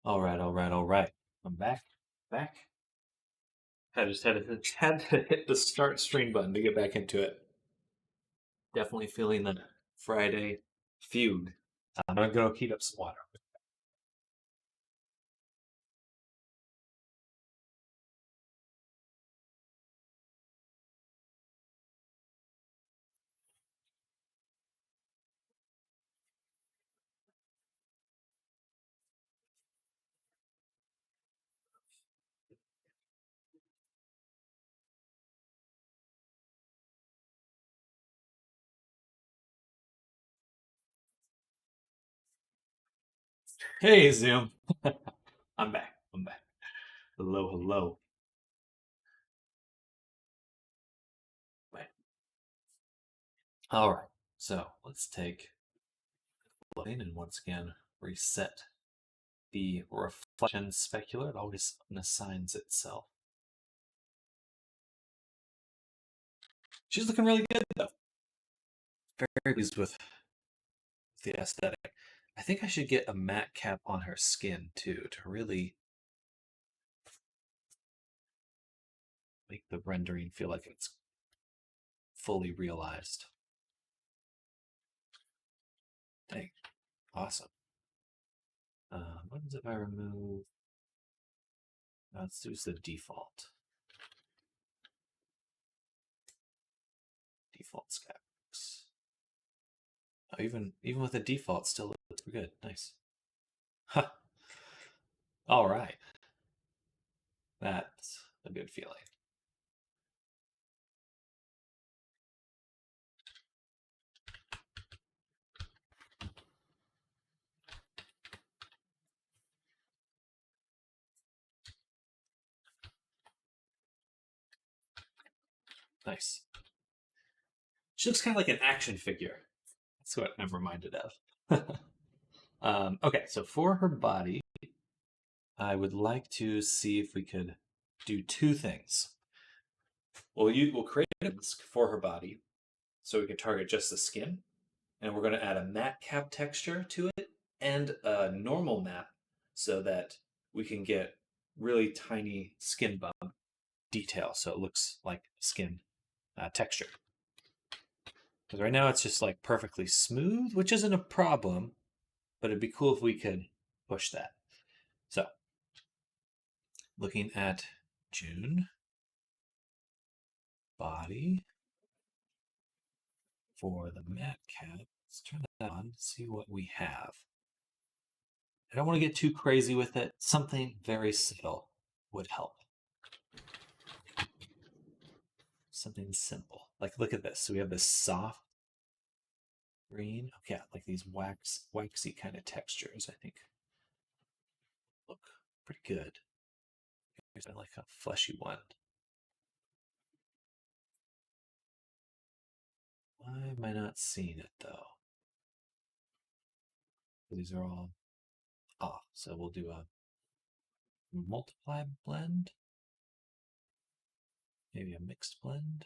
All right, all right, all right. I'm back. Back. I just had to hit the start stream button to get back into it. Definitely feeling the Friday fugue. I'm gonna go heat up some water. Hey, Zoom. I'm back. I'm back. Hello, hello. Right. All right. So let's take loading and once again reset the reflection specular. It always unassigns itself. She's looking really good though. Very pleased with the aesthetic. I think I should get a matte cap on her skin too to really make the rendering feel like it's fully realized. Dang, awesome. What happens if I remove? Let's use the default. Default scabs. Oh, even with the default, still looks good. Nice. Huh. All right. That's a good feeling. Nice. She looks kind of like an action figure. That's what I'm reminded of. Okay, so for her body, I would like to see if we could do two things. We'll create a mask for her body so we can target just the skin, and we're going to add a matte cap texture to it and a normal map so that we can get really tiny skin bump detail so it looks like skin texture. Because right now it's just like perfectly smooth, which isn't a problem, but it'd be cool if we could push that. So, looking at June, body for the matte cap. Let's turn that on, see what we have. I don't want to get too crazy with it. Something very subtle would help. Something simple. Like, look at this. So we have this soft green. Okay, like these waxy kind of textures, I think look pretty good. Here's like a fleshy one. Why am I not seeing it though? These are all off. So we'll do a multiply blend. Maybe a mixed blend.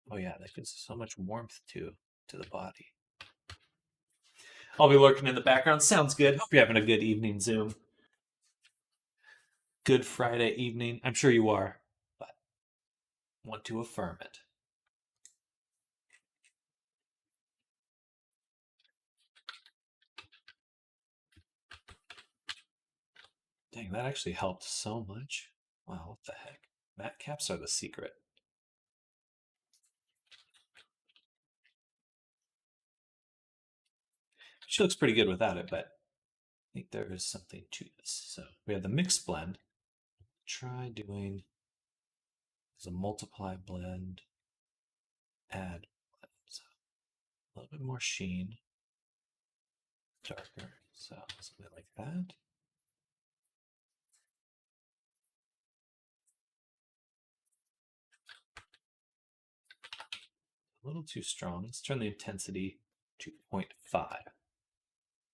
Oh yeah, that gives so much warmth to the body. I'll be lurking in the background. Sounds good. Hope you're having a good evening, Zoom. Good Friday evening. I'm sure you are, but want to affirm it. Dang, that actually helped so much. Wow, what the heck? Matte caps are the secret. She looks pretty good without it, but I think there is something to this. So we have the mixed blend. Try doing as a multiply blend, add so a little bit more sheen, darker. So something like that. A little too strong. Let's turn the intensity to 0.5.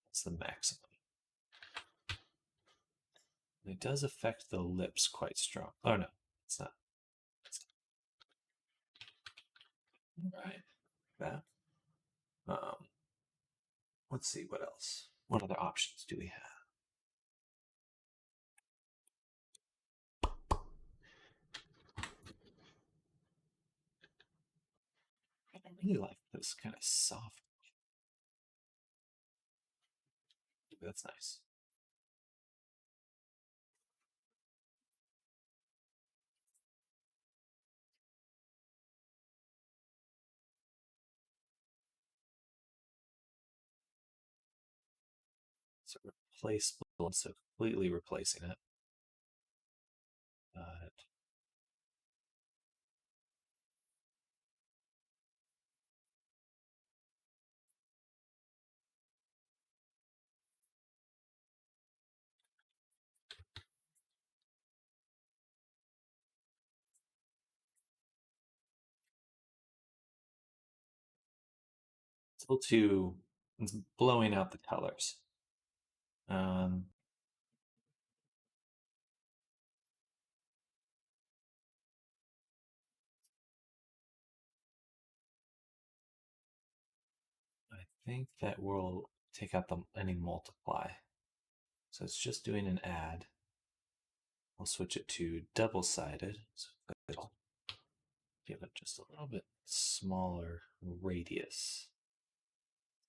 That's the maximum. And it does affect the lips quite strong. Oh no, it's not. All right, that. Let's see what else. What other options do we have? really like this kind of soft. That's nice. So replaceable, so completely replacing it. But it's a little too, it's blowing out the colors. Um, I think that will take out any multiply. So it's just doing an add. We'll switch it to double-sided. So it'll give it just a little bit smaller radius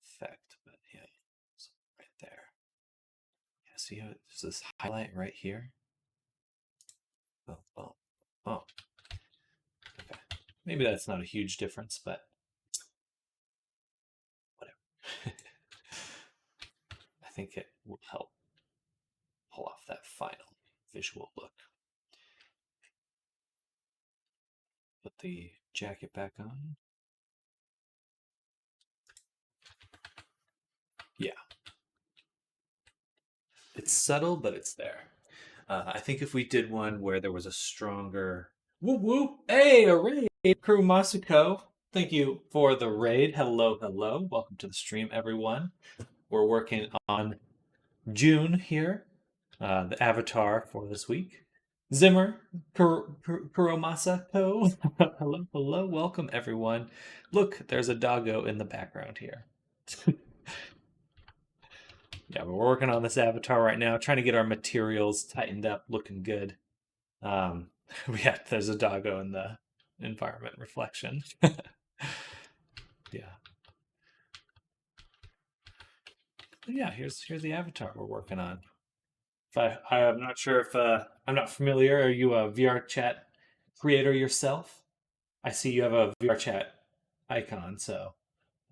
effect. But yeah, so right there. Yeah, see how there's this highlight right here? Oh, oh, oh. Okay. Maybe that's not a huge difference, but whatever. I think it will help pull off that final visual look. Put the jacket back on. Yeah. It's subtle, but it's there. I think if we did one where there was a stronger whoop whoop, hey, a raid, crew Masako. Thank you for the raid. Hello, hello. Welcome to the stream, everyone. We're working on June here, the avatar for this week. Zimmer, Kuromasako. Hello, hello. Welcome, everyone. Look, there's a doggo in the background here. Yeah, we're working on this avatar right now, trying to get our materials tightened up, looking good. Yeah, there's a doggo in the environment reflection. Yeah. But yeah, here's the avatar we're working on. I'm not sure if I'm not familiar. Are you a VR chat creator yourself? I see you have a VR chat icon, so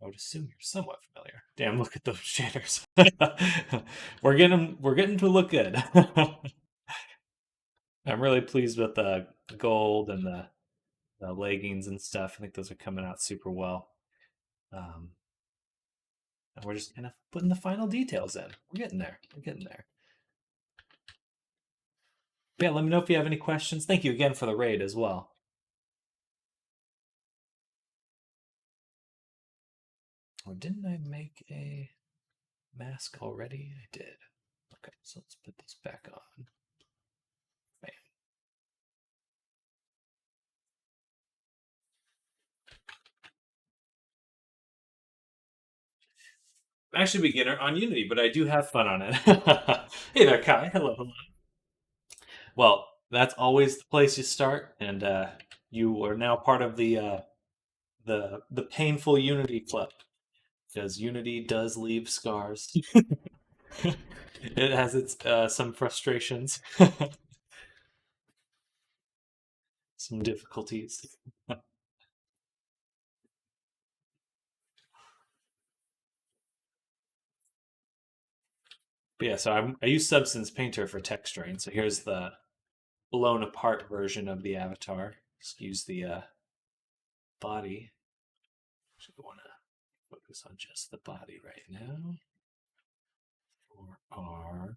I would assume you're somewhat familiar. Damn, look at those shaders. We're getting to look good. I'm really pleased with the gold and the leggings and stuff. I think those are coming out super well. Um, and we're just kind of putting the final details in. We're getting there. We're getting there. But yeah, let me know if you have any questions. Thank you again for the raid as well. Or didn't I make a mask already? I did. Okay, so let's put this back on. Bam. I'm actually a beginner on Unity, but I do have fun on it. Hey there, Kai. Hello, hello. Well, that's always the place you start, and you are now part of the painful Unity club because Unity does leave scars. It has its some frustrations, some difficulties. But yeah, so I use Substance Painter for texturing. So here's the blown apart version of the avatar. Just use the body. Actually, I want to focus on just the body right now. For our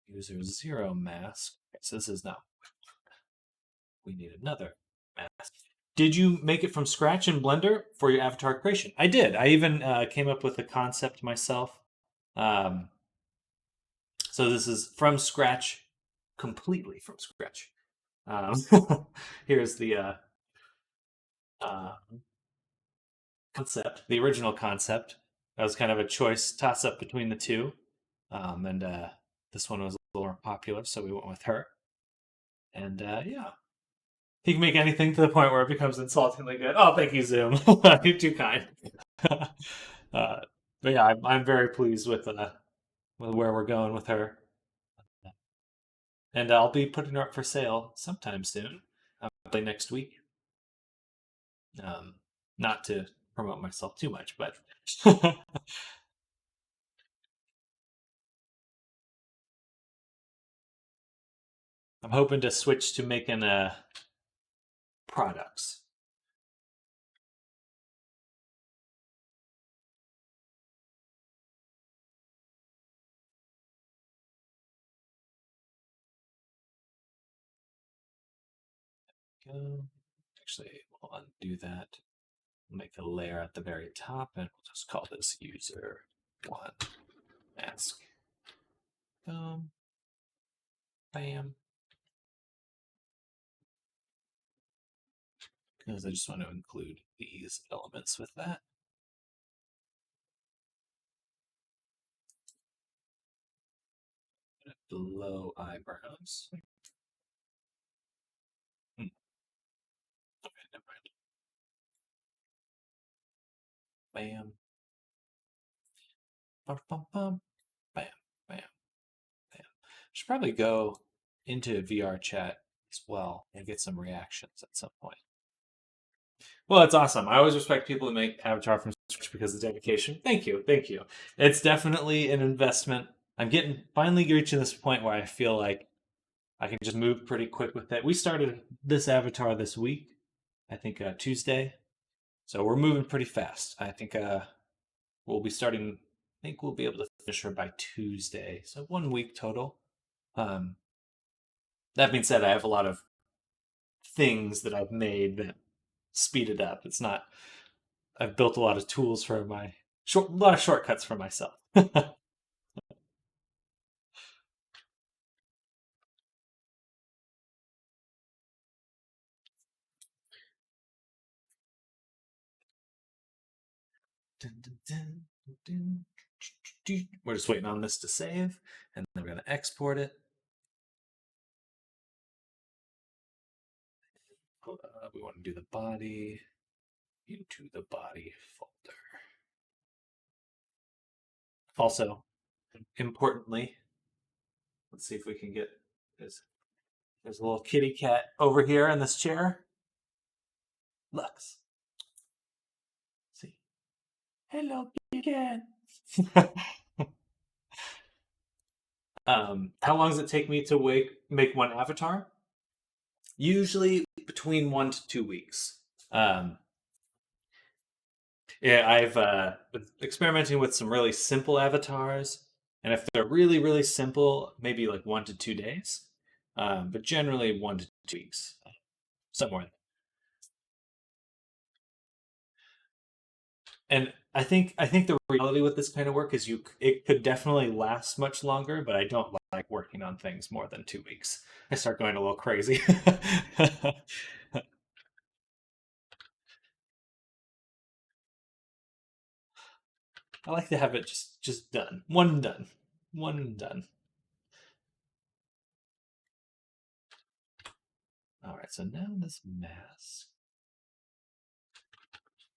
user zero mask. So this is not. We need another mask. Did you make it from scratch in Blender for your avatar creation? I did. I even came up with the concept myself. Um, so this is from scratch, completely from scratch. Here's the uh, concept, the original concept. That was kind of a choice toss up between the two, and this one was a little more popular, so we went with her. And yeah, He can make anything to the point where it becomes insultingly good. Oh, thank you, Zoom. You're too kind. uh, but yeah, I'm very pleased with where we're going with her, and I'll be putting her up for sale sometime soon, probably next week. Um, Not to promote myself too much, but I'm hoping to switch to making products. Actually, we'll undo that. Make a layer at the very top, and we'll just call this user one mask. Boom. Bam. Because I just want to include these elements with that. Below eyebrows. Okay, never mind. Bam. Bum, bum, bum. Bam. Bam. Bam. Should probably go into VR chat as well and get some reactions at some point. Well, it's awesome. I always respect people who make Avatar from scratch because of dedication. Thank you, thank you. It's definitely an investment. I'm getting finally reaching this point where I feel like I can just move pretty quick with it. We started this Avatar this week, I think Tuesday, so we're moving pretty fast. I think we'll be starting. I think we'll be able to finish her by Tuesday, so 1 week total. Um, that being said, I have a lot of things that I've made that speed it up. It's not. I've built a lot of tools for my a lot of shortcuts for myself. We're just waiting on this to save, and then we're going to export it. We want to do the body into the body folder. Also, importantly, let's see if we can get there's a little kitty cat over here in this chair. Lux. See. Hello, kitty cat. How long does it take me to make one avatar? Usually between 1 to 2 weeks. Um, yeah, I've been experimenting with some really simple avatars, and if they're really, really simple, maybe like 1 to 2 days. But generally 1 to 2 weeks, somewhere. And I think the reality with this kind of work is it could definitely last much longer, but I don't like working on things more than 2 weeks. I start going a little crazy. I like to have it just done. One done. One done. All right, so now this mask.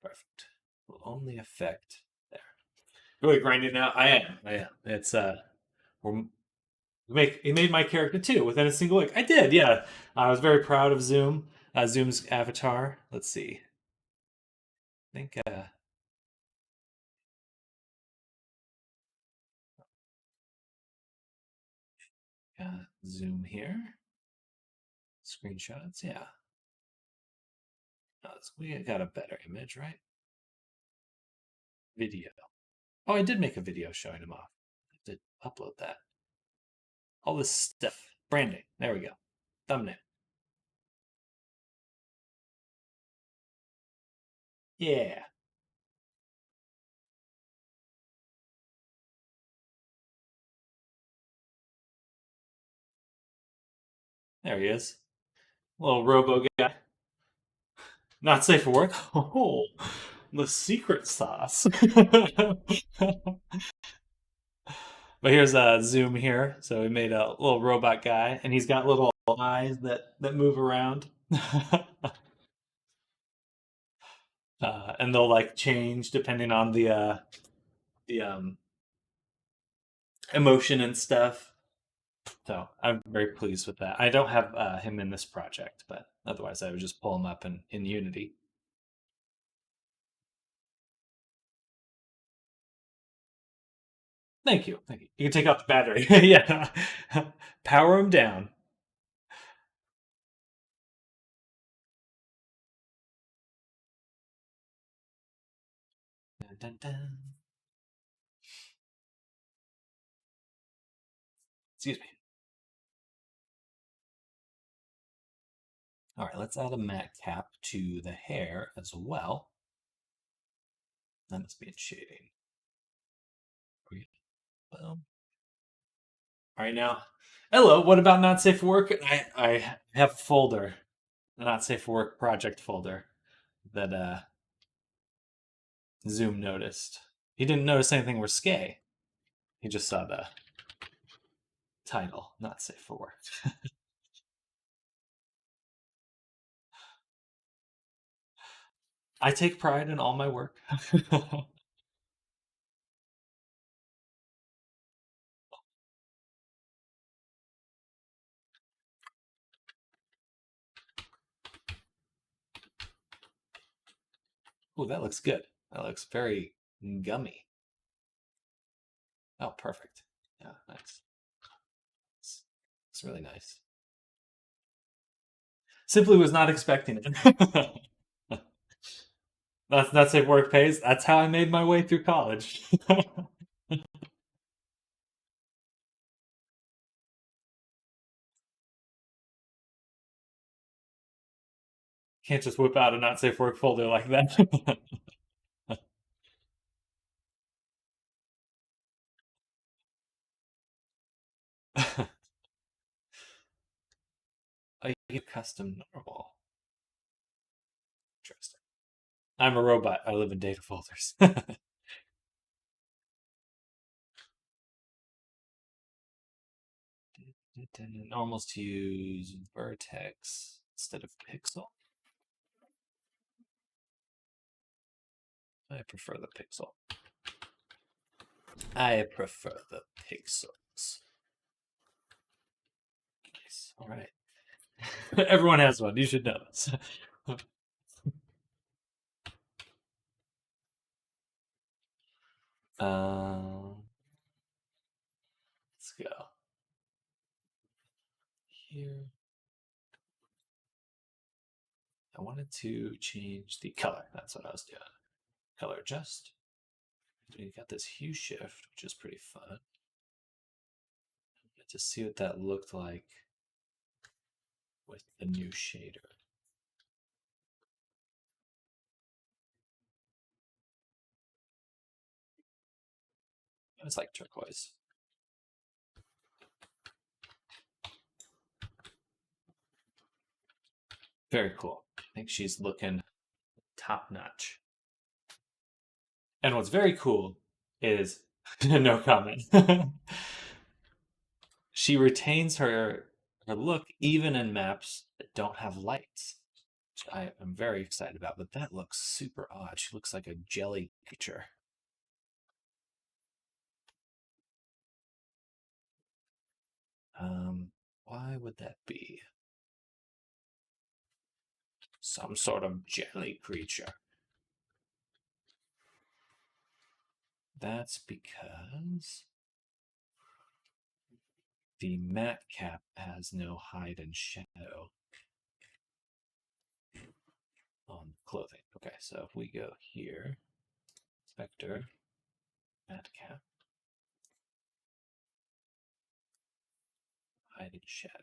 Perfect. Will only affect there. Really grinding now. I am. It's we're, it made my character too within a single week. I did, yeah. I was very proud of Zoom. Zoom's avatar. Let's see. I think Zoom here. Screenshots, yeah. We got a better image, right? Video. Oh, I did make a video showing him off. I did upload that. All this stuff. Branding. There we go. Thumbnail. Yeah. There he is. Little robo guy. Not safe for work. Oh, the secret sauce. But here's a zoom here. So we made a little robot guy, and he's got little eyes that move around. And they'll like change depending on the emotion and stuff. So I'm very pleased with that. I don't have him in this project, but otherwise I would just pull him up in Unity. Thank you. Thank you. You can take out the battery. Yeah. Power him down. Dun, dun, dun. Excuse me. All right, let's add a matte cap to the hair as well. That must be in shading. Well, all right, now, hello. What about not safe for work? I have a folder, a not safe for work project folder that Zoom noticed. He didn't notice anything risque. He just saw the title, not safe for work. I take pride in all my work. Oh, that looks good. That looks very gummy. Oh, perfect. Yeah, nice. It's really nice. Simply was not expecting it. That's safe work pays. That's how I made my way through college. Can't just whip out a not safe work folder like that. I get custom normal. Interesting. I'm a robot. I live in data folders. Normals to use vertex instead of pixel. I prefer the pixel. I prefer the pixels. Nice. All right. Everyone has one. You should know this. Let's go here. I wanted to change the color. That's what I was doing. Color adjust. We got this hue shift, which is pretty fun. To see what that looked like with the new shader. It's like turquoise. Very cool. I think she's looking top notch. And what's very cool is no comment. She retains her look even in maps that don't have lights, which I am very excited about. But that looks super odd. She looks like a jelly creature. Why would that be? Some sort of jelly creature. That's because the matte cap has no hide and shadow on clothing. Okay, so if we go here, Spectre, matte cap, hide and shadow.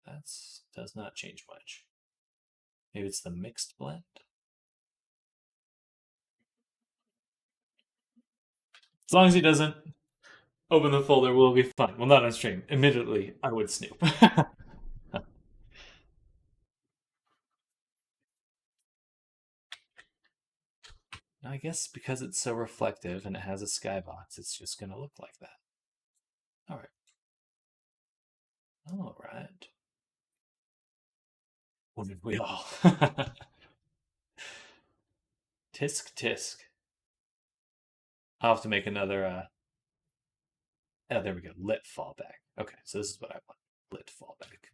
That does not change much. Maybe it's the mixed blend. As long as he doesn't open the folder, we'll be fine. Well, not on stream. Admittedly, I would snoop. I guess because it's so reflective and it has a skybox, it's just going to look like that. All right. All right. Wouldn't we all? Tisk tisk. I'll have to make another. Oh, there we go. Lit fallback. Okay, so this is what I want. Lit fallback.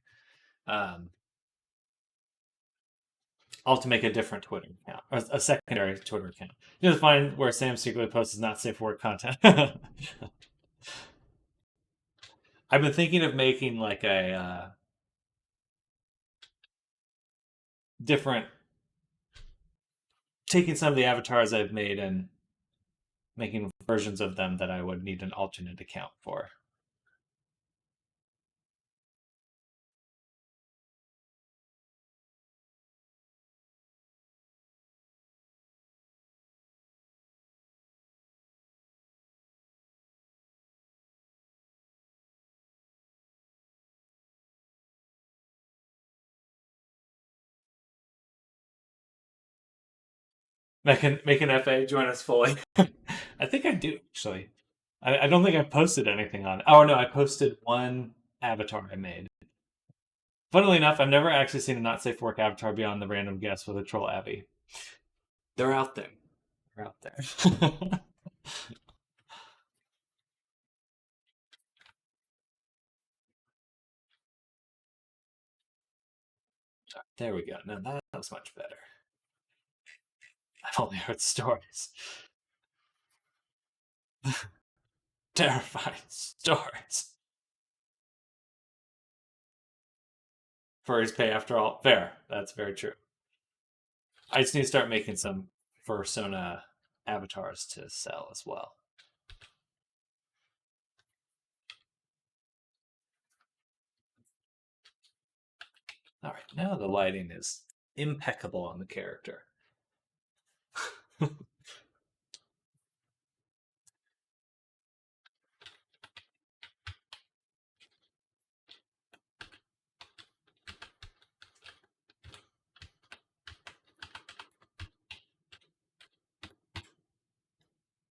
I'll have to make a different Twitter account, or a secondary Twitter account. You just find where Sam secretly posts not safe for work content. I've been thinking of making like a different, taking some of the avatars I've made and making versions of them that I would need an alternate account for. Make an FA join us fully. I think I do actually. I don't think I posted anything on it. Oh no, I posted one avatar I made. Funnily enough, I've never actually seen a not safe for work avatar beyond the random guess with a troll Abby. They're out there. They're out there. There we go. Now that was much better. I've only heard stories. Terrifying stories. Furries pay after all. Fair. That's very true. I just need to start making some fursona avatars to sell as well. All right, now the lighting is impeccable on the character.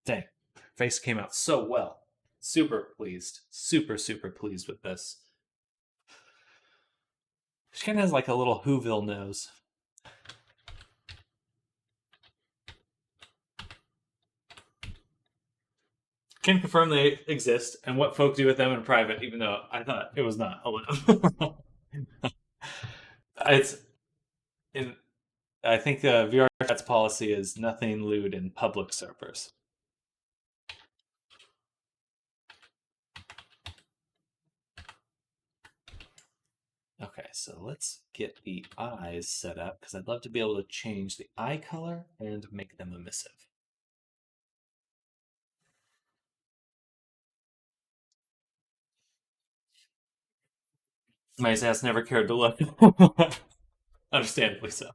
Dang, face came out so well. Super pleased. Super pleased with this. She kind of has like a little Whoville nose. Can confirm they exist and what folk do with them in private, even though I thought it was not allowed. It's in. I think the VR chat's policy is nothing lewd in public servers. Okay, so let's get the eyes set up because I'd love to be able to change the eye color and make them emissive. My ass never cared to look. Understandably so.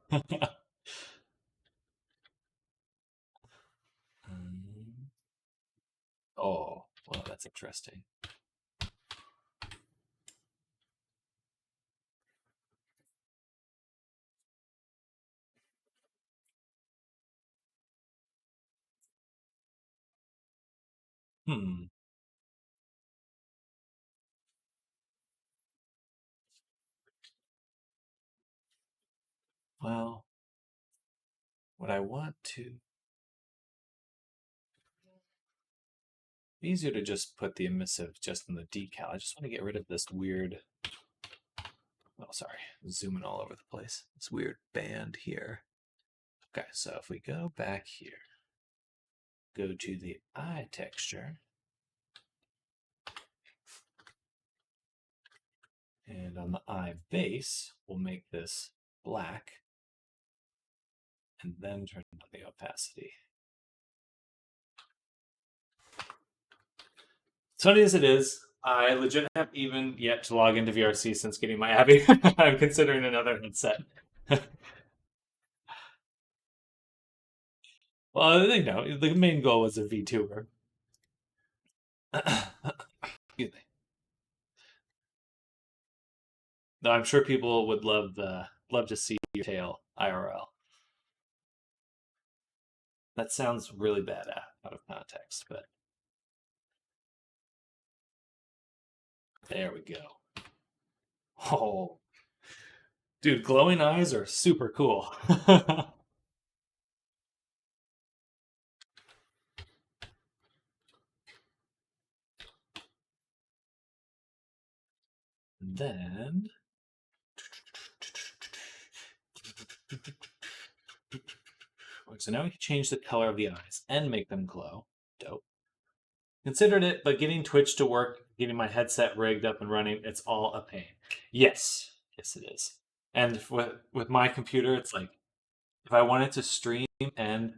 Oh, well, that's interesting. Hmm. Well, what I want to. Easier to just put the emissive just in the decal. I just want to get rid of this weird. Oh, sorry, zooming all over the place. This weird band here. Okay, so if we go back here, go to the eye texture, and on the eye base, we'll make this black, and then turn on the opacity. As funny as it is, I legit haven't even yet to log into VRC since getting my Abby. I'm considering another headset. Well, you know, the main goal was a VTuber. Excuse me. Though I'm sure people would love to see your tail IRL. That sounds really bad out of context, but there we go. Oh, Dude, glowing eyes are super cool. Then so now we can change the color of the eyes and make them glow. Dope. Considered it, but getting Twitch to work, getting my headset rigged up and running, it's all a pain. Yes. Yes, it is. And with my computer, it's like if I wanted to stream and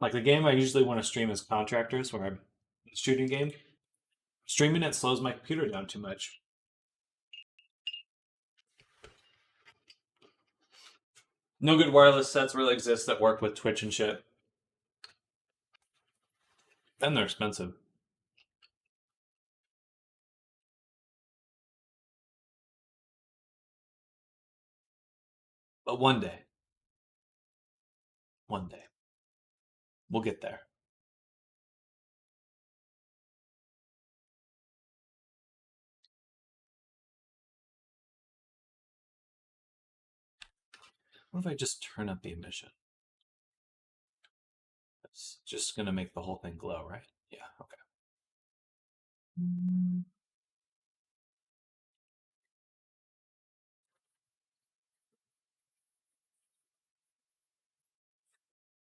like the game I usually want to stream is Contractors, where I'm a shooting game. Streaming it slows my computer down too much. No good wireless sets really exist that work with Twitch and shit. And they're expensive. But one day, we'll get there. What if I just turn up the emission? It's just going to make the whole thing glow, right? Yeah, okay.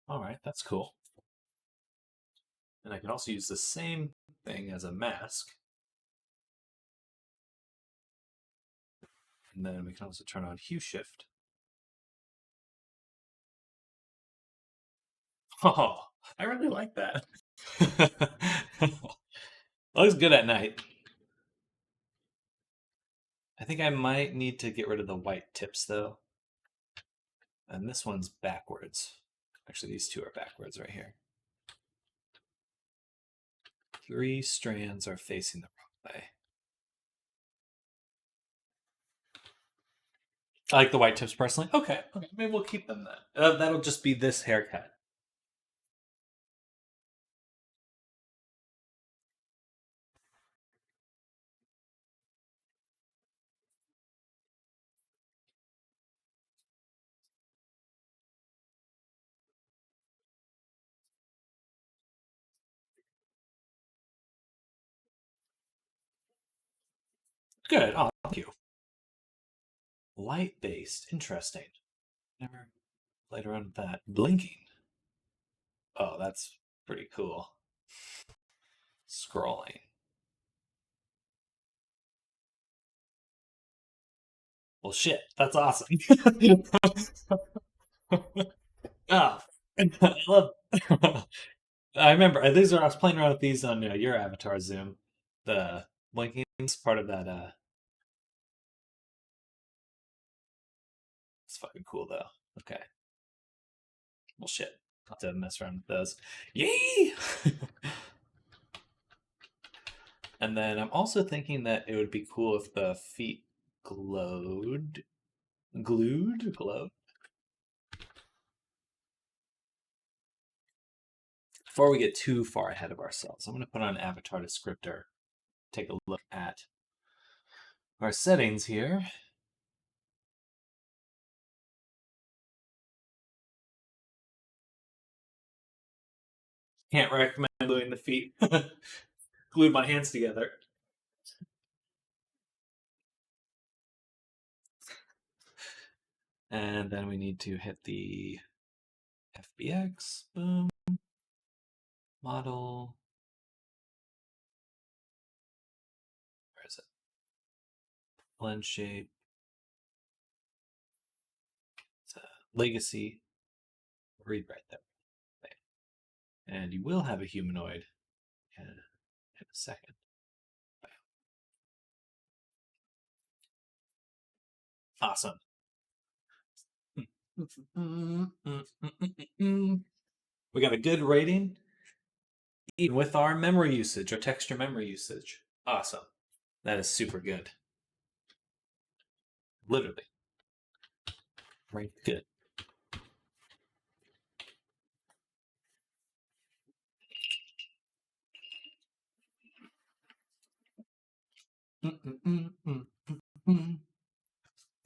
All right, that's cool. And I can also use the same thing as a mask. And then we can also turn on hue shift. Oh, I really like that. Looks good at night. I think I might need to get rid of the white tips though. And this one's backwards. Actually, these two are backwards right here. 3 strands are facing the wrong way. I like the white tips personally. Okay, maybe we'll keep them then. That'll just be this haircut. Good. Oh, thank you. Light based. Interesting. Never played around with that. Blinking. Oh, that's pretty cool. Scrolling. Well, shit. That's awesome. Ah, I love. I remember I was playing around with these on your avatar Zoom. The blinking's part of that. It's fucking cool though. Okay. Well, shit. I'll have to mess around with those. Yay! And then I'm also thinking that it would be cool if the feet glowed. Glowed? Before we get too far ahead of ourselves, I'm going to put on Avatar Descriptor. Take a look at our settings here. Can't recommend gluing the feet. Glued my hands together. And then we need to hit the FBX. Boom. Model. Where is it? Blend shape. It's a legacy. Read right there. And you will have a humanoid in a second. Awesome. We got a good rating even with our memory usage, our texture memory usage. Awesome. That is super good. Literally. Right, good.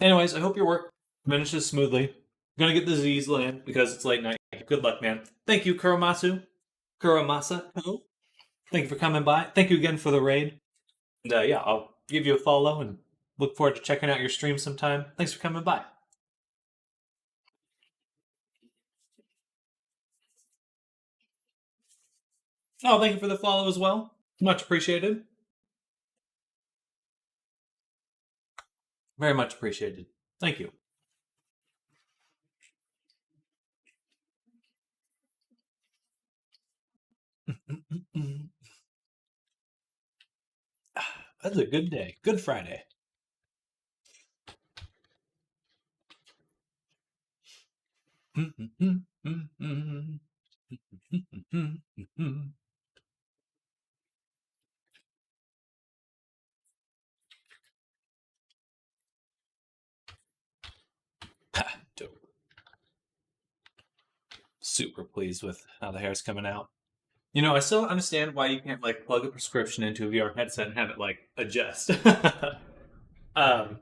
Anyways, I hope your work finishes smoothly. Gonna get the Z's land because it's late night. Good luck, man. Thank you, Kuramasa. Hello. Thank you for coming by. Thank you again for the raid. And yeah, I'll give you a follow and look forward to checking out your stream sometime. Thanks for coming by. Oh, thank you for the follow as well. Much appreciated. Very much appreciated. Thank you. That's a good day. Good Friday. Dope. Super pleased with how the hair's coming out. You know, I still understand why you can't like plug a prescription into a VR headset and have it like adjust. um,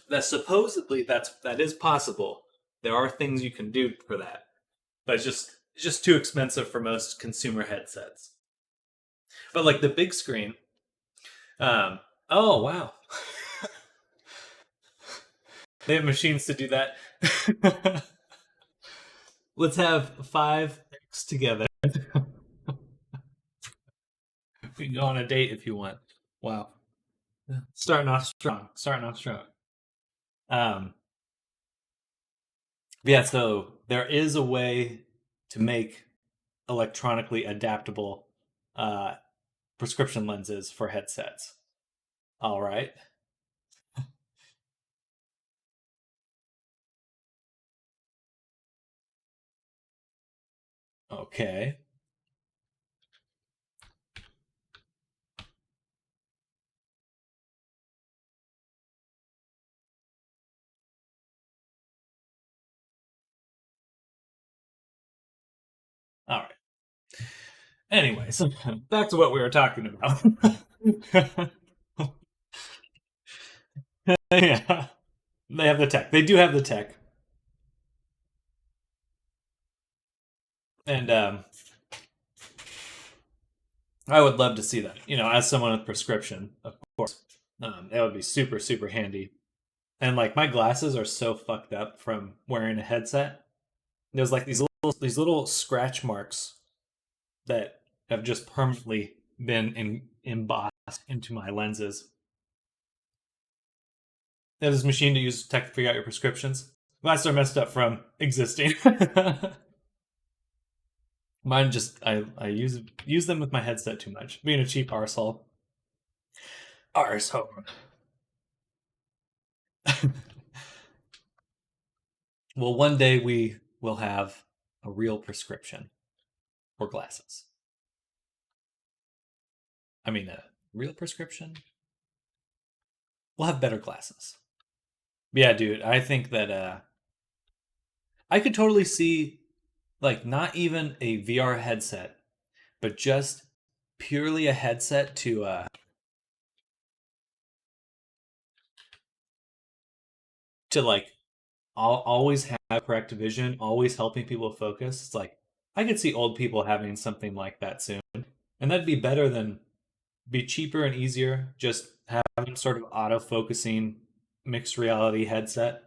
that supposedly that is possible. There are things you can do for that, but it's just too expensive for most consumer headsets. But like the big screen. Um, oh wow, they have machines to do that. Let's have 5X together. We can go on a date if you want. Wow. Starting off strong. Starting off strong. Um, yeah, so there is a way to make electronically adaptable uh, prescription lenses for headsets. All right. Okay. All right. Anyways, back to what we were talking about. Yeah. They have the tech. They do have the tech. And I would love to see that. You know, as someone with prescription, of course. That would be super, super handy. And like my glasses are so fucked up from wearing a headset. There's like these little scratch marks that have just permanently been embossed into my lenses. They have this machine to use tech to figure out your prescriptions. Glasses are messed up from existing. Mine just I use them with my headset too much. Being a cheap arsehole. Arsehole. Well, one day we will have a real prescription for glasses. I mean, a real prescription. We'll have better glasses. Yeah, dude, I think that I could totally see like not even a VR headset, but just purely a headset to like always have correct vision, always helping people focus. It's like I could see old people having something like that soon. And that'd be better than be cheaper and easier just having sort of auto focusing mixed reality headset.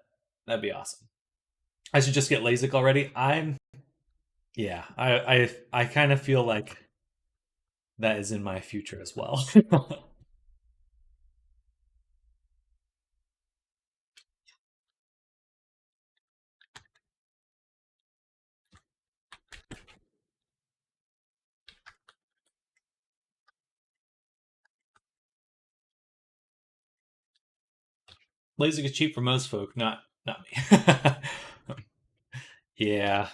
That'd be awesome. I should just get LASIK already. Yeah, I kind of feel like that is in my future as well. LASIK is cheap for most folk, not me. Yeah,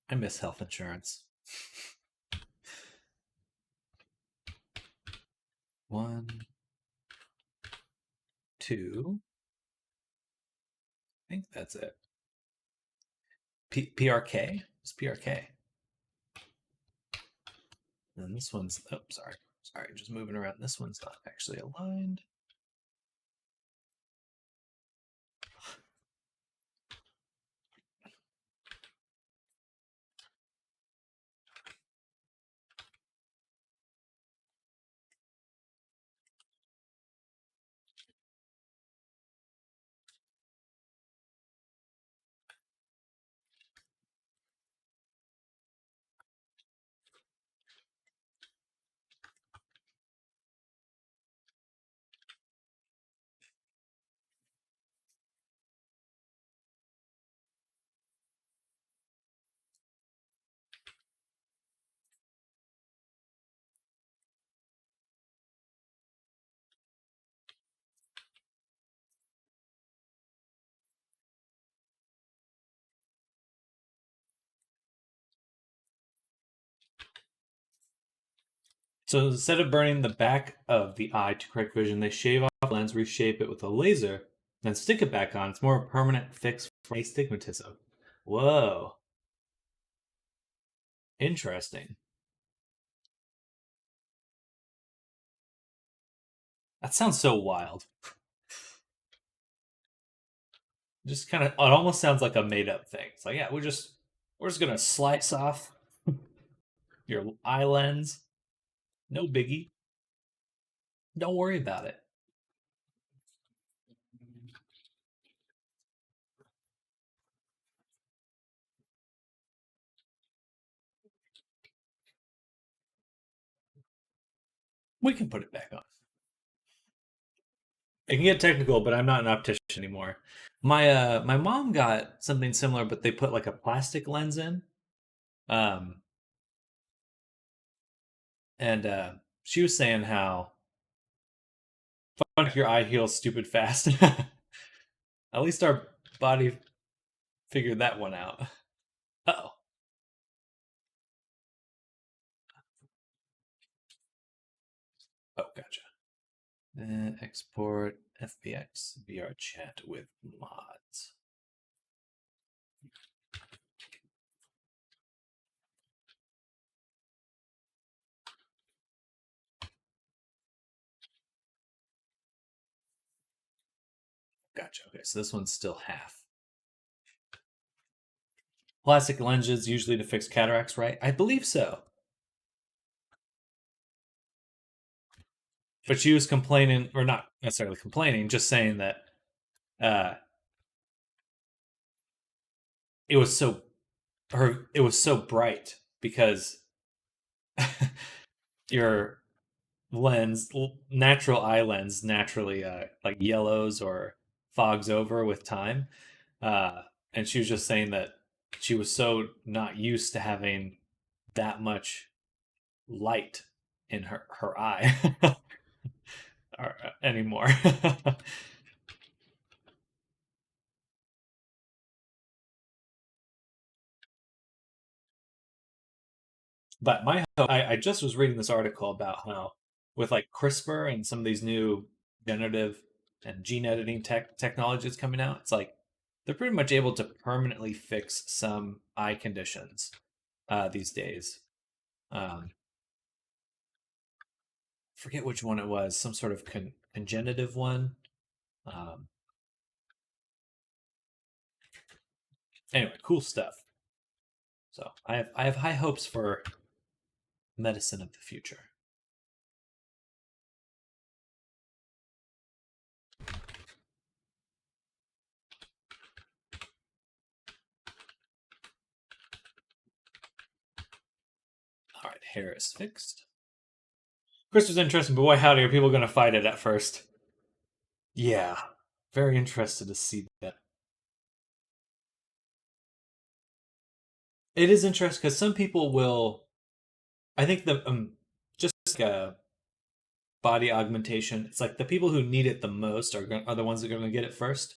I miss health insurance. One, two. I think that's it. PRK? It's PRK. And this one's, oh, sorry. Sorry, just moving around. This one's not actually aligned. So instead of burning the back of the eye to correct vision, they shave off the lens, reshape it with a laser, then stick it back on. It's more a permanent fix for astigmatism. Whoa. Interesting. That sounds so wild. Just kind of, it almost sounds like a made up thing. It's like, yeah, we're just gonna slice off your eye lens. No biggie. Don't worry about it. We can put it back on. It can get technical, but I'm not an optician anymore. My mom got something similar, but they put like a plastic lens in. Um, and she was saying how fun if your eye heals stupid fast. At least our body figured that one out. Oh, oh, gotcha. Export FBX VR chat with mods. Gotcha. Okay, so this one's still half. Plastic lenses usually to fix cataracts, right? I believe so. But she was complaining, or not necessarily complaining, just saying that uh, it was so it was so bright because your lens, natural eye lens, naturally like yellows or fogs over with time. And she was just saying that she was so not used to having that much light in her eye anymore. But I just was reading this article about how with like CRISPR and some of these new generative and gene editing technologies coming out, it's like they're pretty much able to permanently fix some eye conditions these days. Um, forget which one it was, some sort of congenitive one. Um, anyway, cool stuff. So I have high hopes for medicine of the future. All right, hair is fixed. Chris was interesting, but boy, howdy, are people going to fight it at first? Yeah, very interested to see that. It is interesting because some people will. I think the just like a body augmentation. It's like the people who need it the most are the ones that are going to get it first.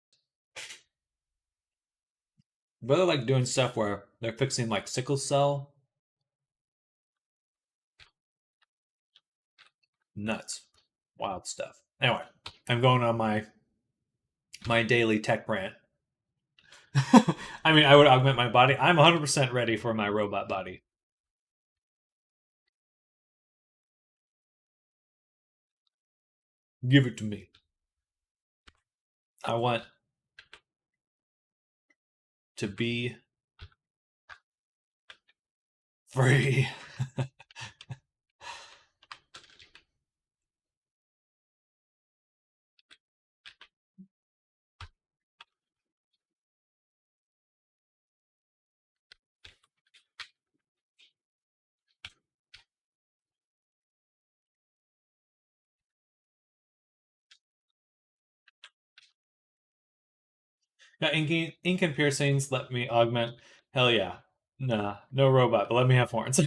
But they're like doing stuff where they're fixing like sickle cell. Nuts, wild stuff. Anyway, I'm going on my daily tech rant. I mean, I would augment my body. I'm 100% ready for my robot body. Give it to me. I want to be free. Got ink and piercings. Let me augment. Hell yeah. Nah, no robot, but let me have horns.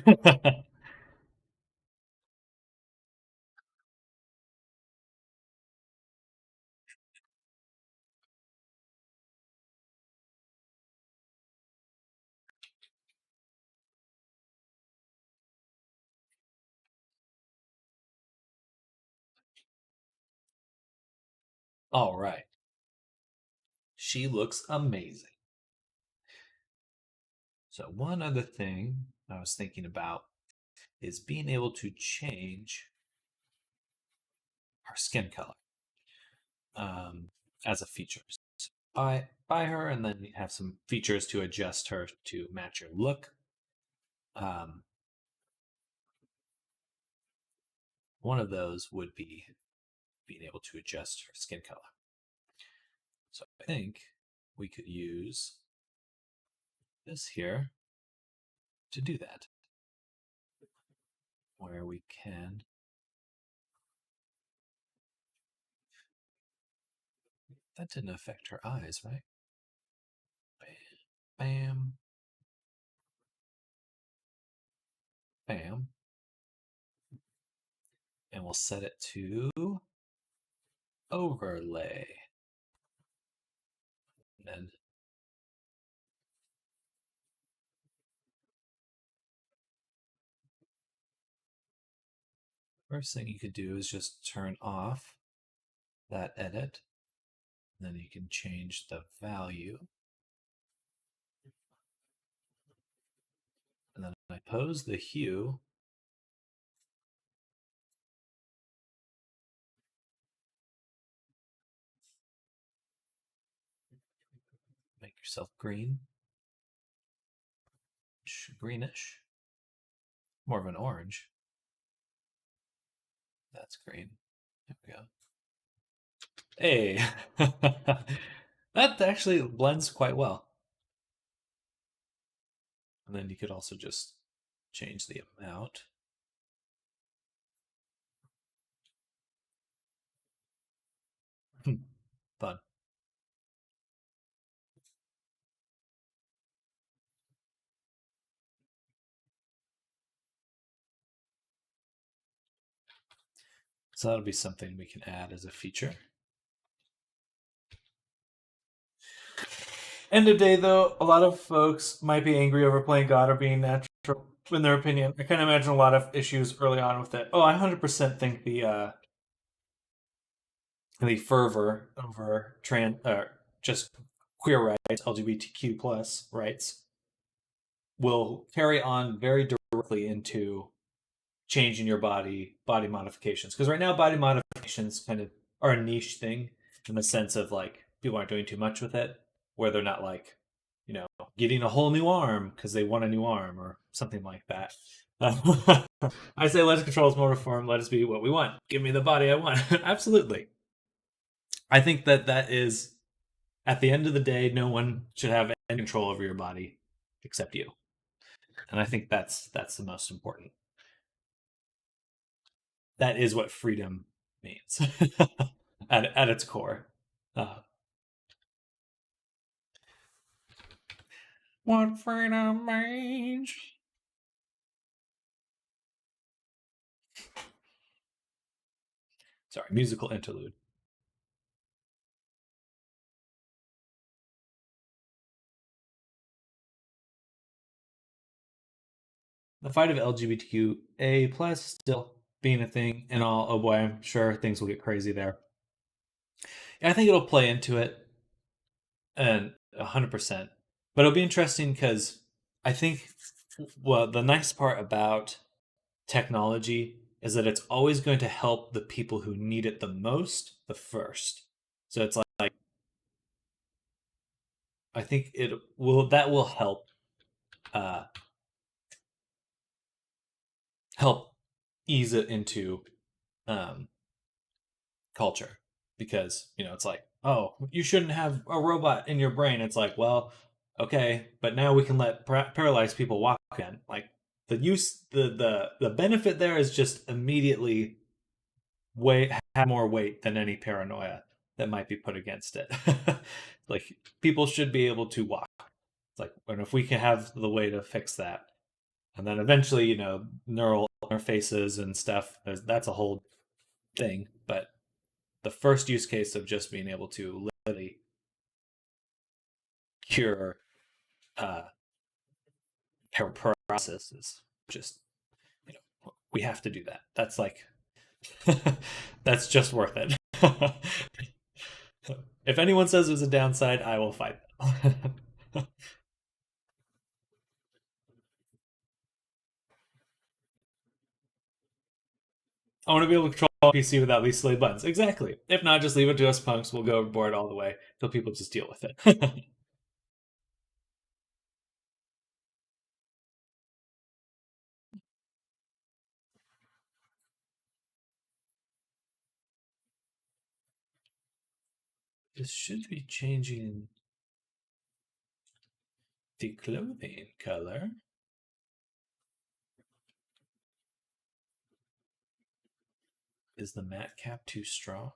All right. She looks amazing. So one other thing I was thinking about is being able to change her skin color um, as a feature. Buy her, and then you have some features to adjust her to match your look. Um, one of those would be being able to adjust her skin color. So I think we could use this here to do that, where we can that didn't affect her eyes, right? Bam, bam, and we'll set it to overlay. And then first thing you could do is just turn off that edit. And then you can change the value. And then I pose the hue. Make yourself green. Greenish. More of an orange. That's green. There we go. Hey, that actually blends quite well. And then you could also just change the amount. Fun. So that'll be something we can add as a feature. End of day, though, a lot of folks might be angry over playing God or being natural, in their opinion. I can imagine a lot of issues early on with it. Oh, I 100% think the fervor over just queer rights, LGBTQ plus rights, will carry on very directly into changing your body modifications. Because right now, body modifications kind of are a niche thing in the sense of like people aren't doing too much with it, where they're not like, getting a whole new arm because they want a new arm or something like that. I say let's control its motor form. Let us be what we want. Give me the body I want. Absolutely. I think that is, at the end of the day, no one should have any control over your body except you. And I think that's the most important. That is what freedom means at its core. What freedom means. Sorry, musical interlude. The fight of LGBTQA plus still being a thing and all. Oh boy, I'm sure things will get crazy there. And I think it'll play into it, and 100%. But it'll be interesting because I think, well, the nice part about technology is that it's always going to help the people who need it the most the first. So it's like I think that will help uh, help ease it into culture, because it's like, oh, you shouldn't have a robot in your brain. It's like, well, okay, but now we can let paralyzed people walk again. Like the benefit there is just immediately have more weight than any paranoia that might be put against it. Like, people should be able to walk. It's like, and if we can have the way to fix that, and then eventually, neural interfaces and stuff, that's a whole thing. But the first use case of just being able to literally cure paralysis is just, we have to do that. That's like, that's just worth it. If anyone says there's a downside, I will fight them. I want to be able to control a PC without these slave buttons. Exactly. If not, just leave it to us punks. We'll go overboard all the way till people just deal with it. This should be changing the clothing color. Is the matte cap too strong?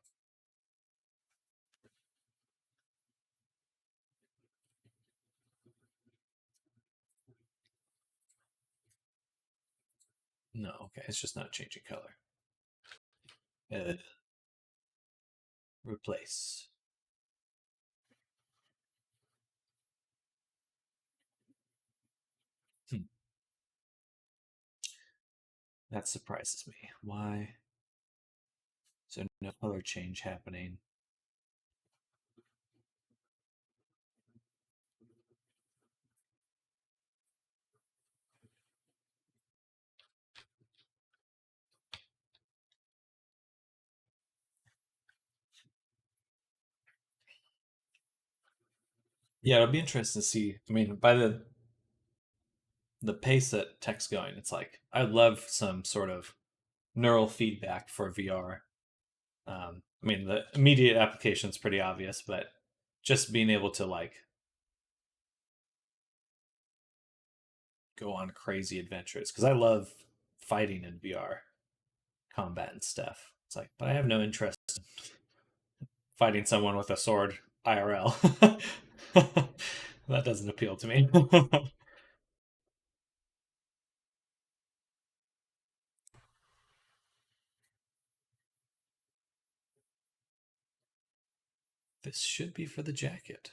No, okay, it's just not changing color. Replace. Hmm. That surprises me. Why? So no color change happening. Yeah, it'll be interesting to see. I mean, by the pace that tech's going, it's like I'd love some sort of neural feedback for VR. I mean, the immediate application is pretty obvious, but just being able to like go on crazy adventures because I love fighting in VR, combat and stuff. It's like, but I have no interest in fighting someone with a sword IRL. That doesn't appeal to me. This should be for the jacket.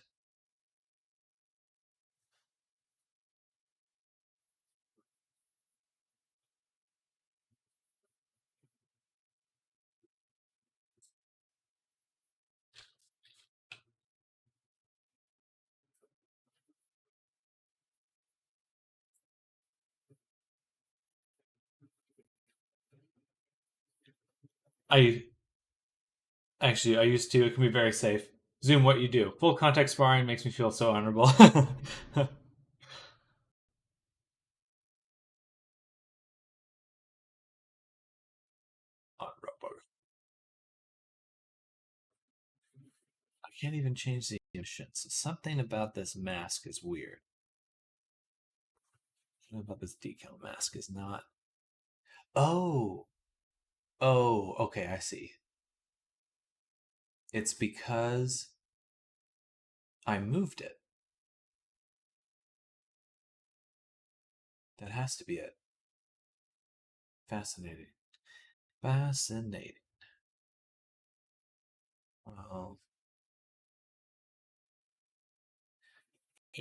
I I used to. It can be very safe. Zoom, what you do. Full contact sparring makes me feel so honorable. Honorable. I can't even change the emotions. Something about this mask is weird. Something about this decal mask is not. Oh, oh, okay, I see. It's because I moved it. That has to be it. Fascinating. Fascinating. Well,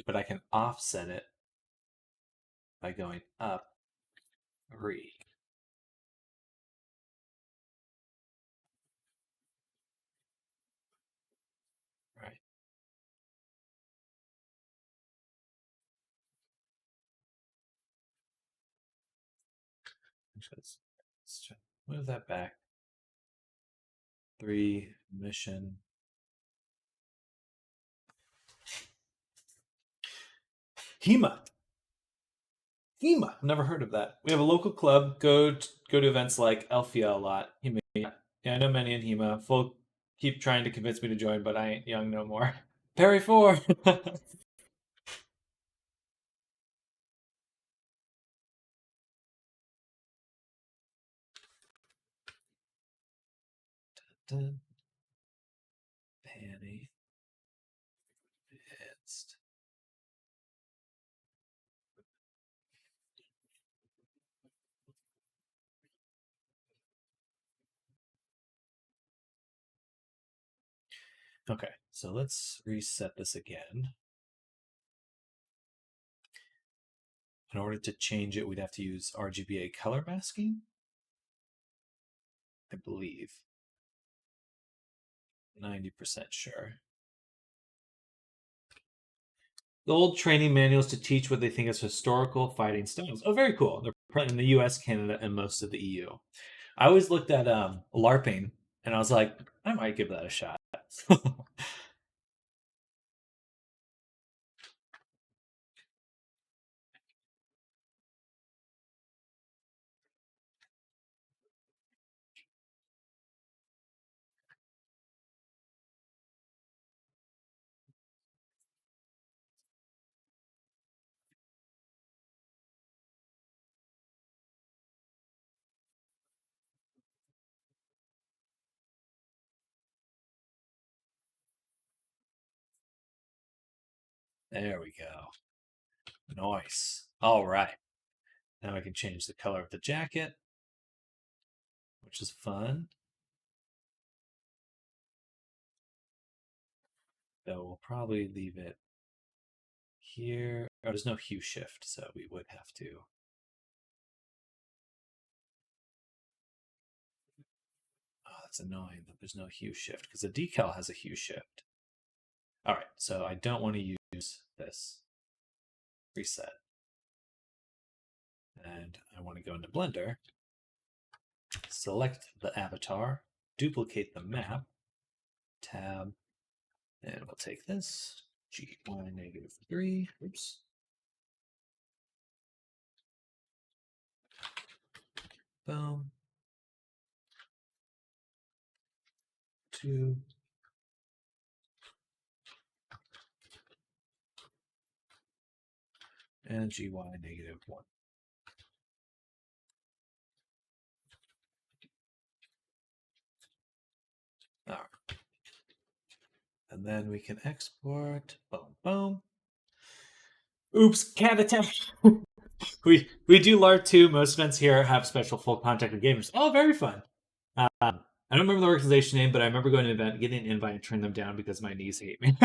but I can offset it by going up three. Right. Let's try, move that back. Three mission. HEMA. HEMA. Never heard of that. We have a local club. Go to events like Elfia a lot. HEMA. Yeah, I know many in HEMA. Full keep trying to convince me to join, but I ain't young no more. Perry 4. Panny. Advanced. Okay, so let's reset this again. In order to change it, we'd have to use RGBA color masking, I believe. 90% sure. The old training manuals to teach what they think is historical fighting styles. Oh, very cool. They're in the US, Canada, and most of the EU. I always looked at LARPing and I was like, I might give that a shot. There we go. Nice. All right. Now I can change the color of the jacket, which is fun. So we'll probably leave it here. Oh, there's no hue shift, so we would have to. Oh, that's annoying that there's no hue shift because the decal has a hue shift. All right, so I don't want to use this preset. And I want to go into Blender, select the avatar, duplicate the map, tab, and we'll take this, GY-3, oops. Boom. 2. And GY-1. All right. And then we can export. Boom, boom. Oops, cat attack. we do LARP too. Most events here have special full contact with gamers. Oh, very fun. I don't remember the organization name, but I remember going to an event, getting an invite, and turning them down because my knees hate me.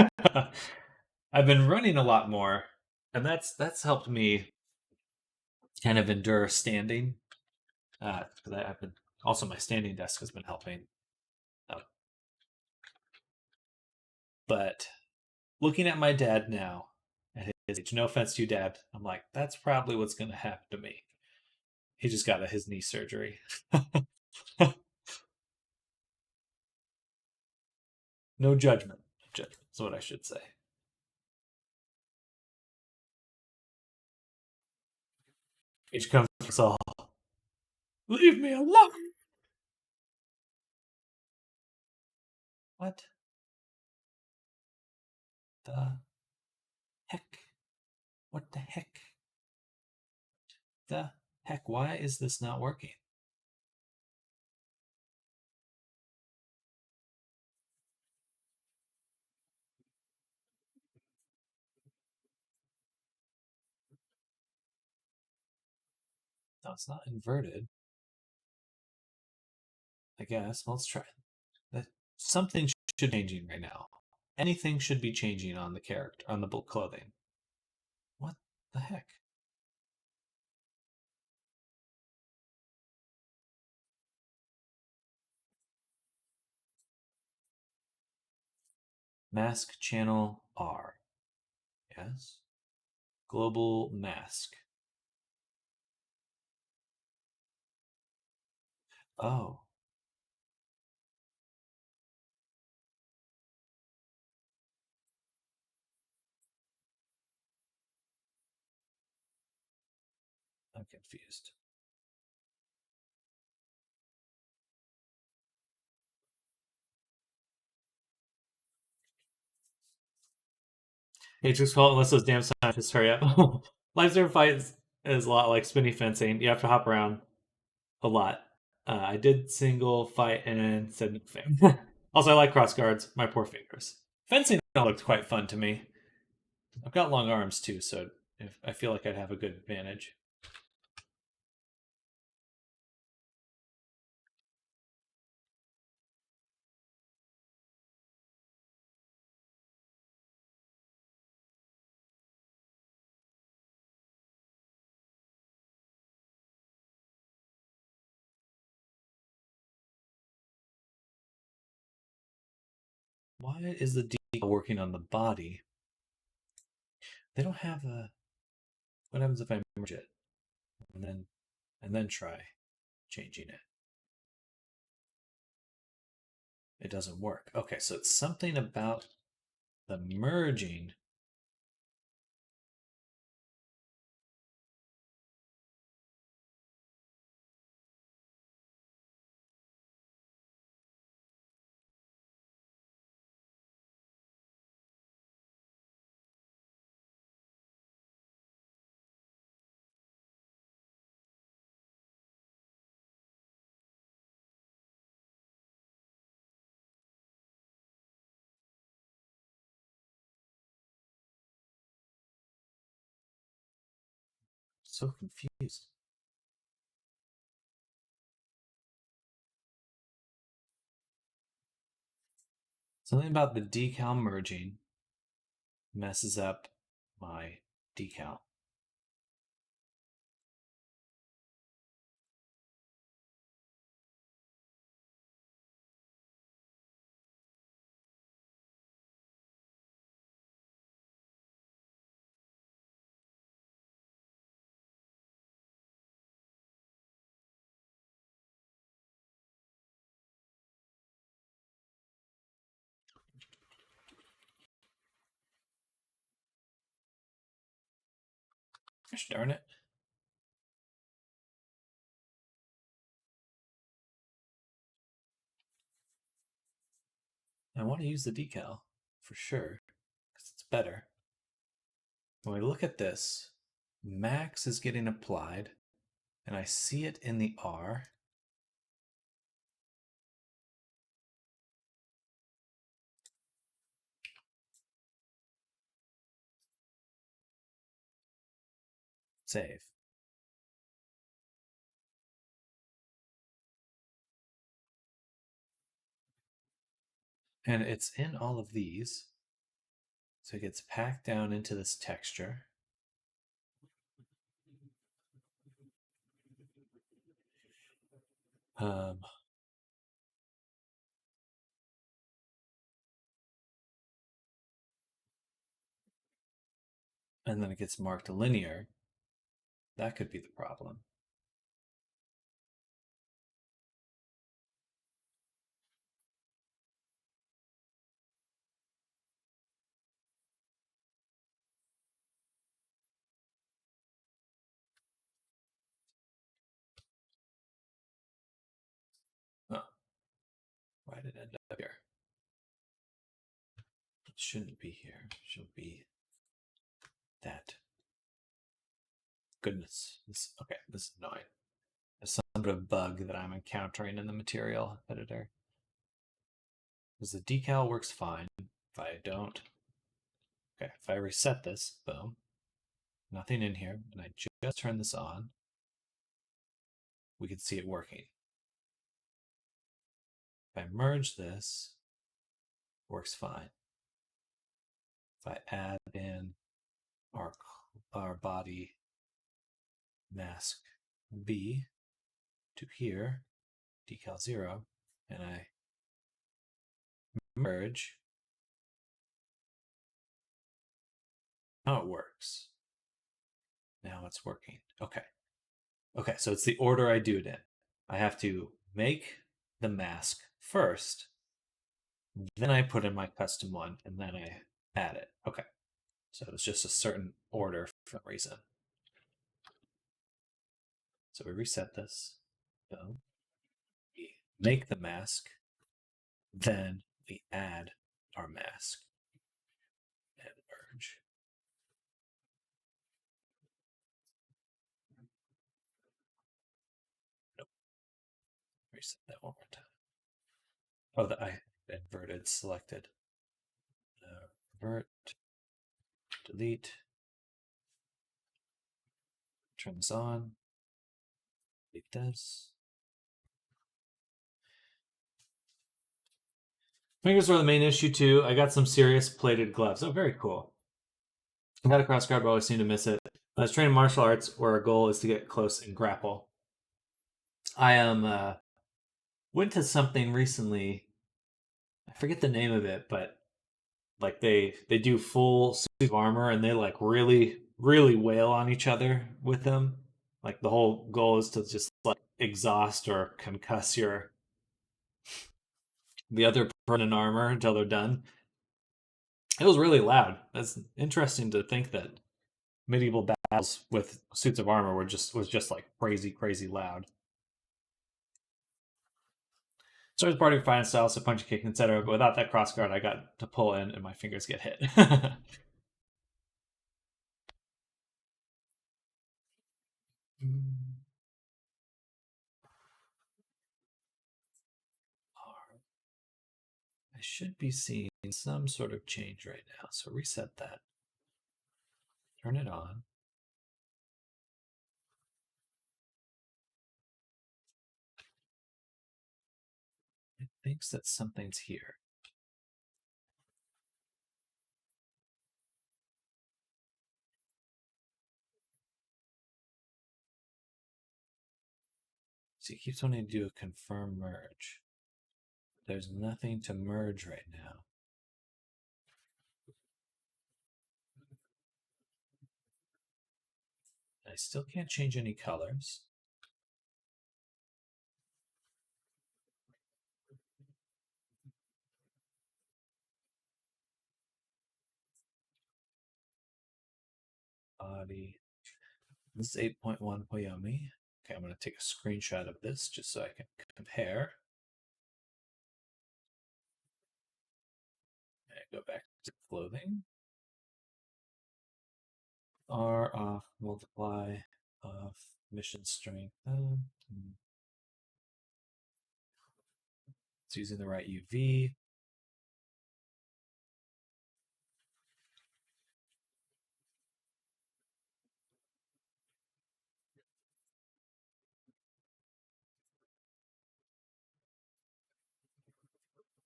I've been running a lot more, and that's helped me kind of endure standing. Because I've been also my standing desk has been helping. But looking at my dad now, at his age, no offense to you, Dad, I'm like, that's probably what's going to happen to me. He just got his knee surgery. No judgment. Judgment is what I should say. Age comes for us all. Leave me alone. What the heck? What the heck? The heck? Why is this not working? No, it's not inverted. I guess. Well, let's try it. Something should be changing right now. Anything should be changing on the character, on the clothing. What the heck? Mask channel R. Yes. Global mask. Oh. I'm confused. Atrix fault unless those damn scientists hurry up. Live Zero fight is a lot like spinny fencing. You have to hop around a lot. I did single fight and said no fame. Also, I like cross guards. My poor fingers. Fencing looked quite fun to me. I've got long arms too, so I feel like I'd have a good advantage. Why is the decal working on the body? They don't have a. What happens if I merge it and then try changing it? It doesn't work. Okay, so it's something about the merging. So confused. Something about the decal merging messes up my decal. Gosh darn it. I want to use the decal for sure because it's better. When we look at this, max is getting applied, and I see it in the R. Save. And it's in all of these. So it gets packed down into this texture. And then it gets marked linear. That could be the problem. Oh, why did it end up here? It shouldn't be here. It should be that. Goodness. This is annoying. There's some sort of bug that I'm encountering in the material editor. Because the decal works fine. If I don't. Okay, if I reset this, boom. Nothing in here, and I just turn this on, we can see it working. If I merge this, it works fine. If I add in our body mask B to here, decal 0, and I merge, now it works. Now it's working. Okay. Okay, so it's the order I do it in. I have to make the mask first, then I put in my custom one, and then I add it. Okay. So it's just a certain order for some reason. So we reset this. So we make the mask, then we add our mask and merge. Nope. Reset that one more time. Oh, I inverted selected. Invert, delete, turn this on, delete this. Fingers are the main issue too. I got some serious plated gloves. Oh, very cool. I got a cross guard, but always seem to miss it. I was training martial arts where our goal is to get close and grapple. I went to something recently. I forget the name of it, but like they do full suit of armor and they like really wail on each other with them. Like the whole goal is to just like exhaust or concuss your the other person in armor until they're done. It was really loud. That's interesting to think that medieval battles with suits of armor was just like crazy loud. So I was party fine style, so punch, kick, etc. But without that cross guard, I got to pull in and my fingers get hit. I should be seeing some sort of change right now. So reset that. Turn it on. It thinks that something's here. See, it keeps wanting to do a confirm merge. There's nothing to merge right now. I still can't change any colors. Body. This is 8.1 Poyomi. Okay, I'm going to take a screenshot of this just so I can compare. Okay, go back to clothing. R off, multiply off, mission strength. It's using the right UV.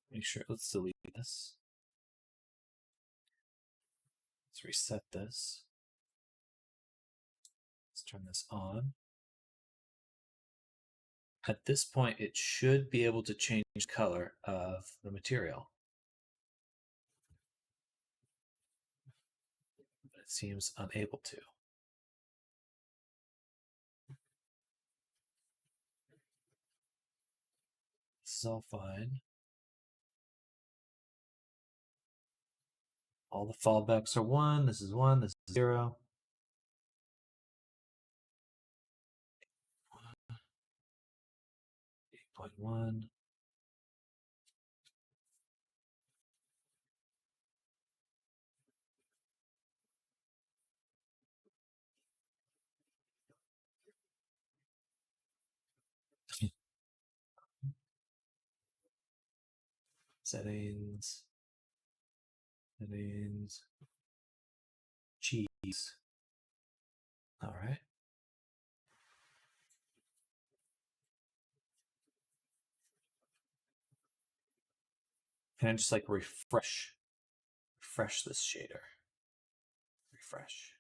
Make sure, let's delete this. Let's reset this. Let's turn this on. At this point, it should be able to change color of the material. But it seems unable to. This is all fine. All the fallbacks are 1. This is 1. This is 0. 8.1. Settings. Settings. Cheese. All right. Can I just like refresh this shader? Refresh.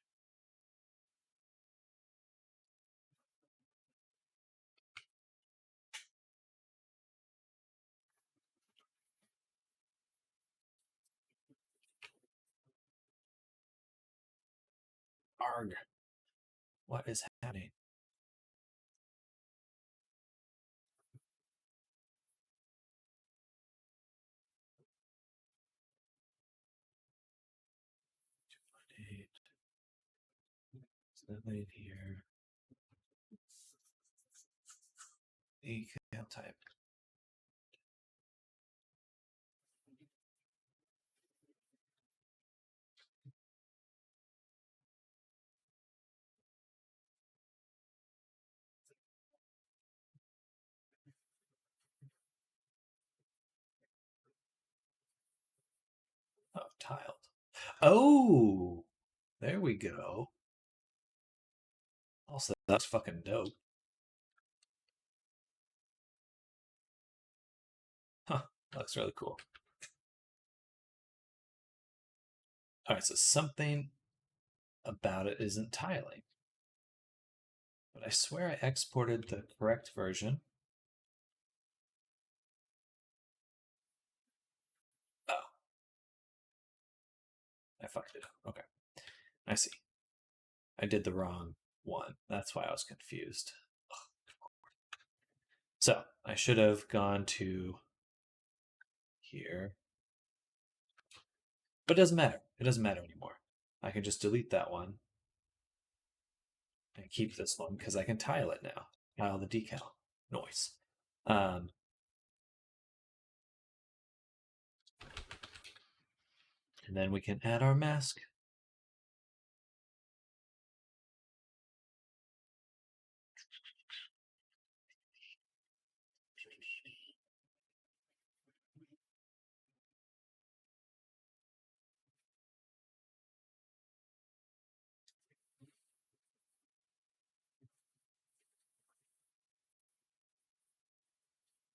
Arg. What is happening? It's nothing here. Eval type. Oh, tiled. Oh, there we go. Also, that's fucking dope. Huh, that looks really cool. All right, so something about it isn't tiling. But I swear I exported the correct version. I fucked it up. Okay. I see. I did the wrong one. That's why I was confused. So I should have gone to here. But it doesn't matter. It doesn't matter anymore. I can just delete that one and keep this one because I can tile it now. Tile the decal. Noise. Um, and then we can add our mask.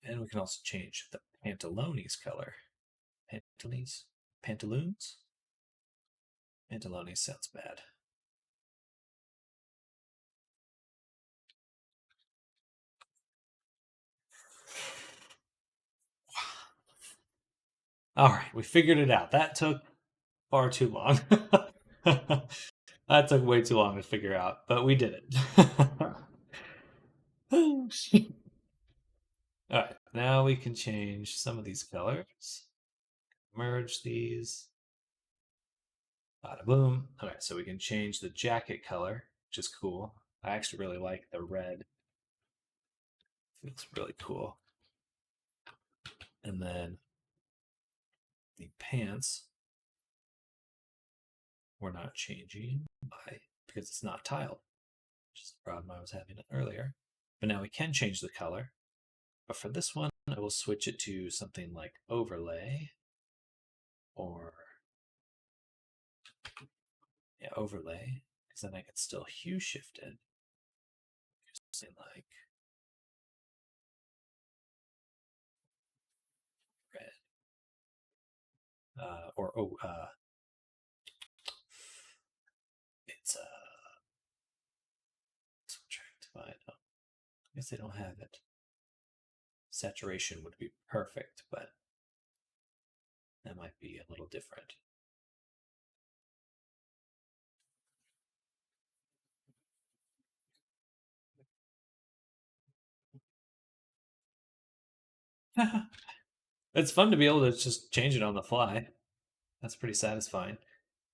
And we can also change the pantalones color. Pantalones? Pantaloons? Pantalones sounds bad. All right, we figured it out. That took far too long. That took way too long to figure out, but we did it. Oh, shit. All right, now we can change some of these colors. Merge these. Bada boom. Okay, so we can change the jacket color, which is cool. I actually really like the red. It's really cool. And then the pants, we're not changing because it's not tiled, which is the problem I was having earlier. But now we can change the color. But for this one, I will switch it to something like overlay or overlay, because then I can still hue shift it. Something like red. It's subtractify. Oh, I guess they don't have it. Saturation would be perfect, but that might be a little different. It's fun to be able to just change it on the fly. That's pretty satisfying.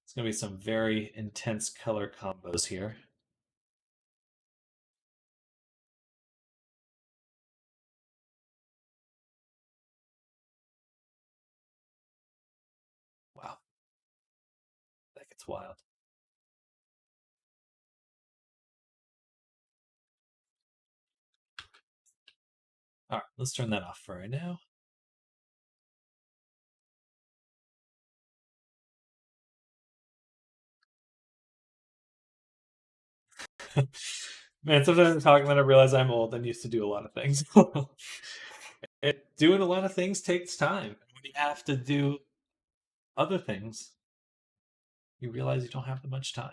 It's going to be some very intense color combos here. Wow. That gets wild. All right, let's turn that off for right now. Man, sometimes I'm talking when I realize I'm old and used to do a lot of things. Doing a lot of things takes time. When you have to do other things, you realize you don't have that much time.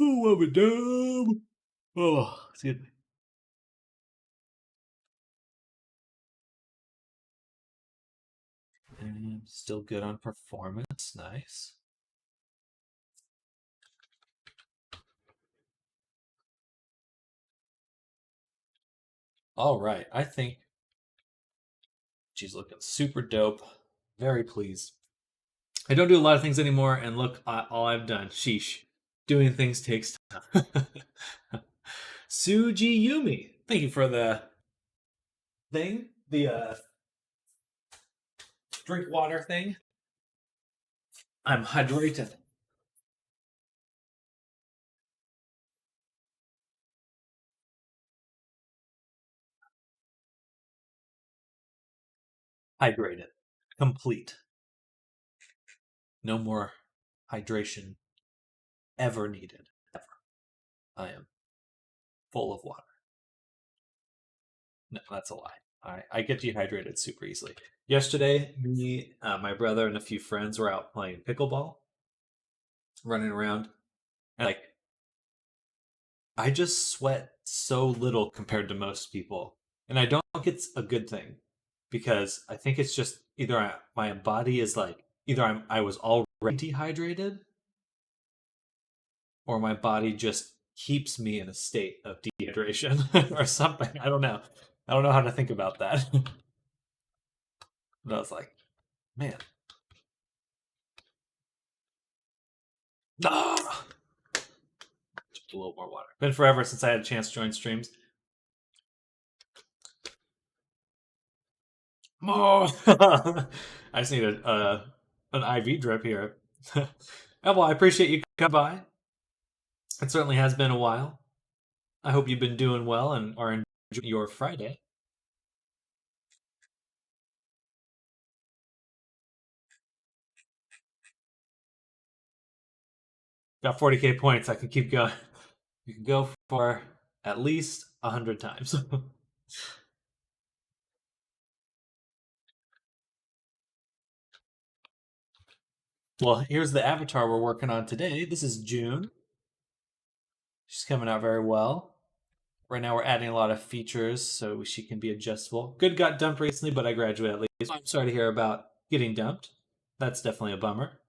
Oh, I'm a dumb. Oh, excuse me. And still good on performance. Nice. All right. I think she's looking super dope. Very pleased. I don't do a lot of things anymore, and look, all I've done. Sheesh. Doing things takes time. Suji Yumi, thank you for the thing, the drink water thing. I'm hydrated. Hydrated. Complete. No more hydration ever needed. Ever. I am full of water. No, that's a lie. I get dehydrated super easily. Yesterday, me, my brother, and a few friends were out playing pickleball, running around. And like, I just sweat so little compared to most people. And I don't think it's a good thing. because I think it's just either my body is like either I was already dehydrated, or my body just keeps me in a state of dehydration or something. I don't know. I don't know how to think about that. But I was like, man, ah, just a little more water. Been forever since I had a chance to join streams. More. I just need an IV drip here. Well, I appreciate you coming by. It certainly has been a while. I hope you've been doing well and are enjoying your Friday. Got 40K points. I can keep going. You can go for at least 100 times. Well, here's the avatar we're working on today. This is June. She's coming out very well. Right now, we're adding a lot of features so she can be adjustable. Good got dumped recently, but I graduated at least. I'm sorry to hear about getting dumped. That's definitely a bummer.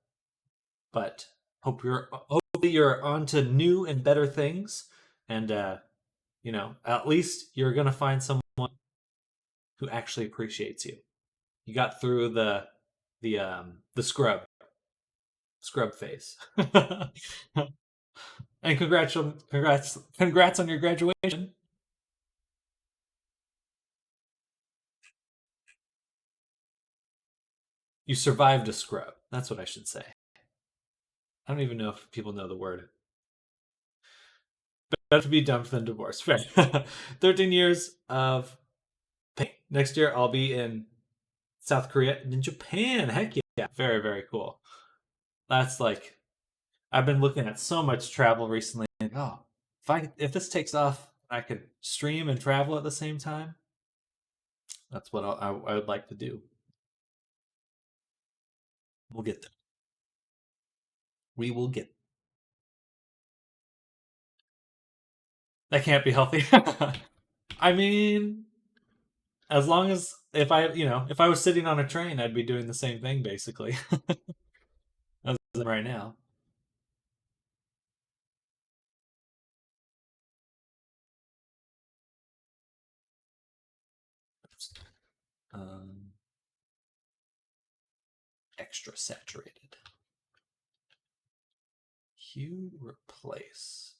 But hopefully you're on to new and better things, and at least you're gonna find someone who actually appreciates you. You got through the scrub phase. And congrats on your graduation. You survived a scrub. That's what I should say. I don't even know if people know the word. Better to be dumped than divorced. Fair. 13 years of pain. Next year, I'll be in South Korea and in Japan. Heck yeah. Very, very cool. That's like, I've been looking at so much travel recently. Like, oh, if this takes off, I could stream and travel at the same time. That's what I would like to do. We'll get there. We will get. That can't be healthy. I mean, as long as if I was sitting on a train, I'd be doing the same thing basically as right now. Um, extra saturated. Hue replace.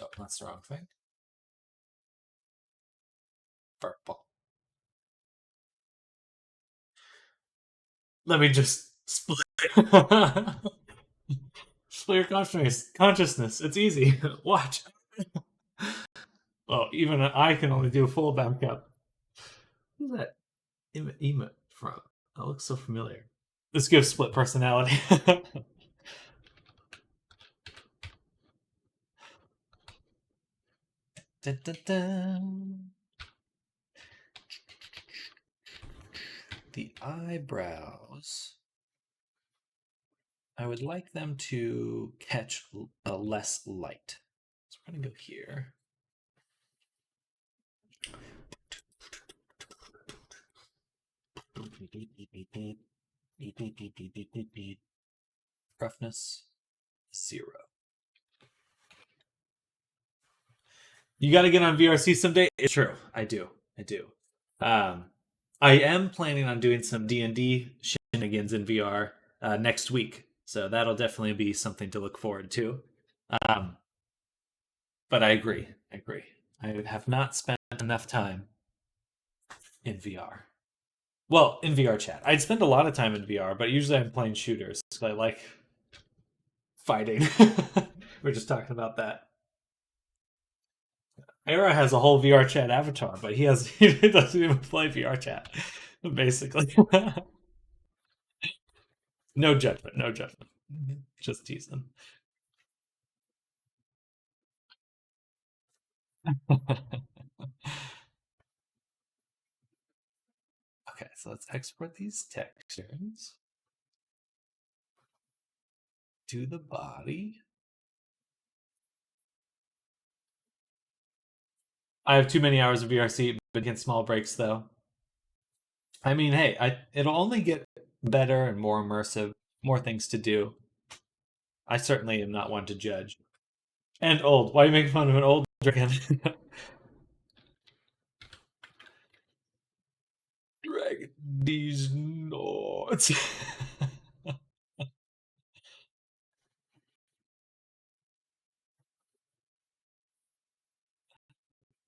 Oh, that's the wrong thing. Purple. Let me just split. Split your consciousness. It's easy. Watch. Well, even I can only do a full backup. Who's that emote from? That looks so familiar. This gives split personality. Dun, dun, dun. The eyebrows. I would like them to catch a less light. So we're going to go here. Roughness 0. You got to get on VRC someday. It's true. I do. Um, I am planning on doing some D&D shenanigans in VR next week, so that'll definitely be something to look forward to. Um, but I agree. I have not spent enough time in VR. Well, in VR chat. I'd spend a lot of time in VR, but usually I'm playing shooters. So I like fighting. We're just talking about that. Era has a whole VR chat avatar, but he doesn't even play VR chat, basically. No judgment, no judgment. Just teasing. Okay, Okay, so let's export these textures to the body. I have too many hours of VRC, but against small breaks though. I mean, hey, it'll only get better and more immersive, more things to do. I certainly am not one to judge. And old. Why are you making fun of an old dragon? Drag these nuts.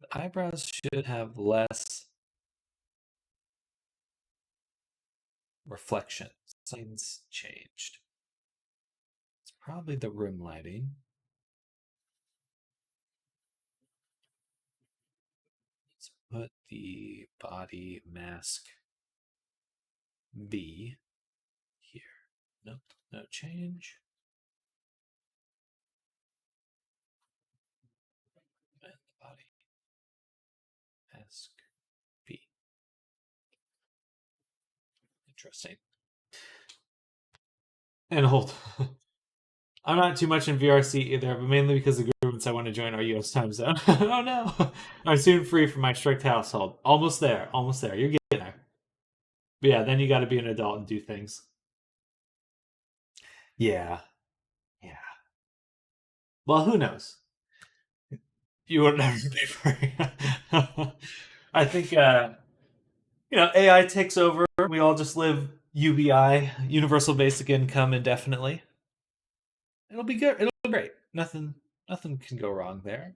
The eyebrows should have less reflection. Something's changed. It's probably the room lighting. Let's put the body mask B here. Nope, no change. And the body mask B. Interesting. And hold. I'm not too much in VRC either, but mainly because the groups I want to join are US time zone. Oh no! I'm soon free from my strict household. Almost there. Almost there. You're getting there. But yeah, then you got to be an adult and do things. Yeah. Yeah. Well, who knows? You would never be free. I think AI takes over. We all just live UBI, universal basic income, indefinitely. It'll be good. It'll be great. Nothing can go wrong there.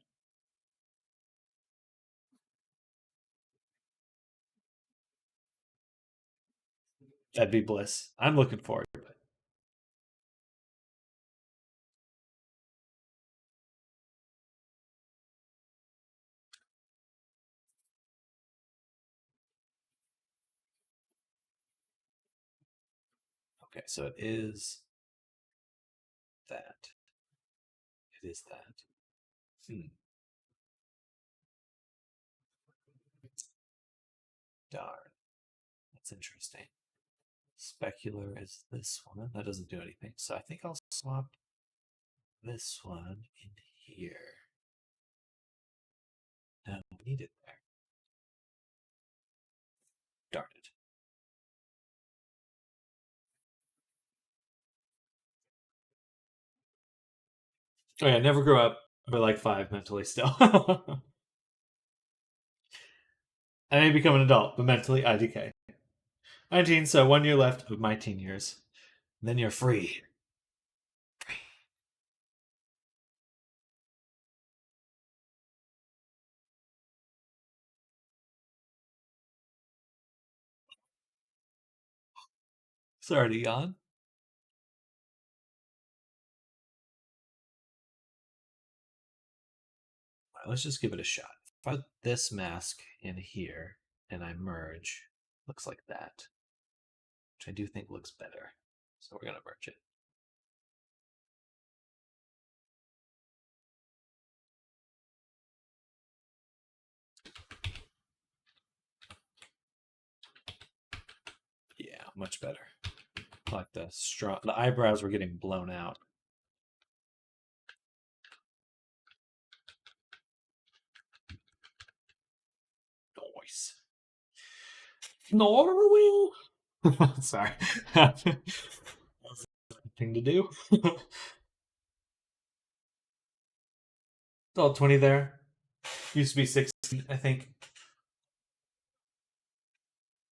That'd be bliss. I'm looking forward to it. Okay, so it is that. It is that. Darn. That's interesting. Specular is this one. That doesn't do anything. So I think I'll swap this one in here. No, we need it there. Darn it. Oh yeah, never grew up, but like 5 mentally still. I may become an adult, but mentally I decay. 19, so 1 year left of my teen years. Then you're free. Sorry to yawn. Right, let's just give it a shot. If I put this mask in here and I merge, looks like that, which I do think looks better. So we're going to merge it. Yeah, much better. Like the eyebrows were getting blown out. Nice. Norway. Sorry. That was a thing to do. It's all 20 there. Used to be 16, I think.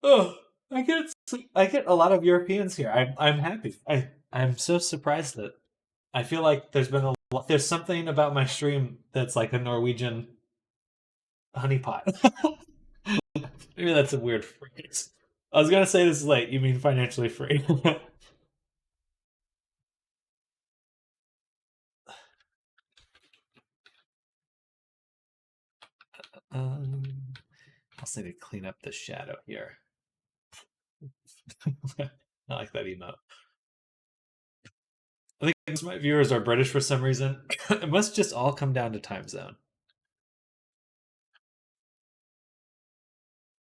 Oh, I get a lot of Europeans here. I'm happy. I'm so surprised that I feel like there's something about my stream that's like a Norwegian honeypot. Maybe that's a weird phrase. I was gonna say this is late. You mean financially free? um, I'll say to clean up the shadow here. I like that emote. I think my viewers are British for some reason. It must just all come down to time zone.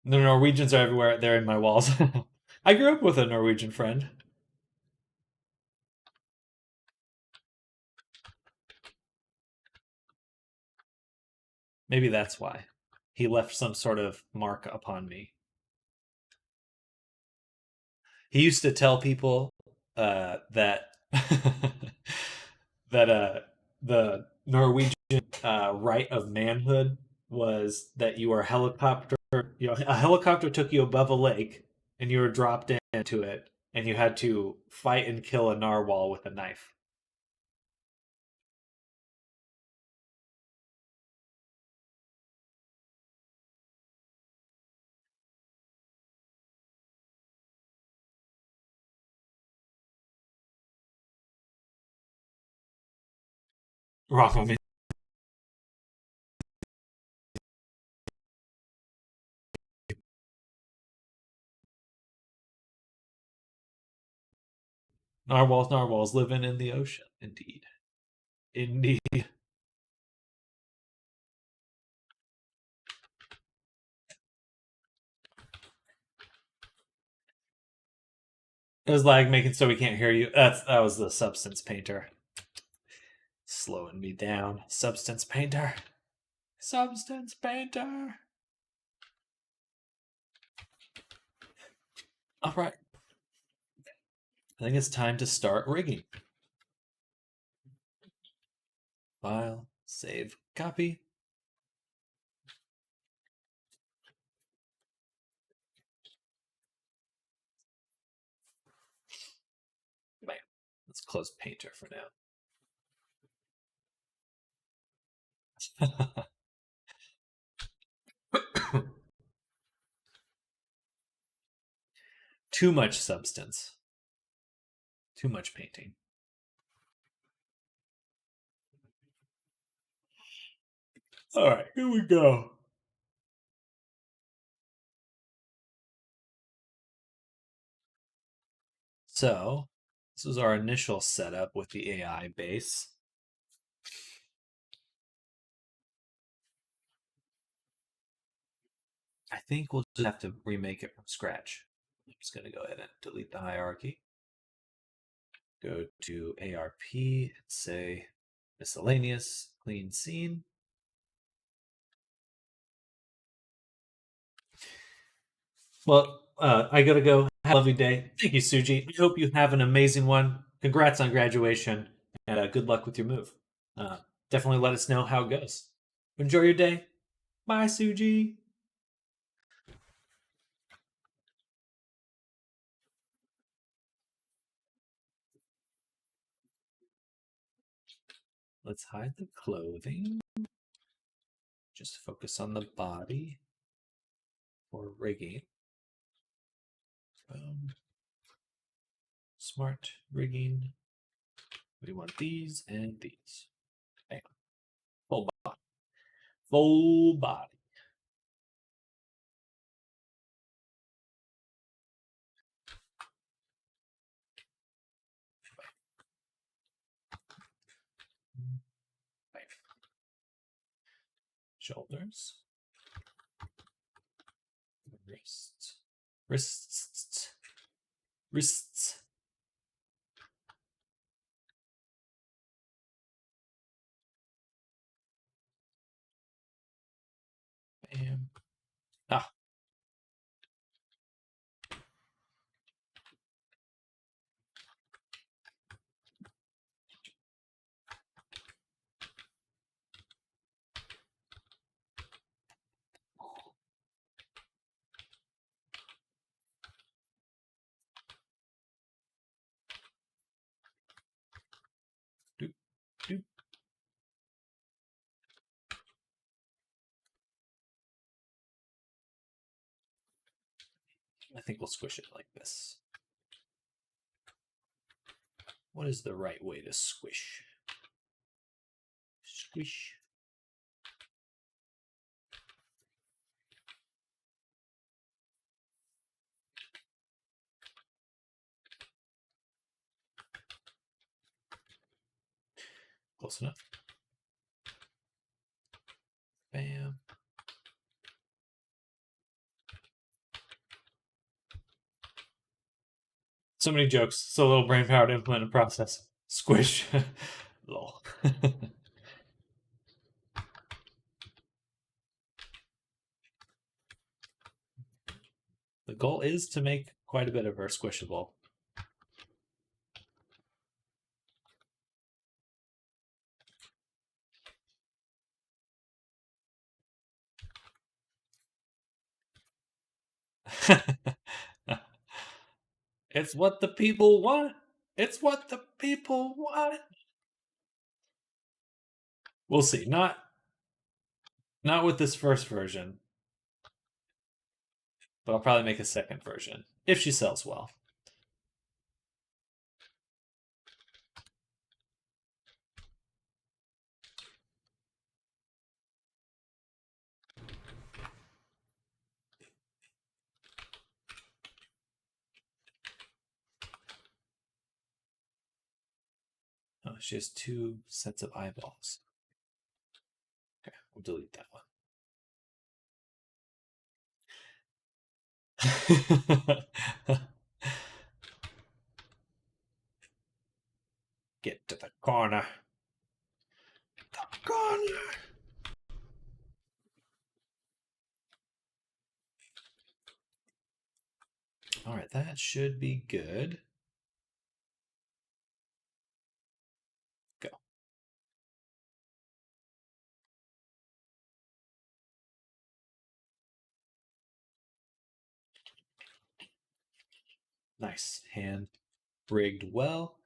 The Norwegians are everywhere. They're in my walls. I grew up with a Norwegian friend. Maybe that's why. He left some sort of mark upon me. He used to tell people that that the Norwegian right of manhood was that you were helicopter. You know, a helicopter took you above a lake, and you were dropped into it, and you had to fight and kill a narwhal with a knife. Wrong. Narwhals living in the ocean. Indeed. Indeed. It was like making so we can't hear you. That was the substance painter. Slowing me down. Substance painter. Substance painter. All right. I think it's time to start rigging. File, save, copy. Bam. Let's close painter for now. Too much substance. Too much painting. All right, here we go. So, this was our initial setup with the AI base. I think we'll just have to remake it from scratch. I'm just going to go ahead and delete the hierarchy. Go to ARP and say miscellaneous, clean scene. Well, I gotta go. Have a lovely day. Thank you, Suji. I hope you have an amazing one. Congrats on graduation, and good luck with your move. Uh, Definitely let us know how it goes. Enjoy your day. Bye, Suji. Let's hide the clothing. Just focus on the body for rigging. Boom. Smart rigging. We want these and these. Bam. Full body. Full body. Bam. Shoulders. Wrists. Wrists. Wrists. Bam. Ah. Doop, doop. I think we'll squish it like this. What is the right way to squish? Squish. Close enough. Bam. So many jokes, so little brain power to implement and process. Squish. Lol. The goal is to make quite a bit of her squishable. It's what the people want. It's what the people want. We'll see. Not with this first version, but I'll probably make a second version if she sells well. Oh, she has 2 sets of eyeballs. Okay, we'll delete that one. Get to the corner. The corner. All right, that should be good. Go. Nice. Hand rigged well.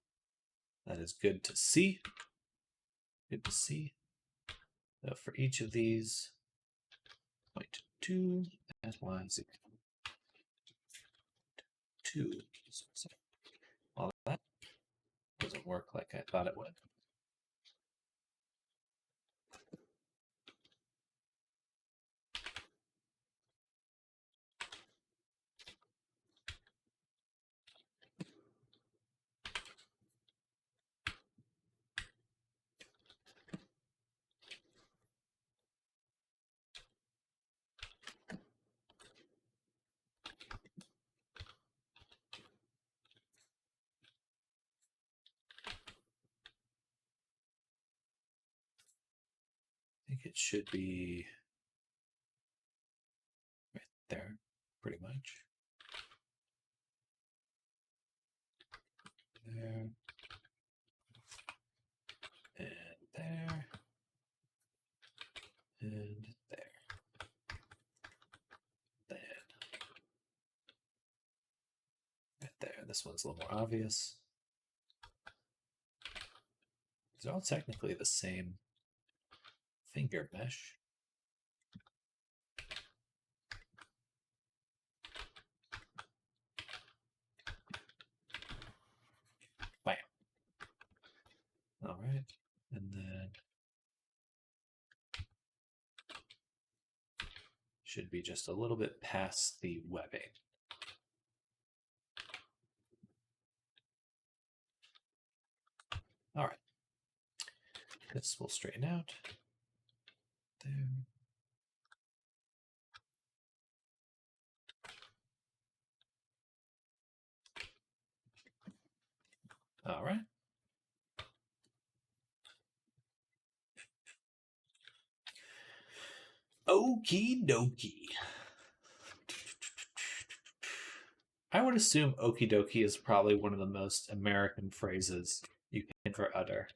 That is good to see. Good to see. So for each of these, 0.2 as y is equal to 2. So all that doesn't work like I thought it would. I think it should be right there, pretty much. There. And there. And there. Then. Right there. This one's a little more obvious. These are all technically the same finger mesh. Bam. All right. And then should be just a little bit past the webbing. All right. This will straighten out. There. All right. Okie dokie. I would assume okie dokie is probably one of the most American phrases you can ever utter.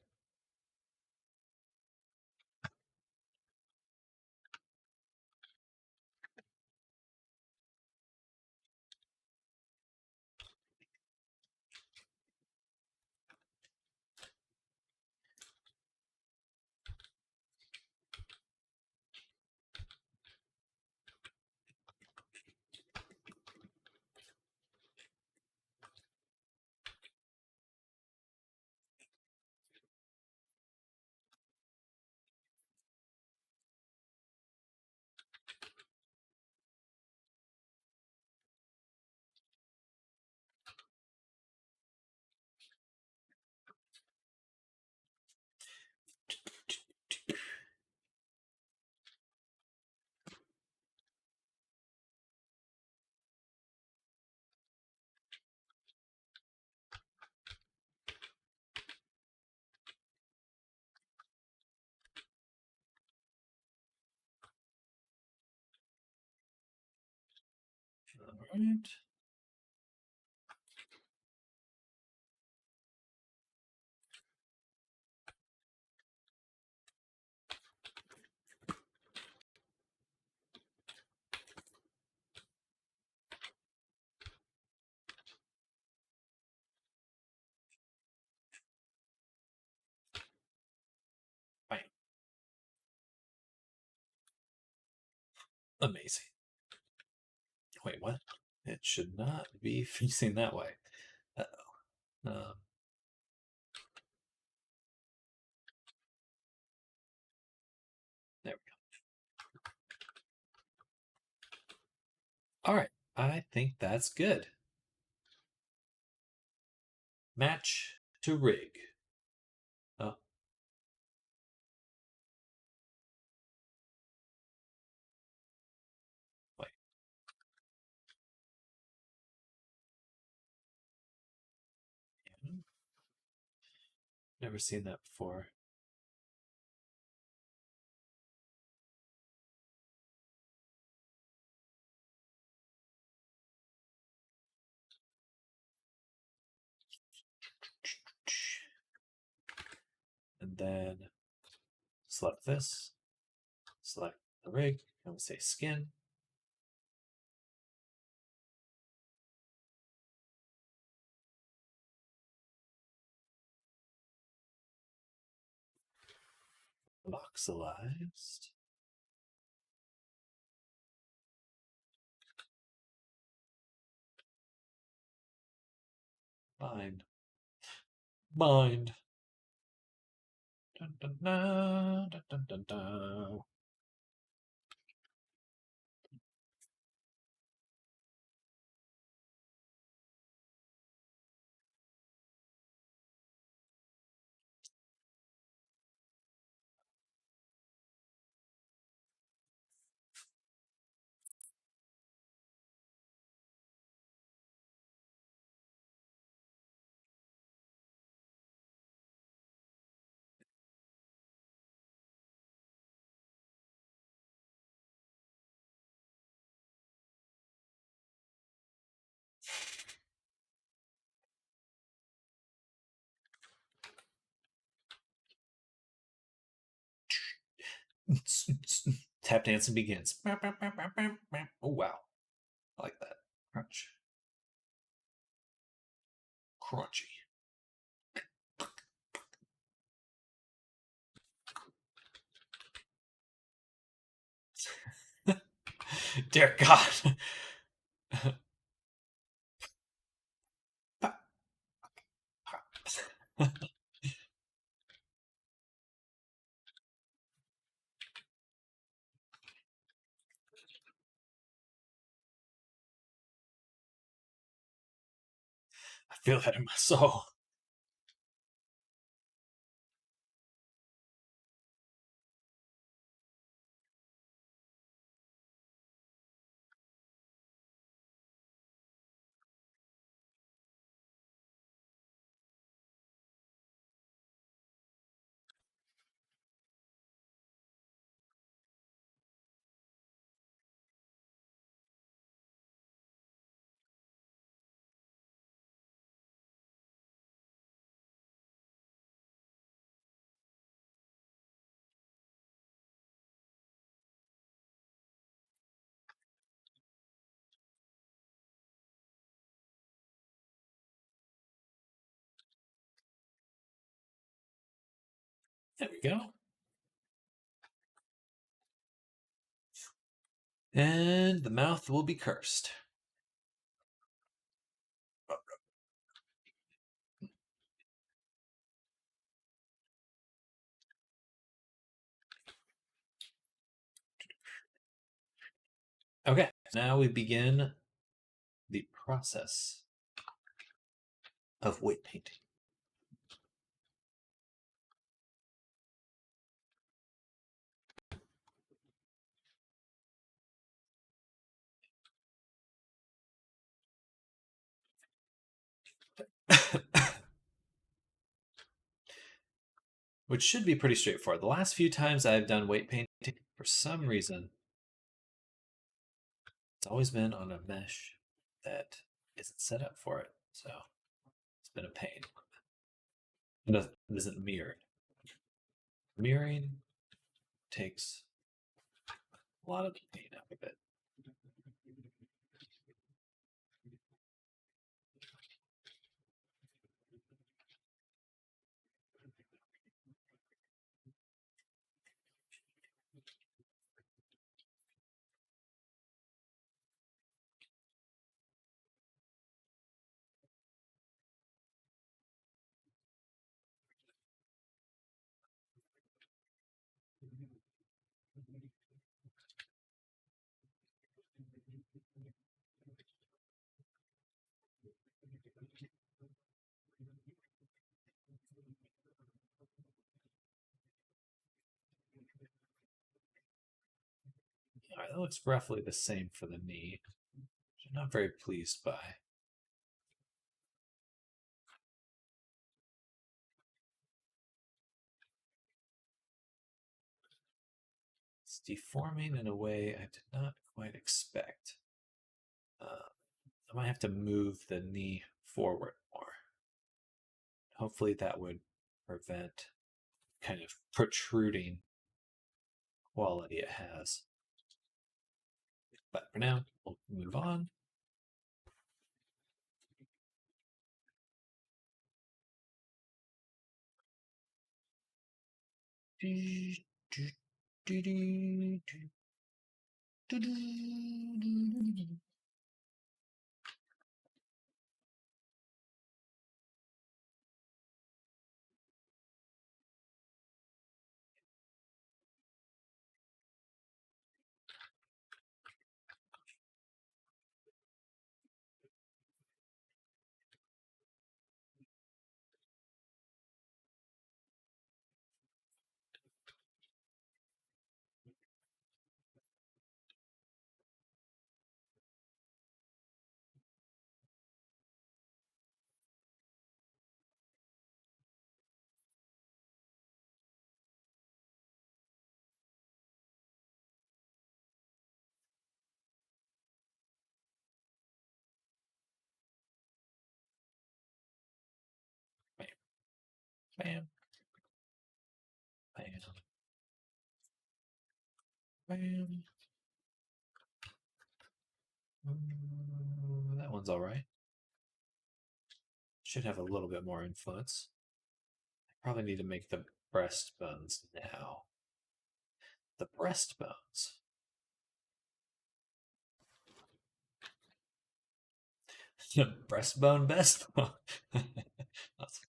All right. Fine. Amazing. Wait, what? It should not be facing that way. Uh-oh. There we go. All right. I think that's good. Match to rig. Oh, wait. Never seen that before. And then select this, select the rig, and we say skin. Voxelized. Bind. Bind. Dun, dun, dun, dun, dun, dun, dun. Tap dancing begins. Oh wow, I like that. Crunch, crunchy. Dear God. I feel that in my soul. There we go. And the mouth will be cursed. Okay, now we begin the process of weight painting. Which should be pretty straightforward. The last few times I've done weight painting, for some reason, It's always been on a mesh that isn't set up for it, so it's been a pain. It isn't mirrored. Mirroring takes a lot of the pain out of it. All right, that looks roughly the same for the knee, which I'm not very pleased by. It's deforming in a way I did not quite expect. I might have to move the knee forward more. Hopefully that would prevent kind of protruding quality it has. But for now, we'll move on. Bam. Bam. Bam. That one's all right. Should have a little bit more influence. I probably need to make the breastbones now. The breastbones. The breastbone best bone. That's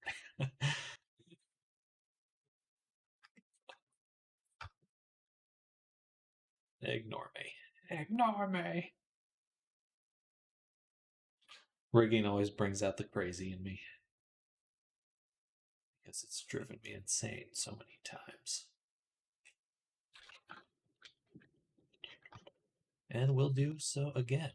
Ignore me. Ignore me. Rigging always brings out the crazy in me. Because it's driven me insane so many times. And will do so again.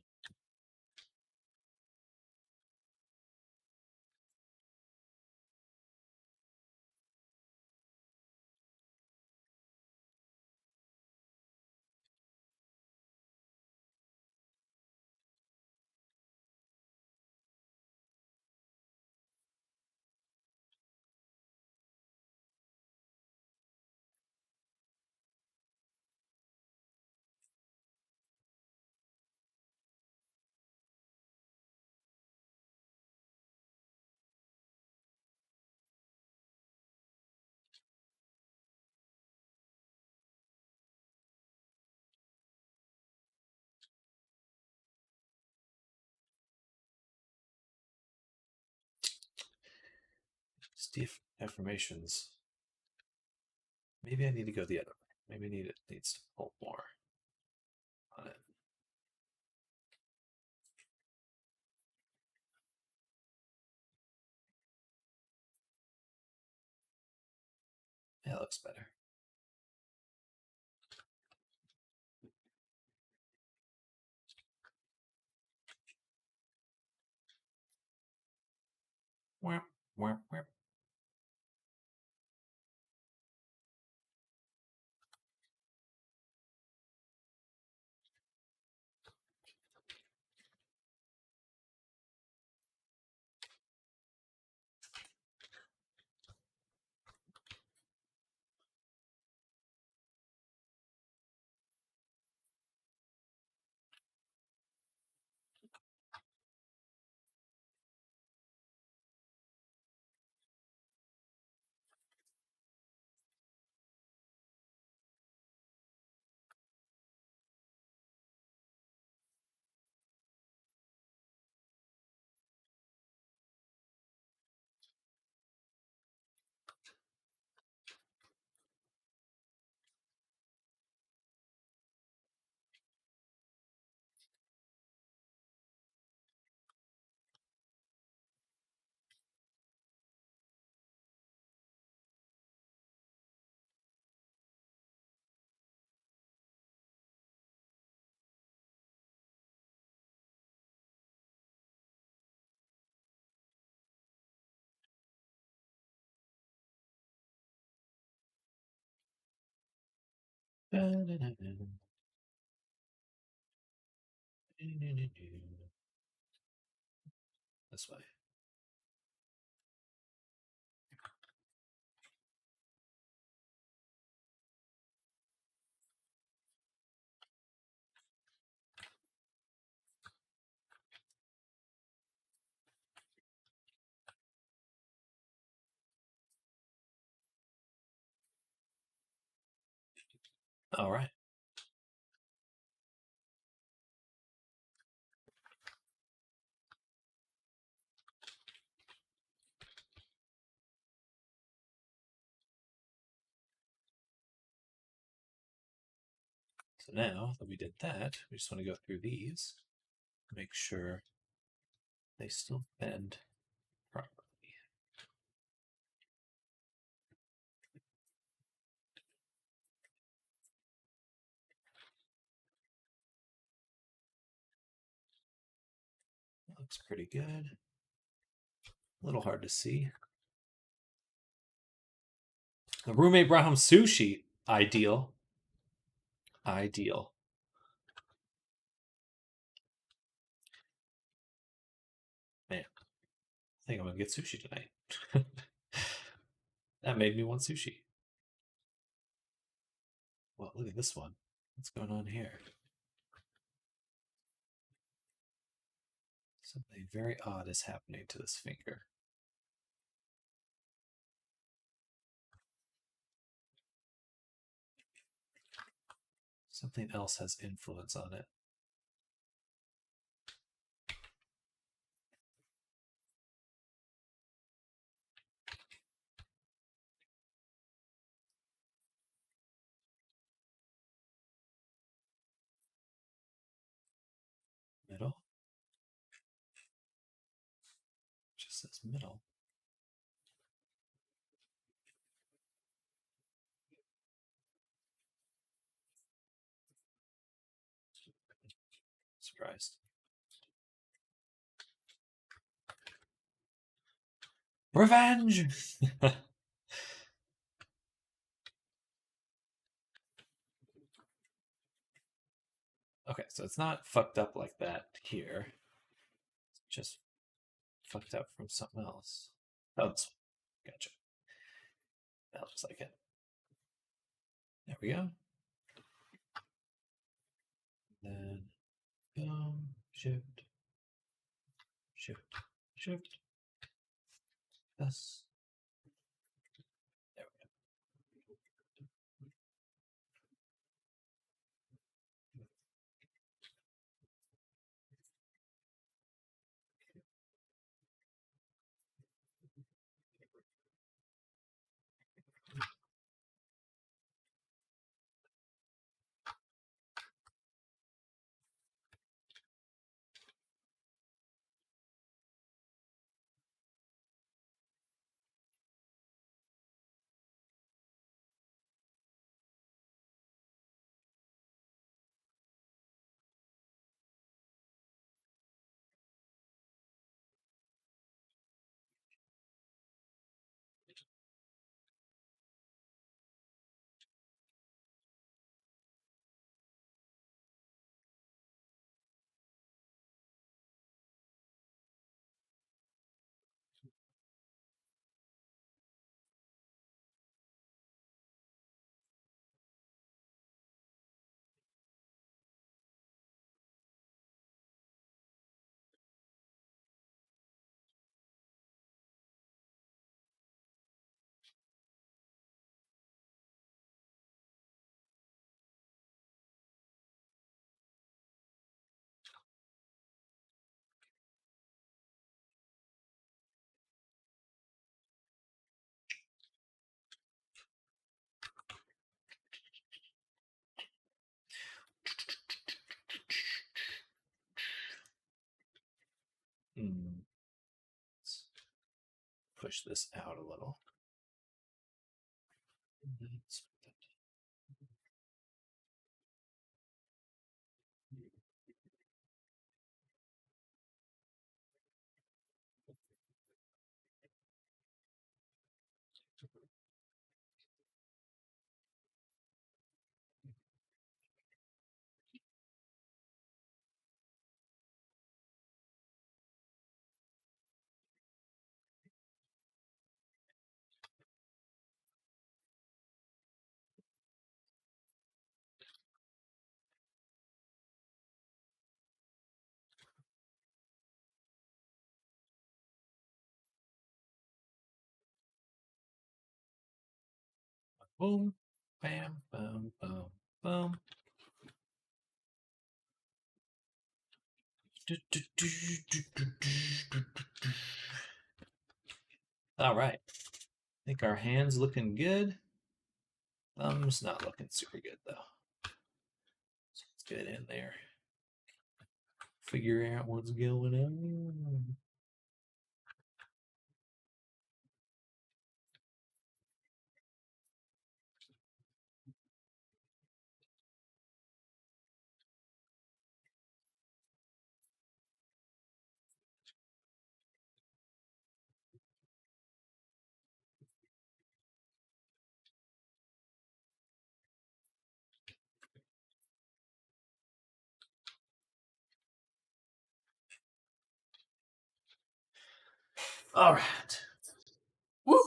Stiff deformations. Maybe I need to go the other way. Maybe it needs to pull more on it. That looks better. Whap, whap, whap. This way. All right. So now that we did that, we just want to go through these, make sure they still bend properly. That looks pretty good. A little hard to see. The roommate brought home sushi. Ideal. Ideal. Man, I think I'm gonna get sushi tonight. That made me want sushi. Well, look at this one. What's going on here? Something very odd is happening to this finger. Something else has influence on it. Middle. Just says middle. Surprised. Revenge! Okay, so it's not fucked up like that here. It's just fucked up from something else. Oh, this one. Gotcha. That looks like it. There we go. Then boom, shift, shift, shift. This. There we go. Let's push this out a little. Let's put that. Boom, bam, boom, boom, boom. All right. I think our hand's looking good. Thumb's not looking super good though. So let's get in there. Figure out what's going on. All right. Woo!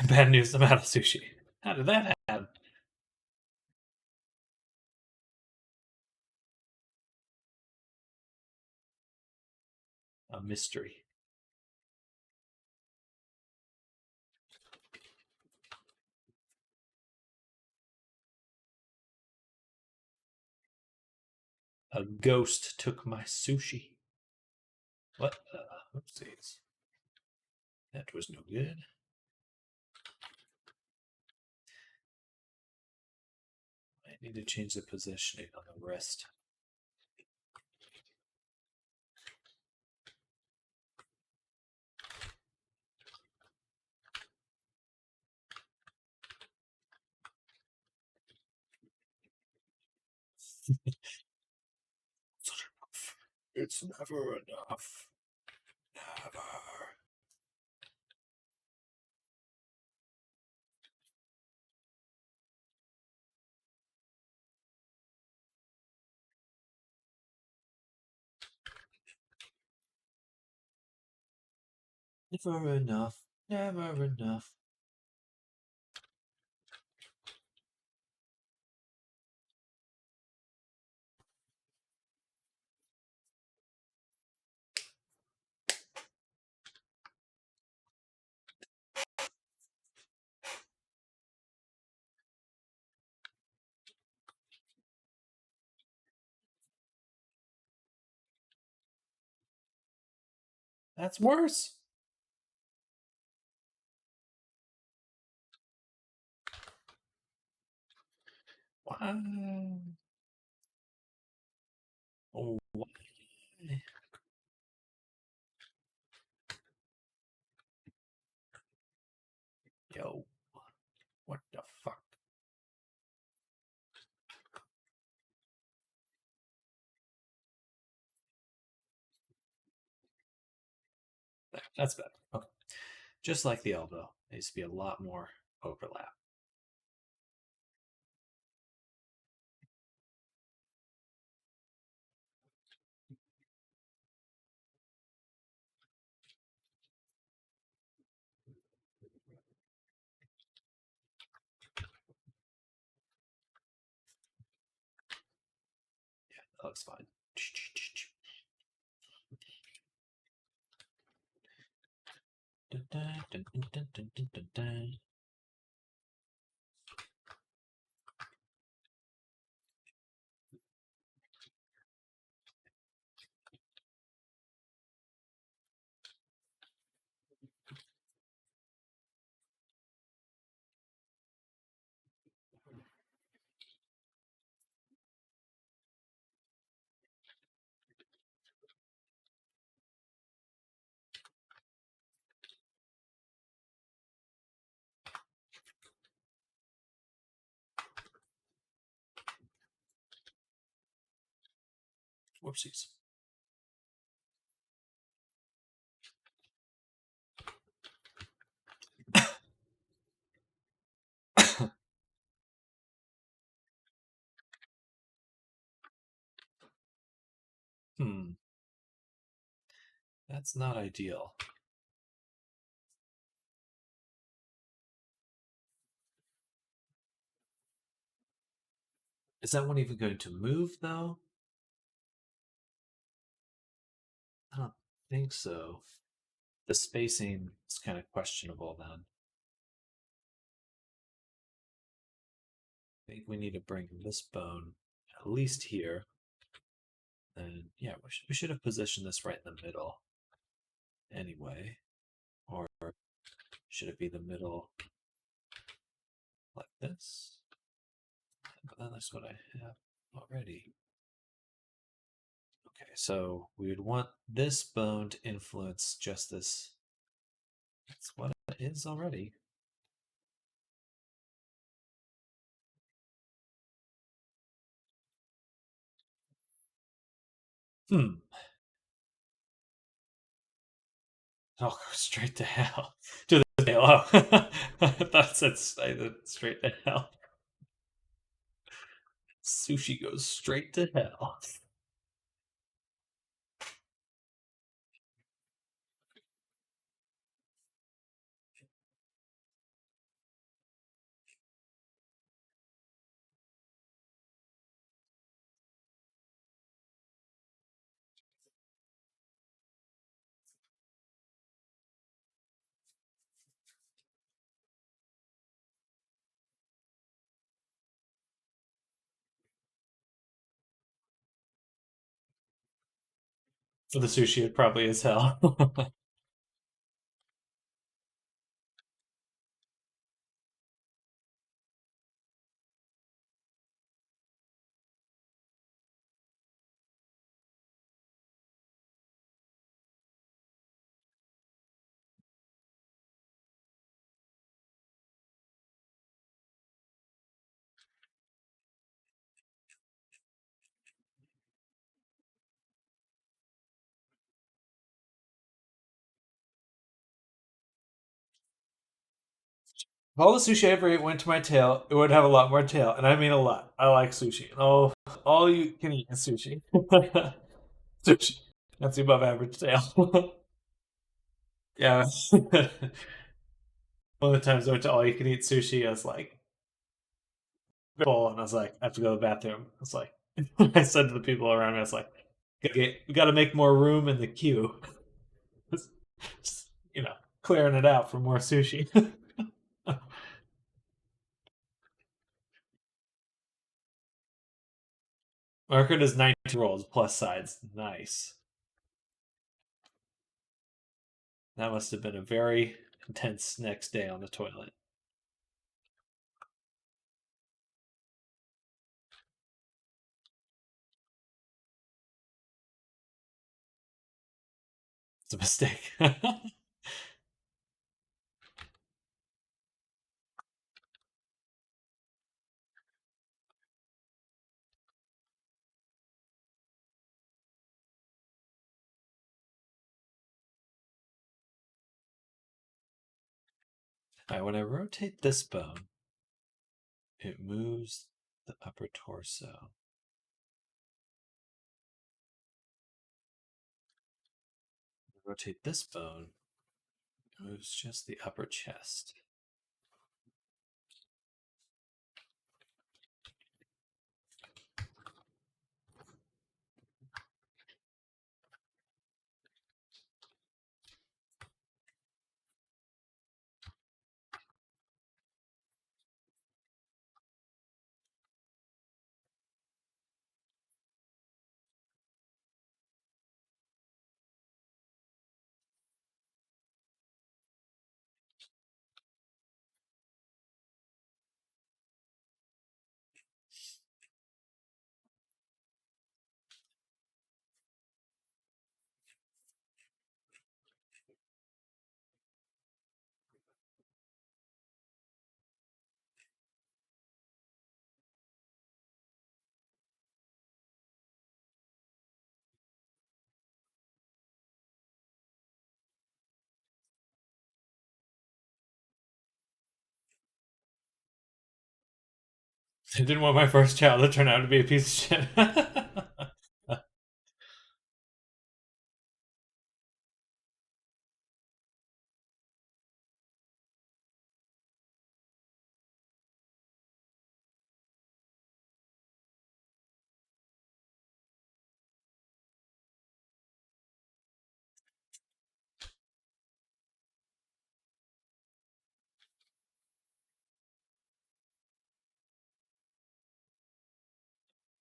Bad news, I'm out of sushi. How did that happen? A mystery. A ghost took my sushi. What? Oopsies. That was no good. I need to change the positioning on the wrist. It's never enough. Never. Never enough. Never enough. That's worse. Why? Oh, why? Yo, what the fuck? That's better. Okay. Just like the elbow, there needs to be a lot more overlap. Yeah, that looks fine. Whoopsies. Hmm. That's not ideal. Is that one even going to move, though? I don't think so. The spacing is kind of questionable then. I think we need to bring this bone at least here. And yeah, we should have positioned this right in the middle anyway. Or should it be the middle like this? But then that's what I have already. Okay, so we would want this bone to influence just this. That's what it is already. Hmm. I'll go straight to hell. To the tail. Oh. I thought it said straight to hell. Sushi goes straight to hell. For the sushi, it probably is hell. If all the sushi I ever ate went to my tail, it would have a lot more tail, and I mean a lot. I like sushi. All you can eat is sushi. Sushi. That's the above average tail. Yeah. One of the times I went to all you can eat sushi, I was like full, and I was like, I have to go to the bathroom. I was like, I said to the people around me, I was like, we got to make more room in the queue. Just, clearing it out for more sushi. Marker does 19 rolls plus sides. Nice. That must have been a very intense next day on the toilet. It's a mistake. All right, when I rotate this bone, it moves the upper torso. Rotate this bone, it moves just the upper chest. I didn't want my first child to turn out to be a piece of shit.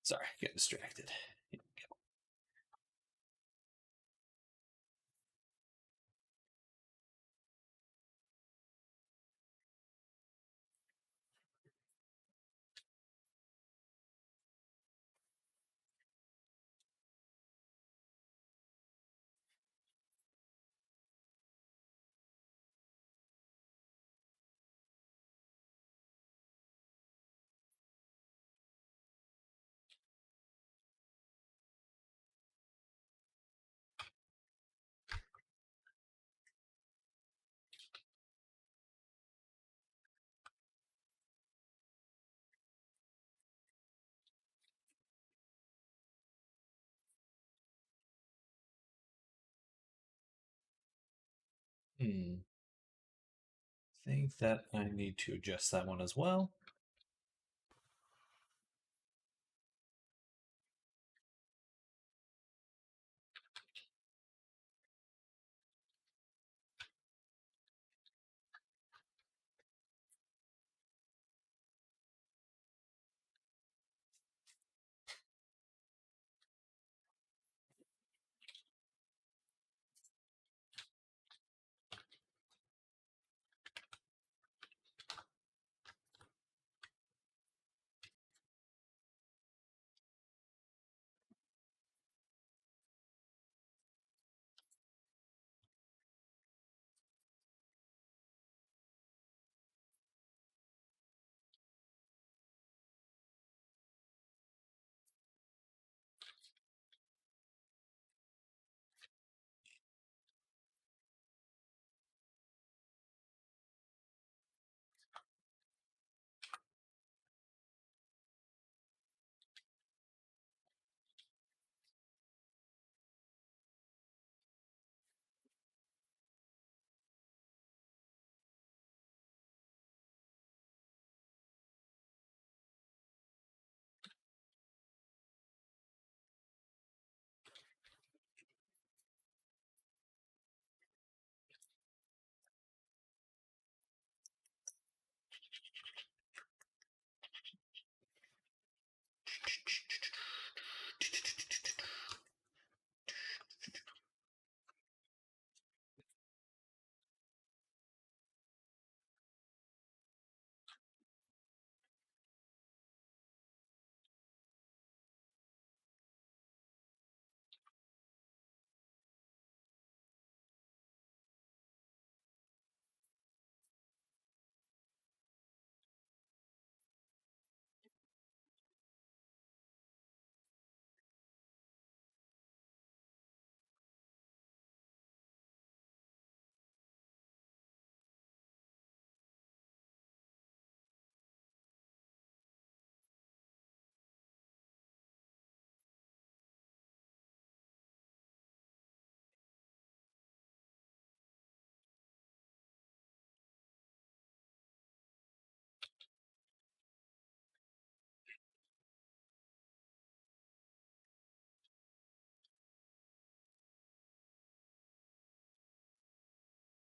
Sorry, get distracted. Here we go. Think that I need to adjust that one as well.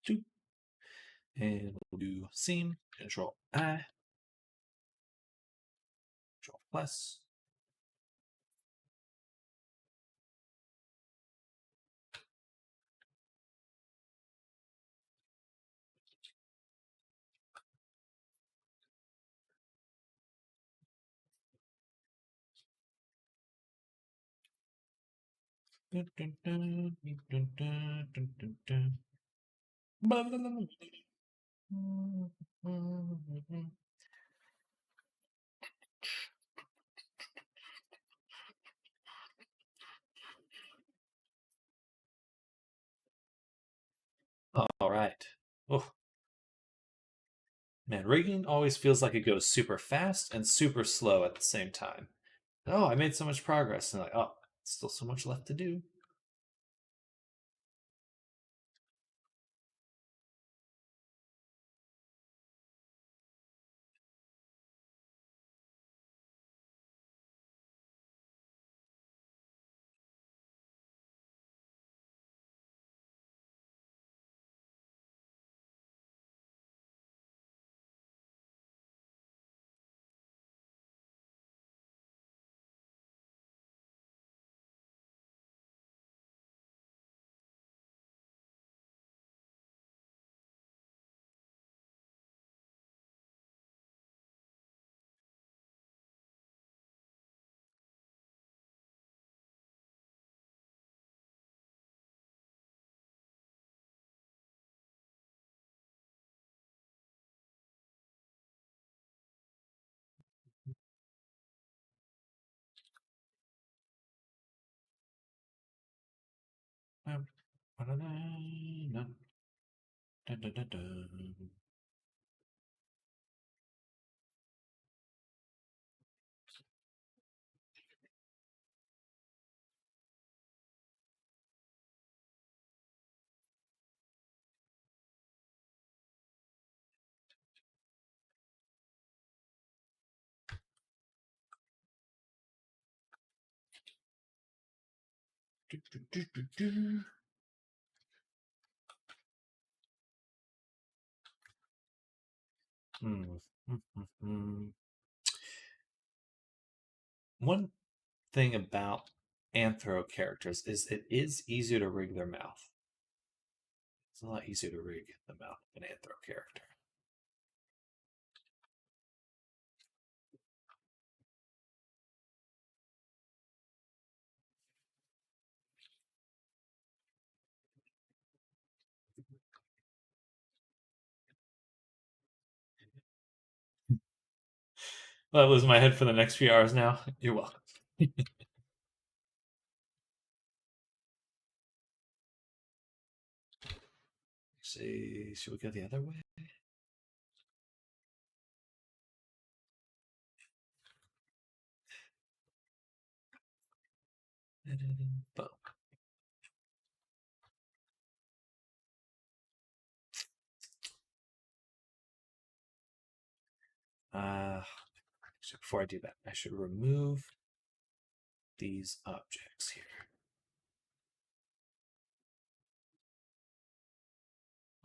Two. And we'll do seam, Control I, Control plus. Dun, dun, dun, dun, dun, dun, dun, dun, dun. Blah, blah, blah, blah. All right. Oh, man, rigging always feels like it goes super fast and super slow at the same time. Oh, I made so much progress. And like, oh, still so much left to do. One thing about anthro characters is it is easier to rig their mouth. It's a lot easier to rig the mouth of an anthro character. Well, I lose my head for the next few hours now. You're welcome. See, should we go the other way? Boom. So before I do that, I should remove these objects here.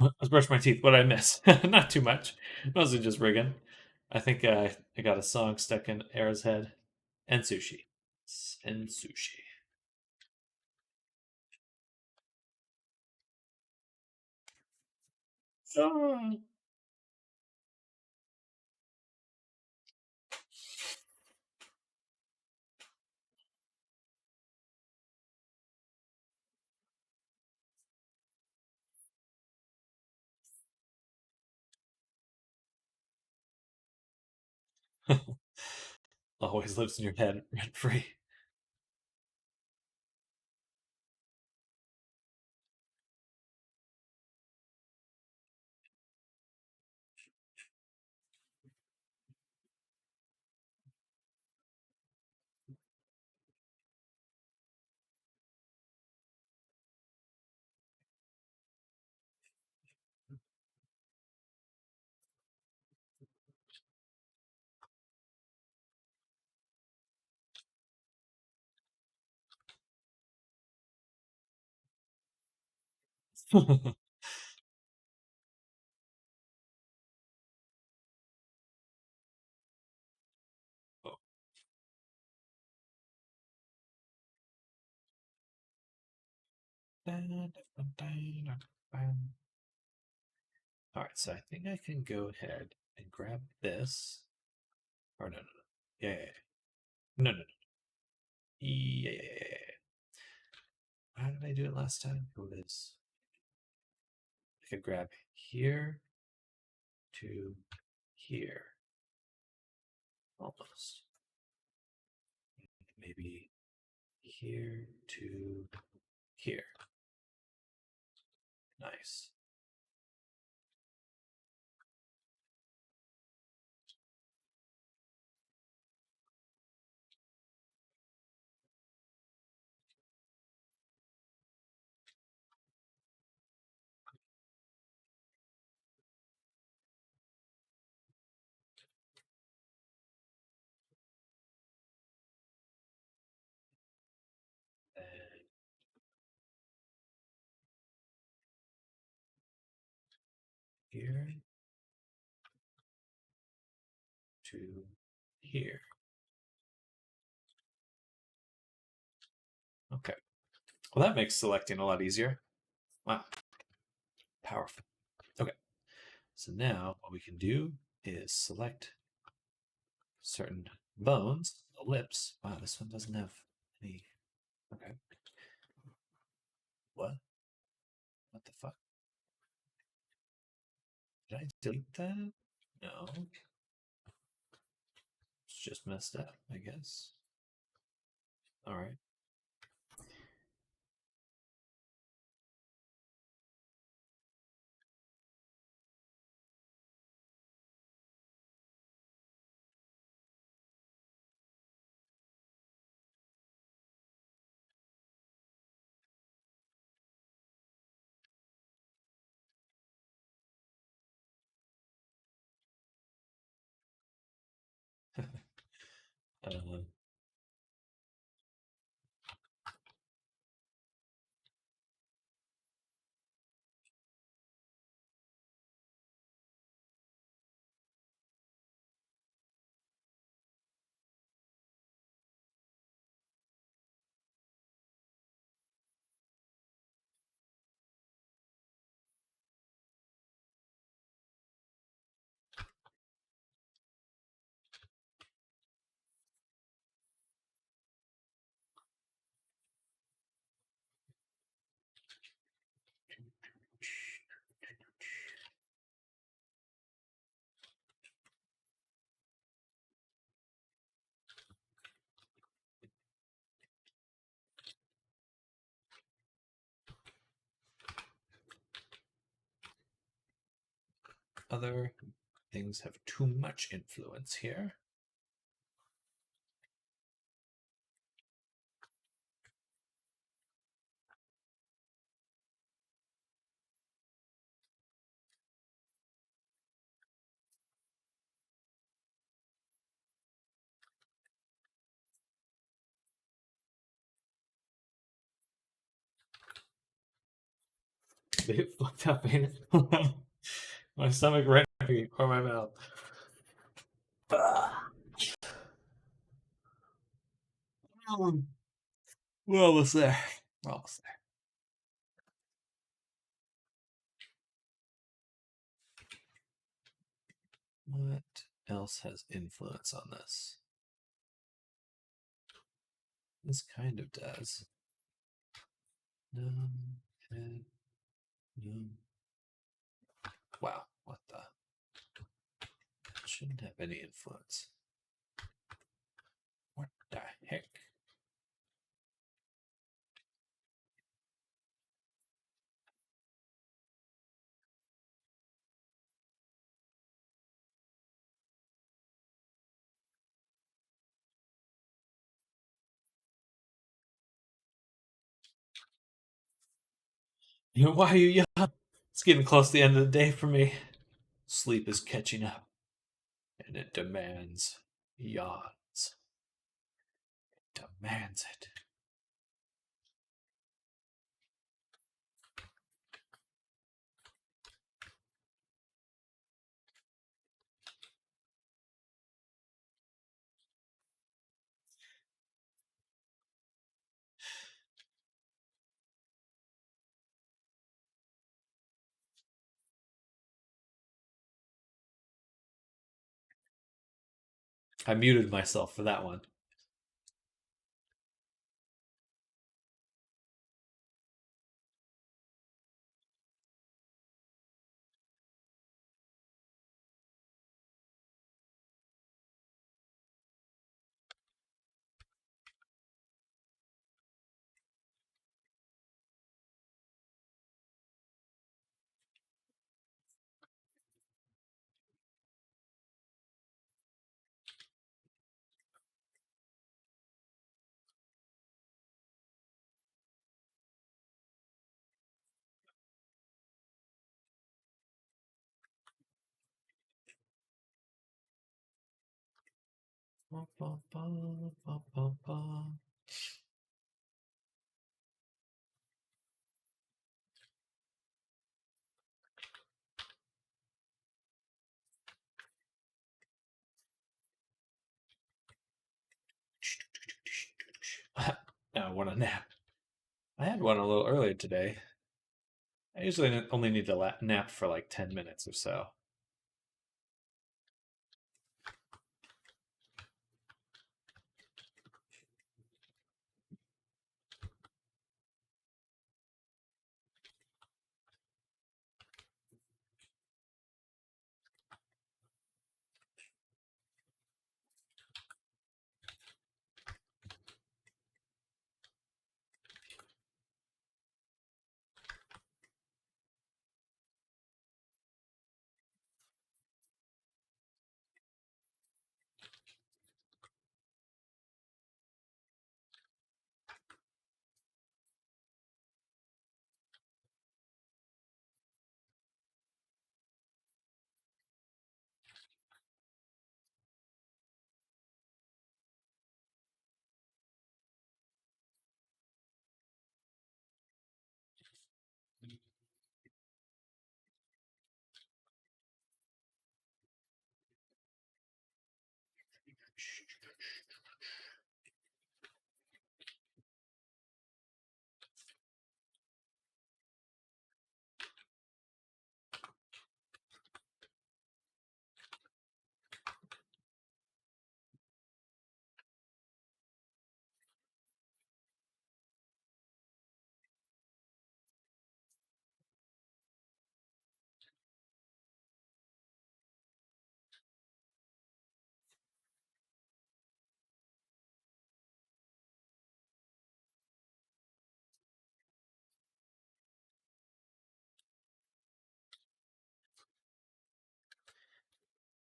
Let's brush my teeth. What did I miss? Not too much. Mostly just rigging. I think I got a song stuck in Era's head. And sushi. And sushi. Oh. Always lives in your head, rent free. All right, so I think I can go ahead and grab this. Or no. Yeah. No. Yeah. How did I do it last time? It was I could grab here to here. Almost. Maybe here to here. Nice. And here to here. Okay. Well, that makes selecting a lot easier. Wow. Powerful. Okay. So now what we can do is select certain bones, the lips. Wow, this one doesn't have any. Okay. What? What the fuck? Did I delete that? No. It's just messed up, I guess. All right. Uh, other things have too much influence here. They fucked up, ain't it? My stomach right or my mouth. We're almost there. We're almost there. What else has influence on this? This kind of does. Head, wow, what the? Shouldn't have any influence. What the heck? Why are you yelling? It's getting close to the end of the day for me. Sleep is catching up, and it demands yawns. It demands it. I muted myself for that one. Now I want a nap. I had one a little earlier today. I usually only need to nap for like 10 minutes or so.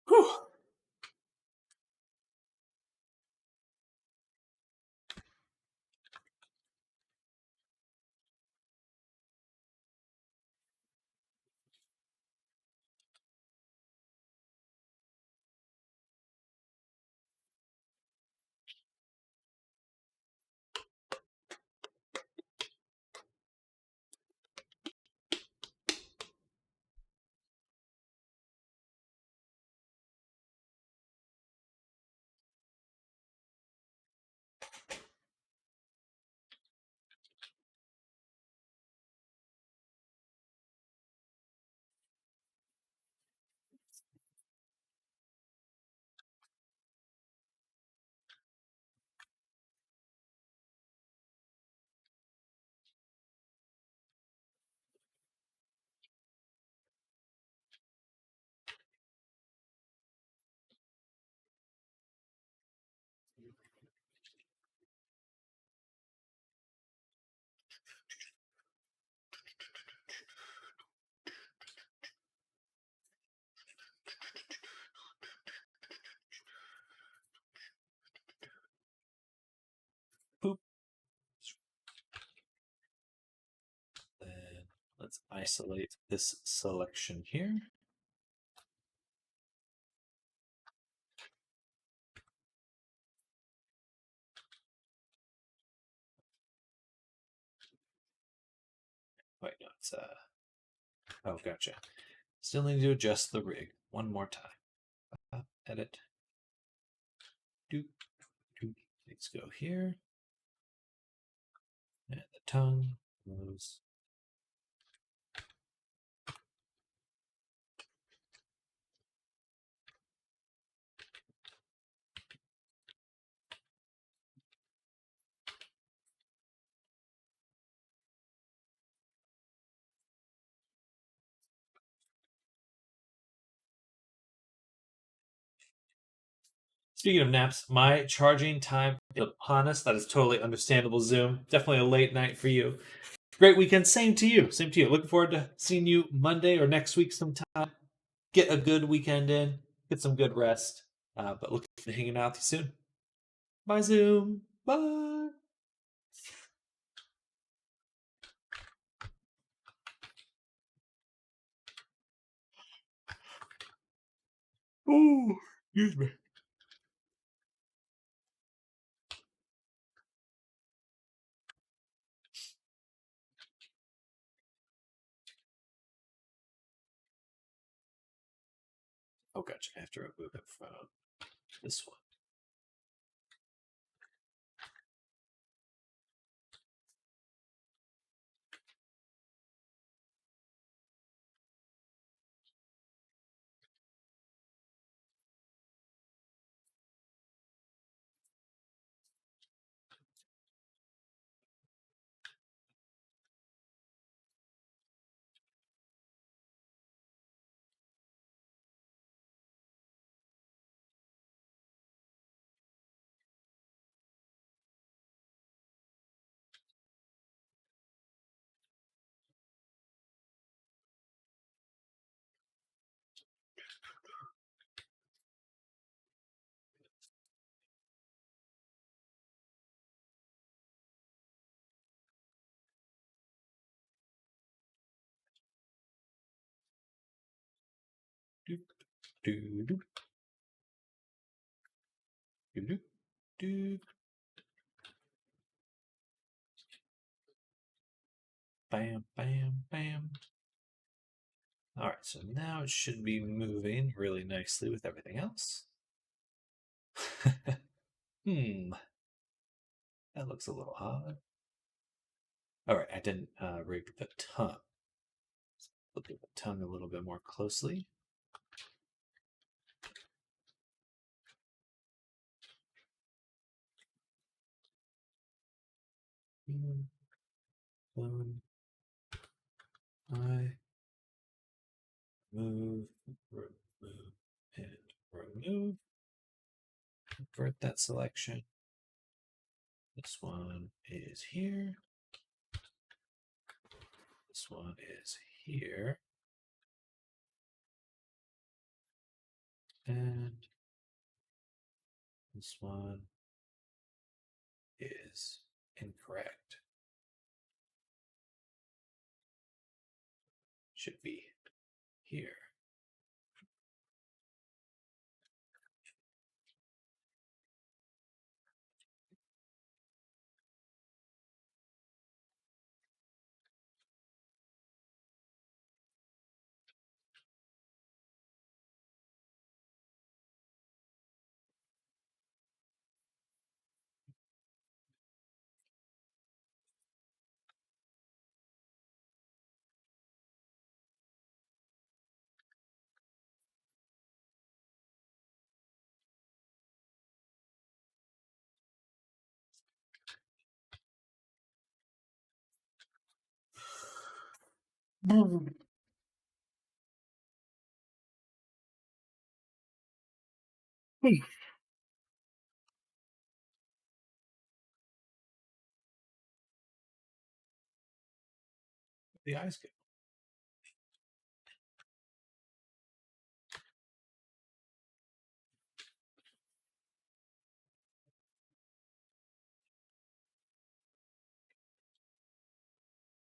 Whew. Boop. Then let's isolate this selection here. Wait, no, it's oh, gotcha. Still need to adjust the rig one more time. Edit. Doop, doop. Let's go here. And the tongue goes. Speaking of naps, my charging time is upon us. That is totally understandable, Zoom. Definitely a late night for you. Great weekend. Same to you. Same to you. Looking forward to seeing you Monday or next week sometime. Get a good weekend in. Get some good rest. But looking forward to hanging out with you soon. Bye, Zoom. Bye. Oh, excuse me. Oh, gotcha. I have to remove it from this one. Doop, doop, doop, doop, doop, doop. Bam, bam, bam. All right, so now it should be moving really nicely with everything else. That looks a little odd. All right, I didn't rig the tongue. Look at the tongue a little bit more closely. Clone, I remove, and remove. Invert that selection. This one is here. This one is here. And this one is incorrect. Should be here. The eyes go.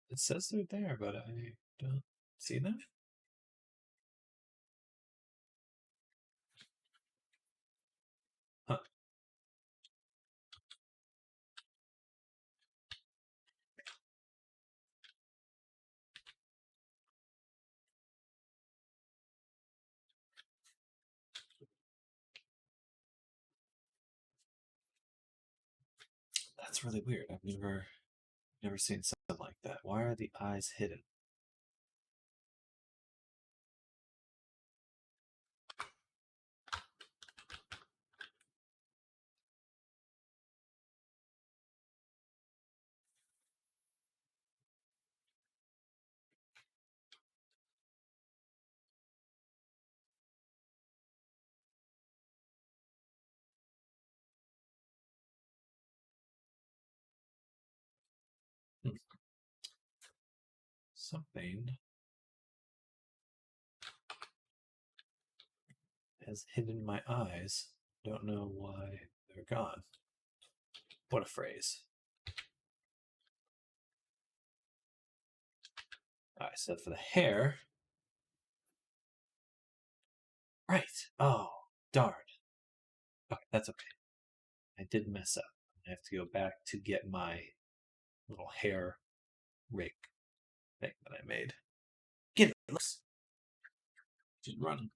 It says they're there, but I don't see them. Huh. That's really weird. I've never seen something like that. Why are the eyes hidden? Hmm. Something has hidden my eyes. Don't know why they're gone. What a phrase. Alright, so for the hair. Right. Oh, darn. Okay, that's okay. I did mess up. I have to go back to get my little hair rig thing that I made. Get it, looks. Just running.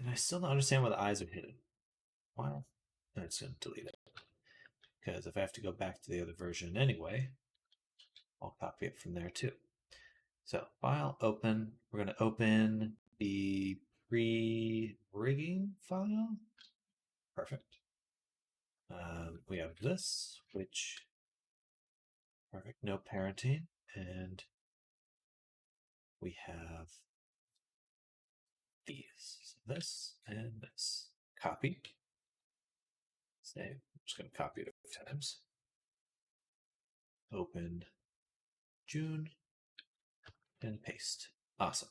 And I still don't understand why the eyes are hidden. Why? I'm just going to delete it. Because if I have to go back to the other version anyway, I'll copy it from there too. So file, open. We're going to open the pre-rigging file. Perfect. We have this, which, perfect, no parenting. And we have these. So this and this. Copy. Save. I'm just going to copy it a few times. Open June and paste. Awesome.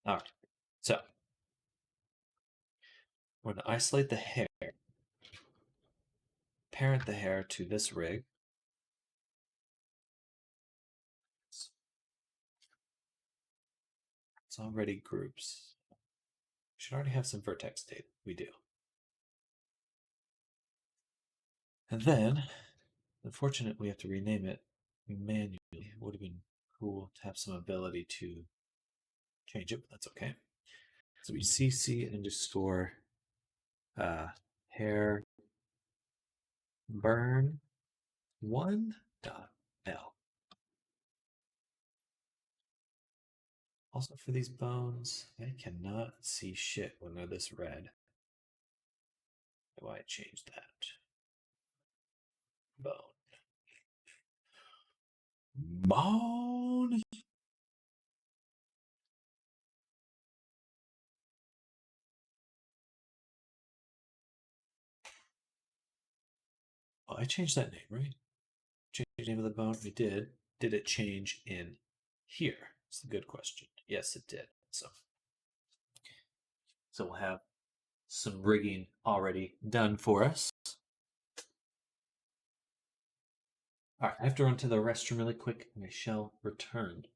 All right. So we're going to isolate the hair, parent the hair to this rig. It's already groups. We should already have some vertex data. We do. And then, unfortunately, we have to rename it manually. It would have been cool to have some ability to change it, but that's okay. So we cc underscore hair burn 1.l. Also for these bones, I cannot see shit when they're this red. How do I change that? Bone. Bone. Oh, I changed that name, right? Change the name of the bone? We did. Did it change in here? It's a good question. Yes, it did. So we'll have some rigging already done for us. All right, I have to run to the restroom really quick and I shall return.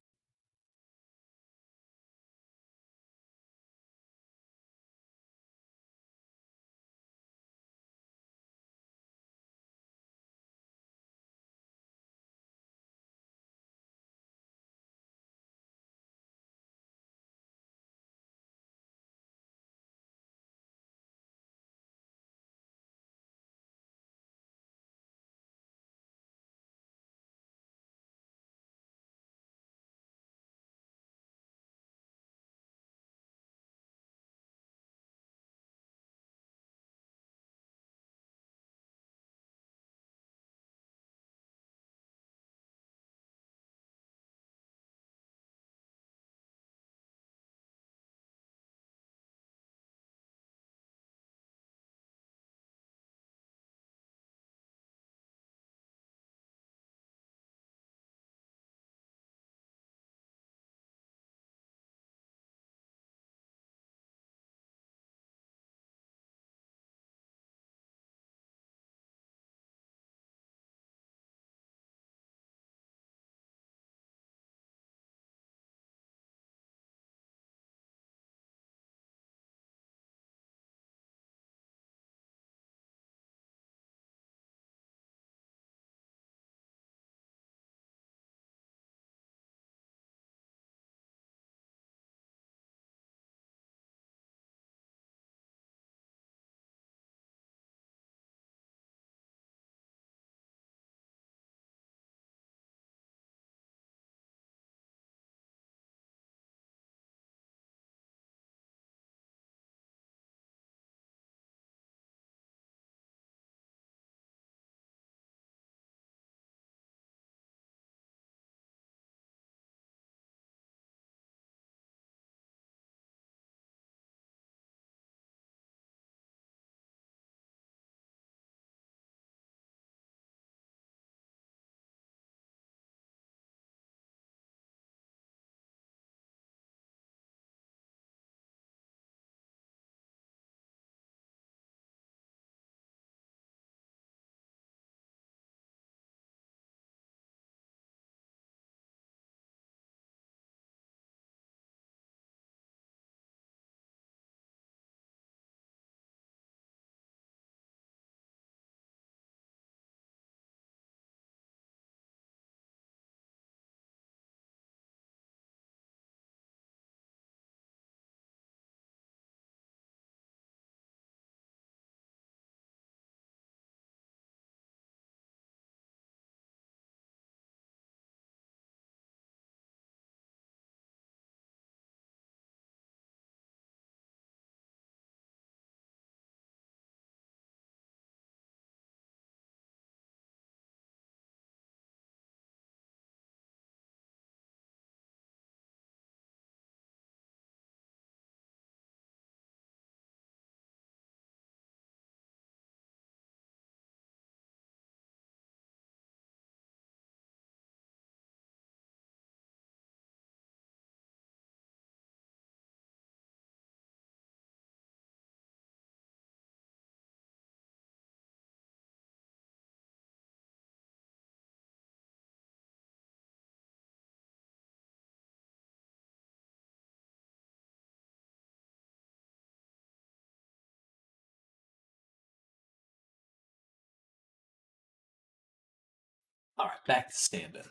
All right, back to standing.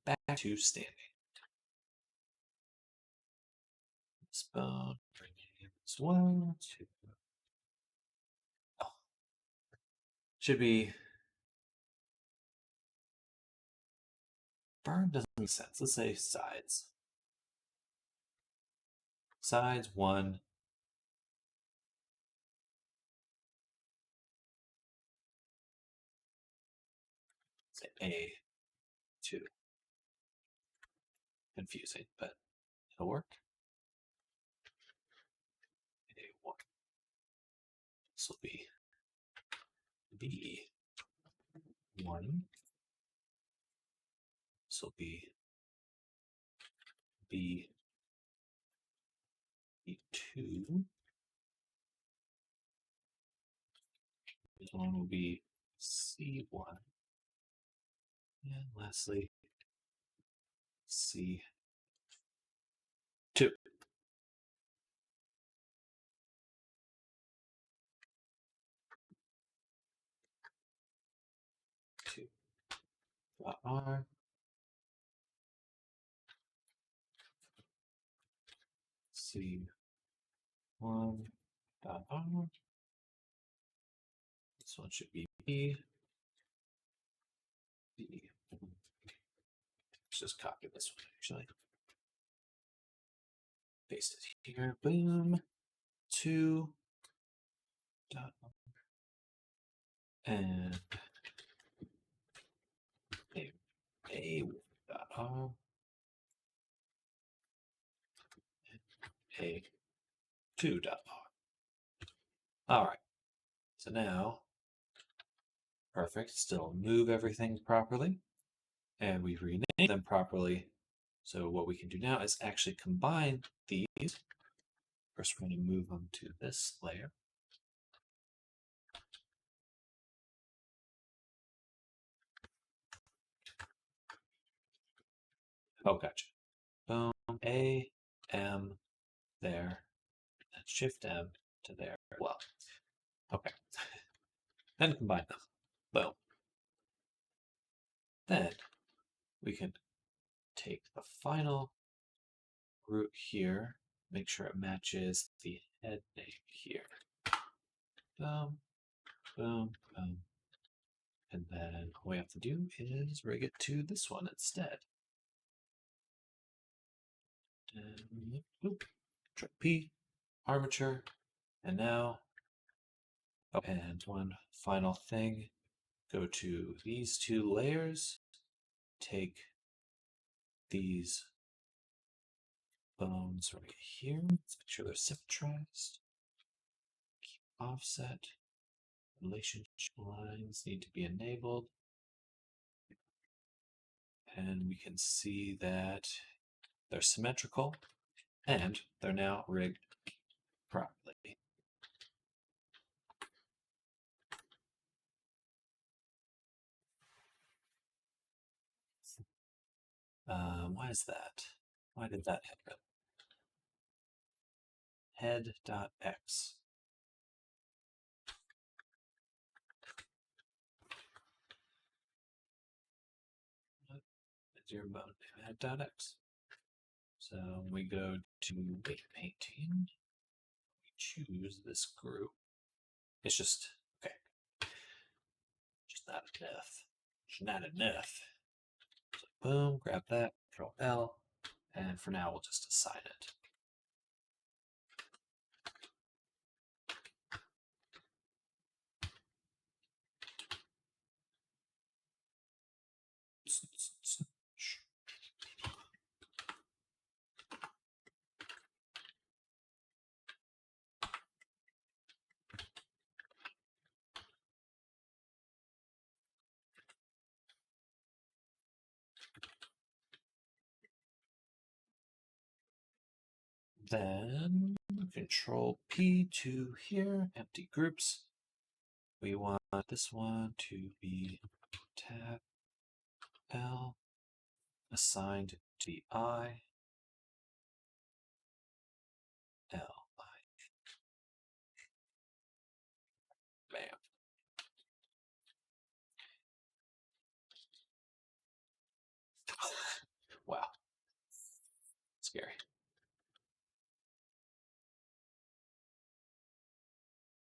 Back to standing. This bone, bring in this 1, 2. Oh. Should be. Burn doesn't make sense. Let's say sides. Sides 1. Say A2. Confusing, but it'll work. A1. This will be B1. This will be B2. This one will be C1. And lastly, C2. R. C1 dot R. This one should be B. Let's just copy this one actually. Paste it here. Boom. 2 dot and A dot R. A2 dot R. All right. So now, perfect. Still move everything properly, and we've renamed them properly. So what we can do now is actually combine these. First, we're going to move them to this layer. Oh, gotcha. Boom. A, M, there, and Shift M to there. Well, okay. Then combine them. Boom. Then we can take the final root here, make sure it matches the head name here. Boom, boom, boom. And then all we have to do is rig it to this one instead. And, Control P, armature, and now, oh, and one final thing, go to these 2 layers, take these bones right here, let's make sure they're symmetrized, keep offset, relationship lines need to be enabled, and we can see that they're symmetrical, and they're now rigged properly. Why is that? Why did that happen? Head.x. Is your bone head.x? So we go to weight painting. We choose this group. It's just okay. Just not enough. Just not enough. So boom, grab that, Control L, and for now we'll just assign it. Then Control P to here, empty groups. We want this one to be tab L, assigned to the I, L, I. Bam.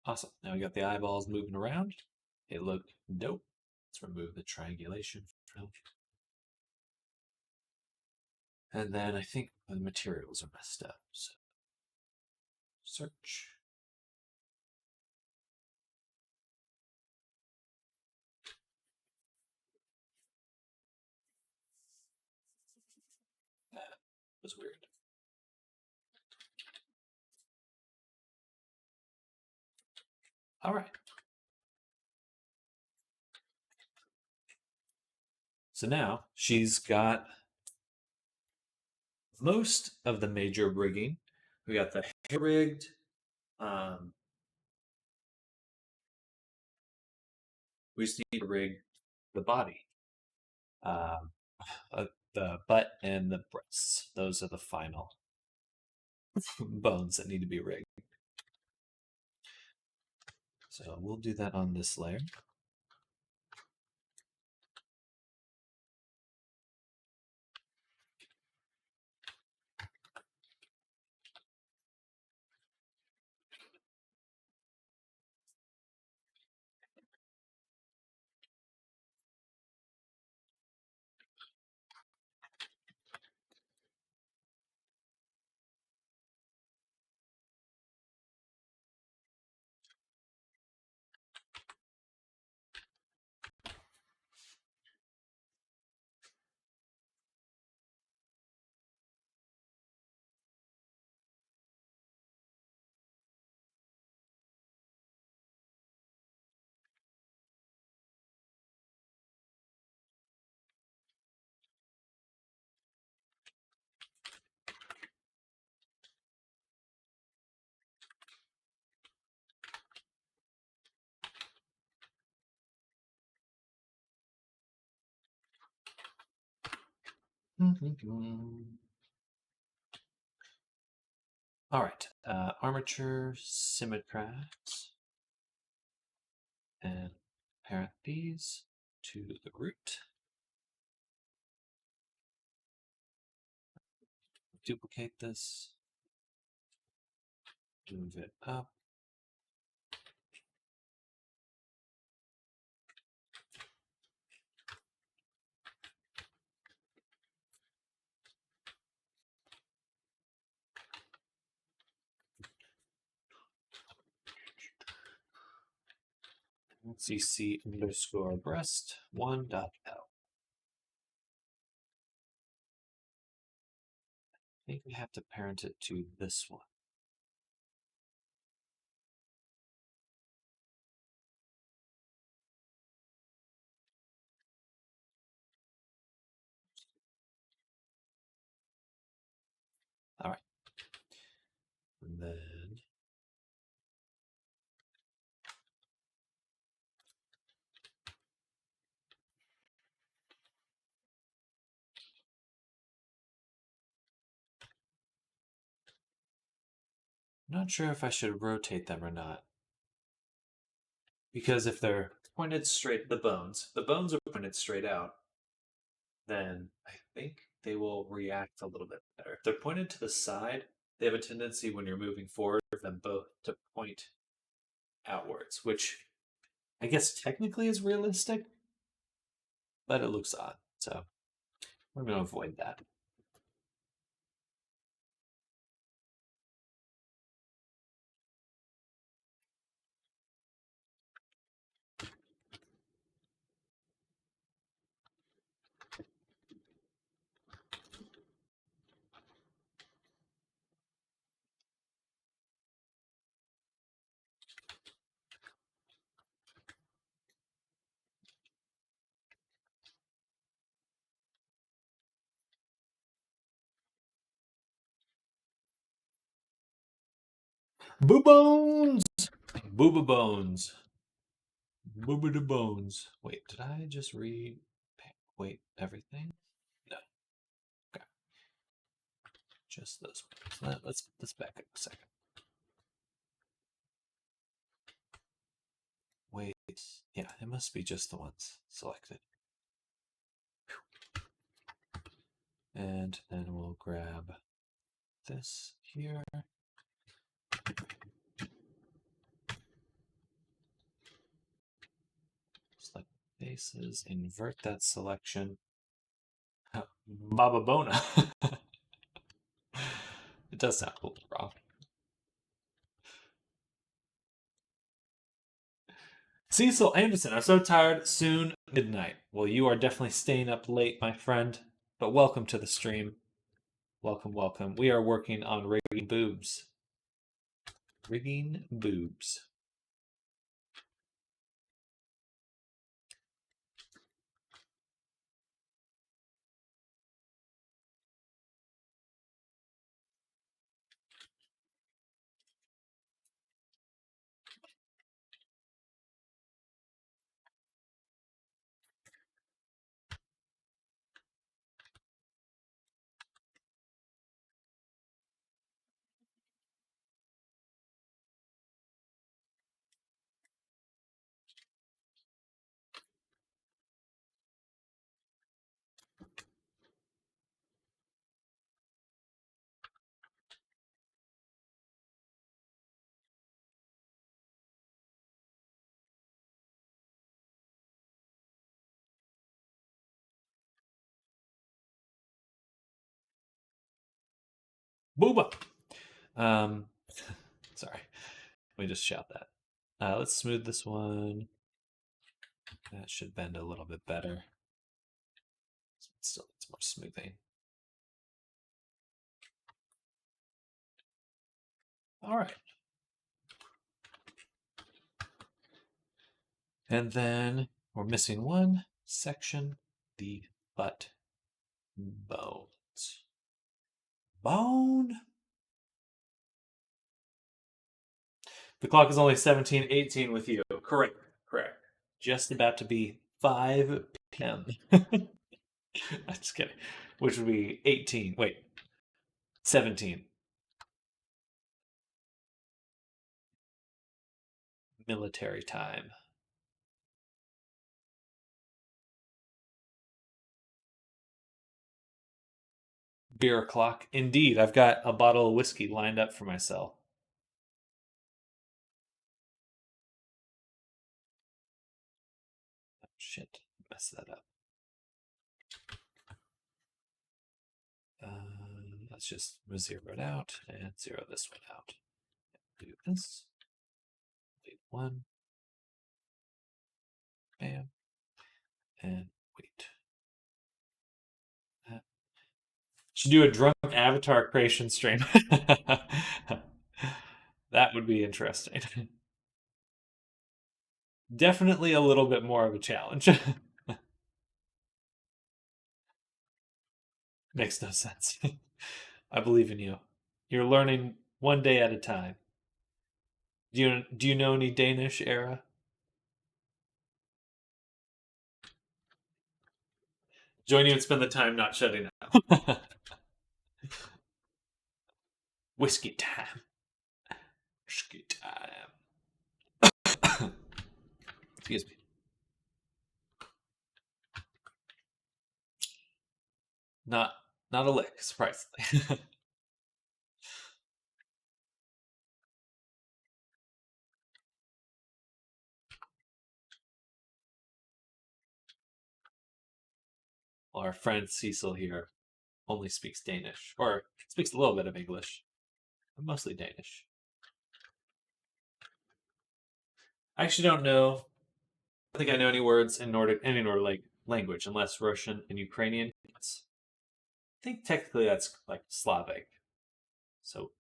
Awesome. Now we got the eyeballs moving around. They look dope. Let's remove the triangulation from. And then I think the materials are messed up. So search. That was weird. All right. So now she's got most of the major rigging. We got the hair rigged. We just need to rig the body, um, the butt and the breasts. Those are the final bones that need to be rigged. So we'll do that on this layer. All right, armature symmetrax, and parent these to the root. Duplicate this, move it up. CC underscore breast 1.l. I think we have to parent it to this one. All right. And then I'm not sure if I should rotate them or not. Because if they're pointed straight, the bones are pointed straight out, then I think they will react a little bit better. If they're pointed to the side, they have a tendency when you're moving forward for them both to point outwards, which I guess technically is realistic, but it looks odd. So we're going to avoid that. Boo bones! Booba bones. Booba da bones. Wait, did I just read? Wait, everything? No. Okay. Just those ones. Let's back up a second. Wait, yeah, it must be just the ones selected. And then we'll grab this here. places, invert that selection. Baba Bona. It does sound a little wrong. Cecil Anderson, I'm so tired. Soon midnight. Well, you are definitely staying up late, my friend. But welcome to the stream. Welcome, welcome. We are working on rigging boobs. Rigging boobs. Booba. Sorry. Let me just shout that. Let's smooth this one. That should bend a little bit better. Still needs more smoothing. All right. And then we're missing one section, the butt bones. Bone. The clock is only 17:18 with you. Correct. Correct. Just about to be 5 p.m. I'm just kidding. Which would be 18. Wait. 17. Military time. Beer o'clock. Indeed, I've got a bottle of whiskey lined up for myself. Oh, shit. Messed that up. Let's just zero it out and zero this one out. Do this. Leave one. Bam. And wait. Should do a drunk avatar creation stream. That would be interesting. Definitely a little bit more of a challenge. Makes no sense. I believe in you. You're learning one day at a time. Do you know any Danish era? Join you and spend the time not shutting up. Whiskey time. Whiskey time. Excuse me. Not a lick, surprisingly. Well, our friend Cecil here only speaks Danish, or speaks a little bit of English, but mostly Danish. I actually don't know. I think I know any words in any Nordic language, unless Russian and Ukrainian. I think technically that's like Slavic, so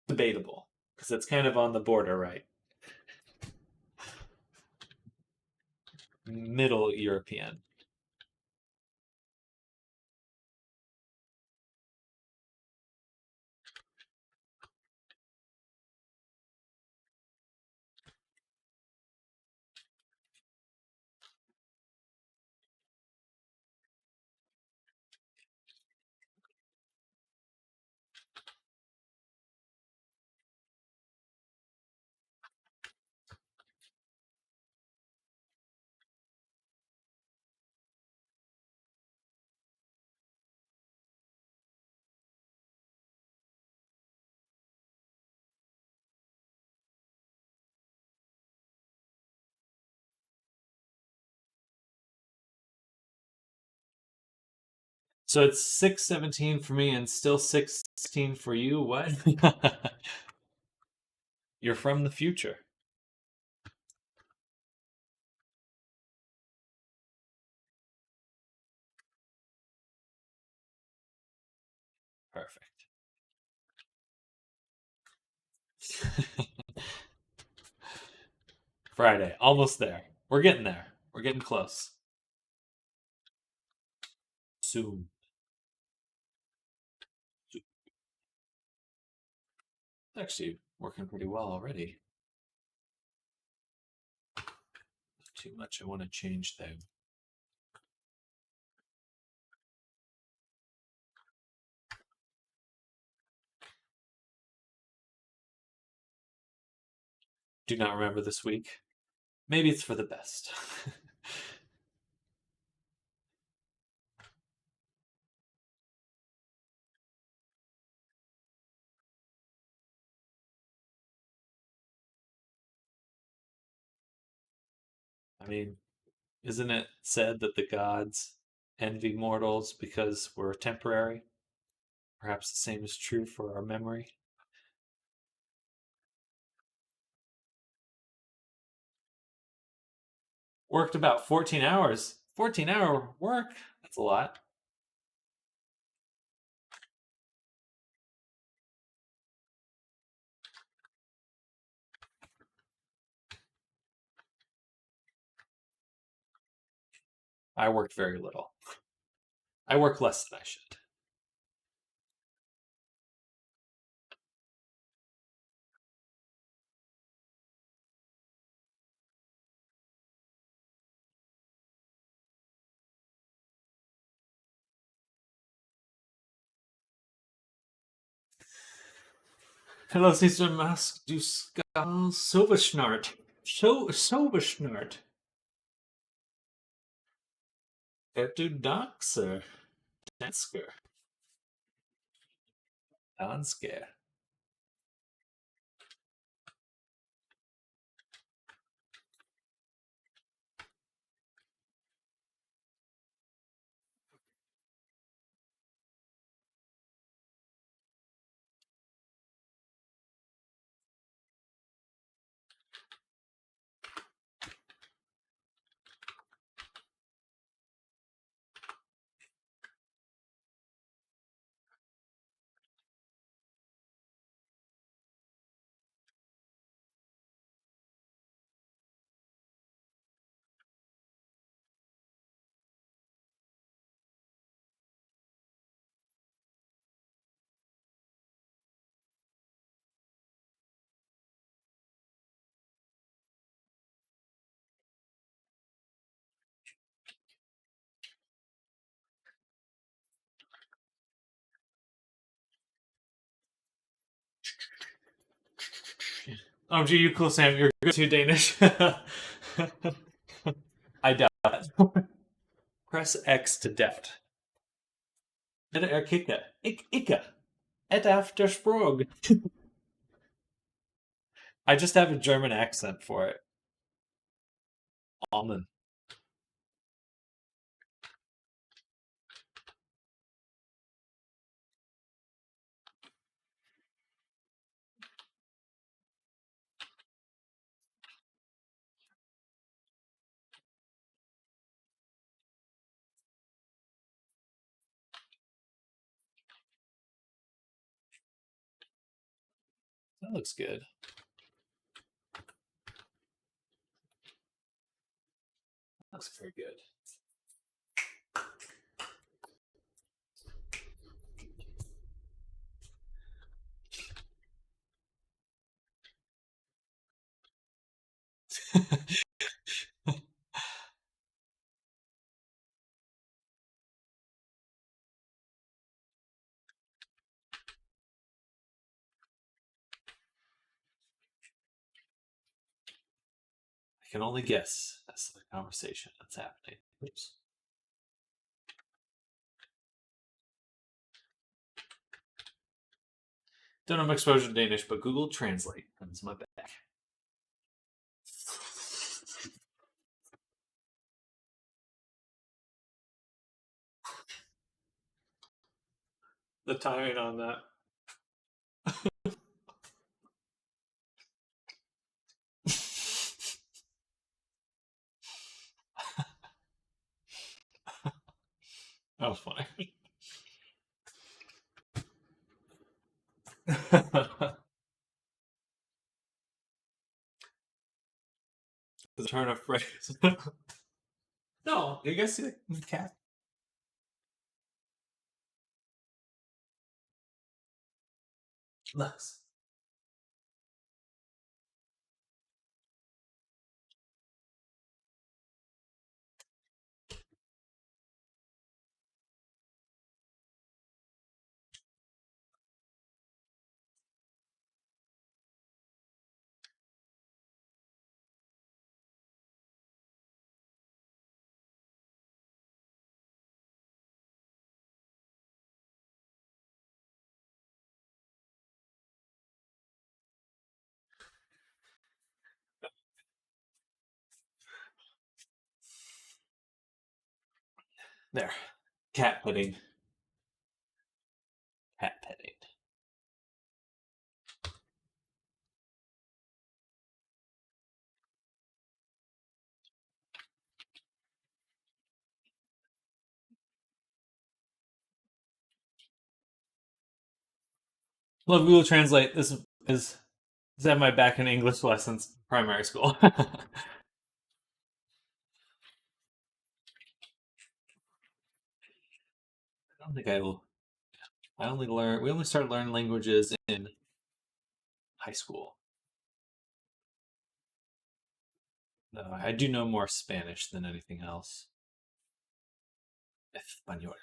debatable because it's kind of on the border, right? Middle European. So it's 6:17 for me and still 6:16 for you. What? You're from the future. Perfect. Friday, almost there. We're getting there. We're getting close. Soon. It's actually working pretty well already. Not too much I want to change there. Do not remember this week. Maybe it's for the best. I mean, isn't it said that the gods envy mortals because we're temporary? Perhaps the same is true for our memory. Worked about 14 hours. 14-hour work? That's a lot. I worked very little. I work less than I should. Hello, Sister Mask, du skal sove snart. Sove snart. Er du danser? Dansker? Dansker? Oh, gee, you cool, Sam. You're good too, Danish. I doubt that. Press X to doubt. Eller er kicka. Ikke. Et after sprog. I just have a German accent for it. Almond. That looks good. That looks very good. I can only guess that's the conversation that's happening. Oops. Don't have exposure to Danish, but Google Translate comes my back. the timing on that. That was funny. The turn of phrase. No, you guys see the cat? Lux. There. Cat petting. Cat petting. Love Google Translate. This is at my back in English lessons, primary school. I don't think I will. We only started learning languages in high school. No, I do know more Spanish than anything else. Español.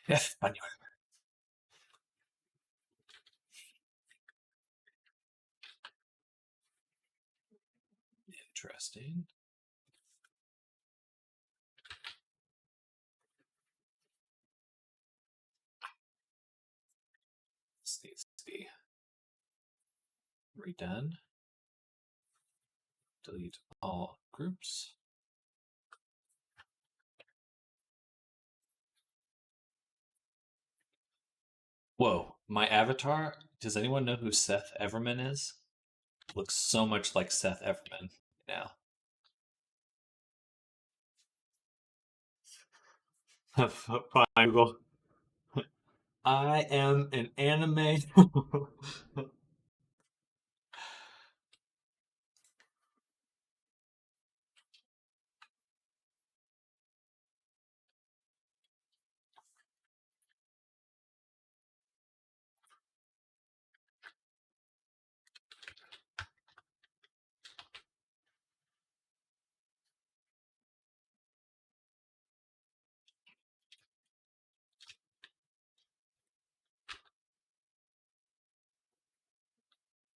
Español. Interesting. This needs to be redone. Delete all groups. Whoa, my avatar. Does anyone know who Seth Everman is? Looks so much like Seth Everman now. Fine, Google. I am an anime.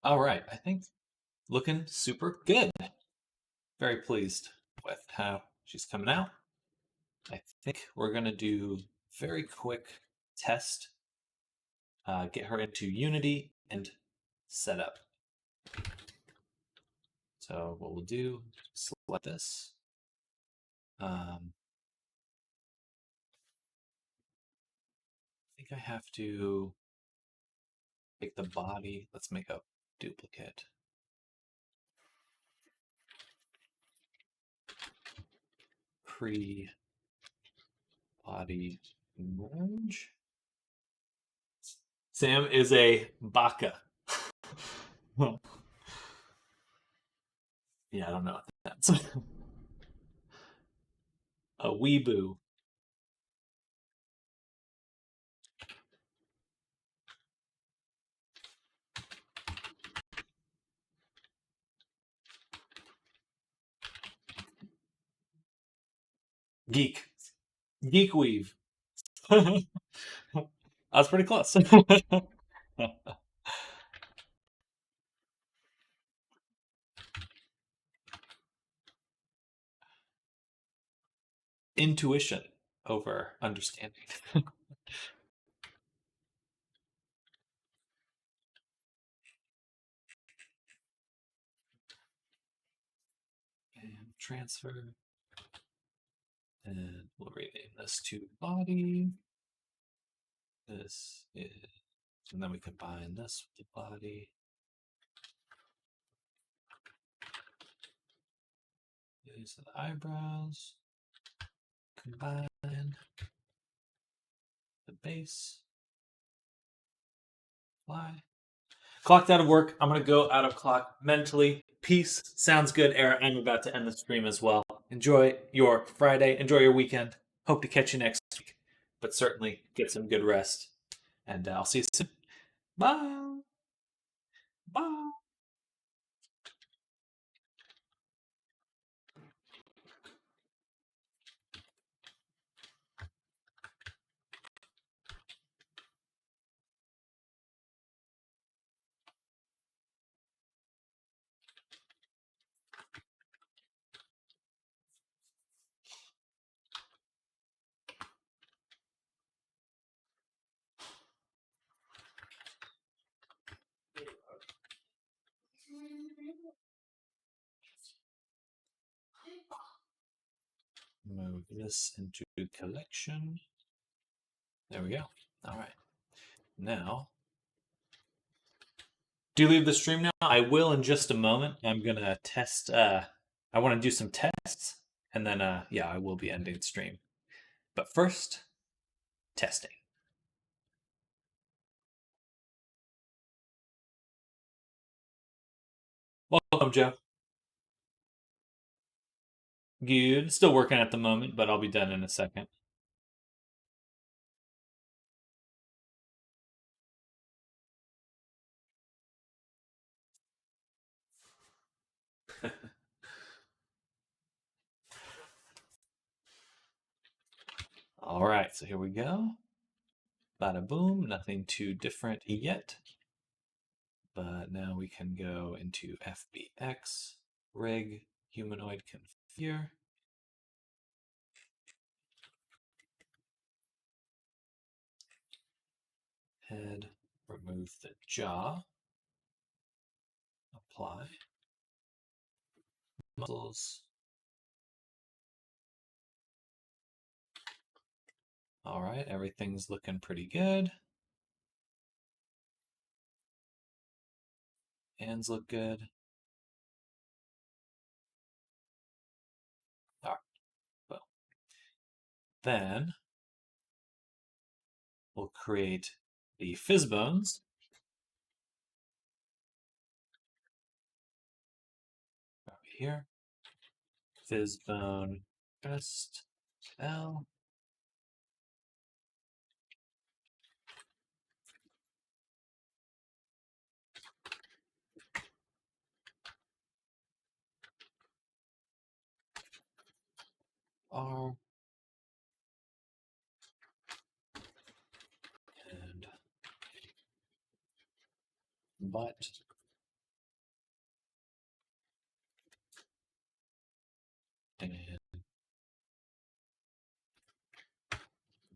All right, I think looking super good. Very pleased with how she's coming out. I think we're gonna do very quick test. Get her into Unity and set up. So what we'll do, select this. I think I have to make the body. Let's make a duplicate. Pre-body merge. Sam is a baka. Yeah, I don't know what that's. A weeboo. Geek. Geek weave. That's pretty close. Intuition over understanding. And transfer. And we'll rename this to body. This is, and then we combine this with the body. These are the eyebrows. Combine the base. Fly. Clocked out of work. I'm going to go out of clock mentally. Peace. Sounds good, Era. I'm about to end the stream as well. Enjoy your Friday. Enjoy your weekend. Hope to catch you next week. But certainly get some good rest. And I'll see you soon. Bye. Bye. Move this into collection. There we go. All right. Now, do you leave the stream now? I will in just a moment. I'm going to test. I want to do some tests. And then, yeah, I will be ending the stream. But first, testing. Welcome, Joe. Good. Still working at the moment, but I'll be done in a second. All right, so here we go. Bada boom, nothing too different yet. But now we can go into FBX, rig, humanoid configure. Head, remove the jaw. Apply. Muscles. All right, everything's looking pretty good. Hands look good. All right, well, then we'll create the fizz bones. Over here. Fizz bone chest L. R. And butt. And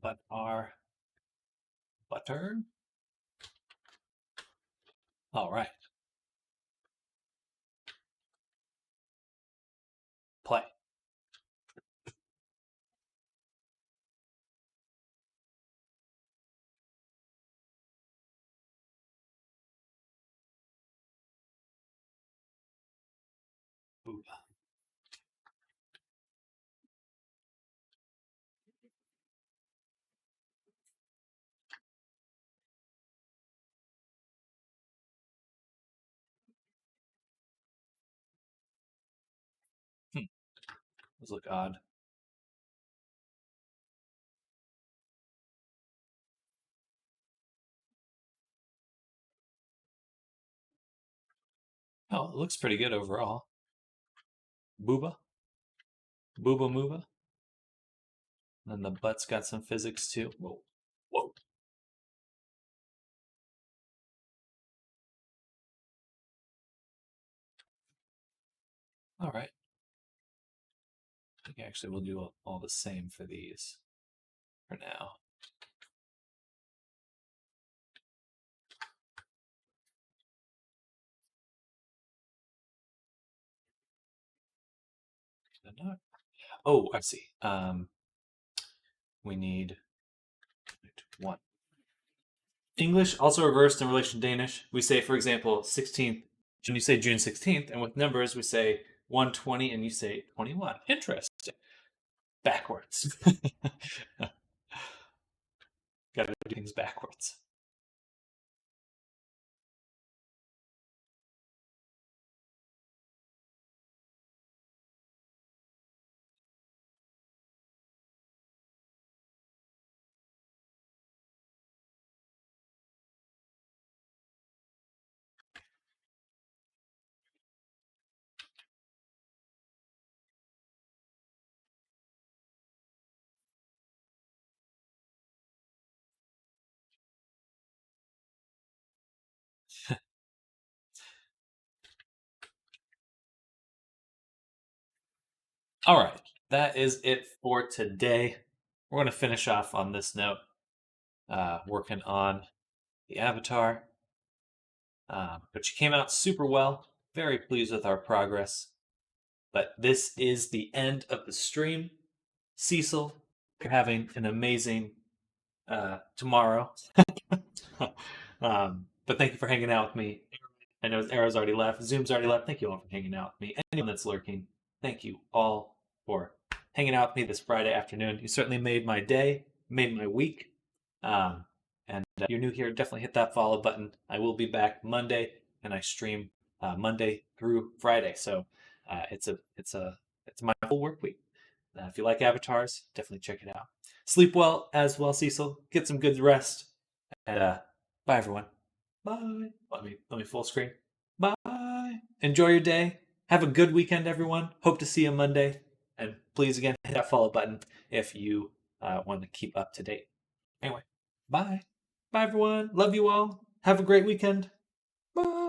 butt R. Butter. All right. Play. Ooh. Those look odd. Oh, it looks pretty good overall. Booba. Booba Mooba. And then the butt's got some physics too. Whoa. Whoa. All right. I think actually we'll do all the same for these for now. Oh, I see. We need one. English also reversed in relation to Danish. We say, for example, 16th, when you say June 16th, and with numbers, we say 120 and you say 21. Interesting. Backwards. Gotta do things backwards. All right. That is it for today. We're going to finish off on this note, working on the avatar. But she came out super well. Very pleased with our progress. But this is the end of the stream. Cecil, you're having an amazing tomorrow. But thank you for hanging out with me. I know Arrow's already left. Zoom's already left. Thank you all for hanging out with me. Anyone that's lurking, thank you all for hanging out with me this Friday afternoon. You certainly made my day, made my week. And if you're new here, definitely hit that follow button. I will be back Monday, and I stream Monday through Friday. So it's my whole work week. If you like avatars, definitely check it out. Sleep well as well, Cecil. Get some good rest. And bye, everyone. Bye. Let me full screen. Bye. Enjoy your day. Have a good weekend, everyone. Hope to see you Monday. And please, again, hit that follow button if you want to keep up to date. Anyway, bye. Bye, everyone. Love you all. Have a great weekend. Bye.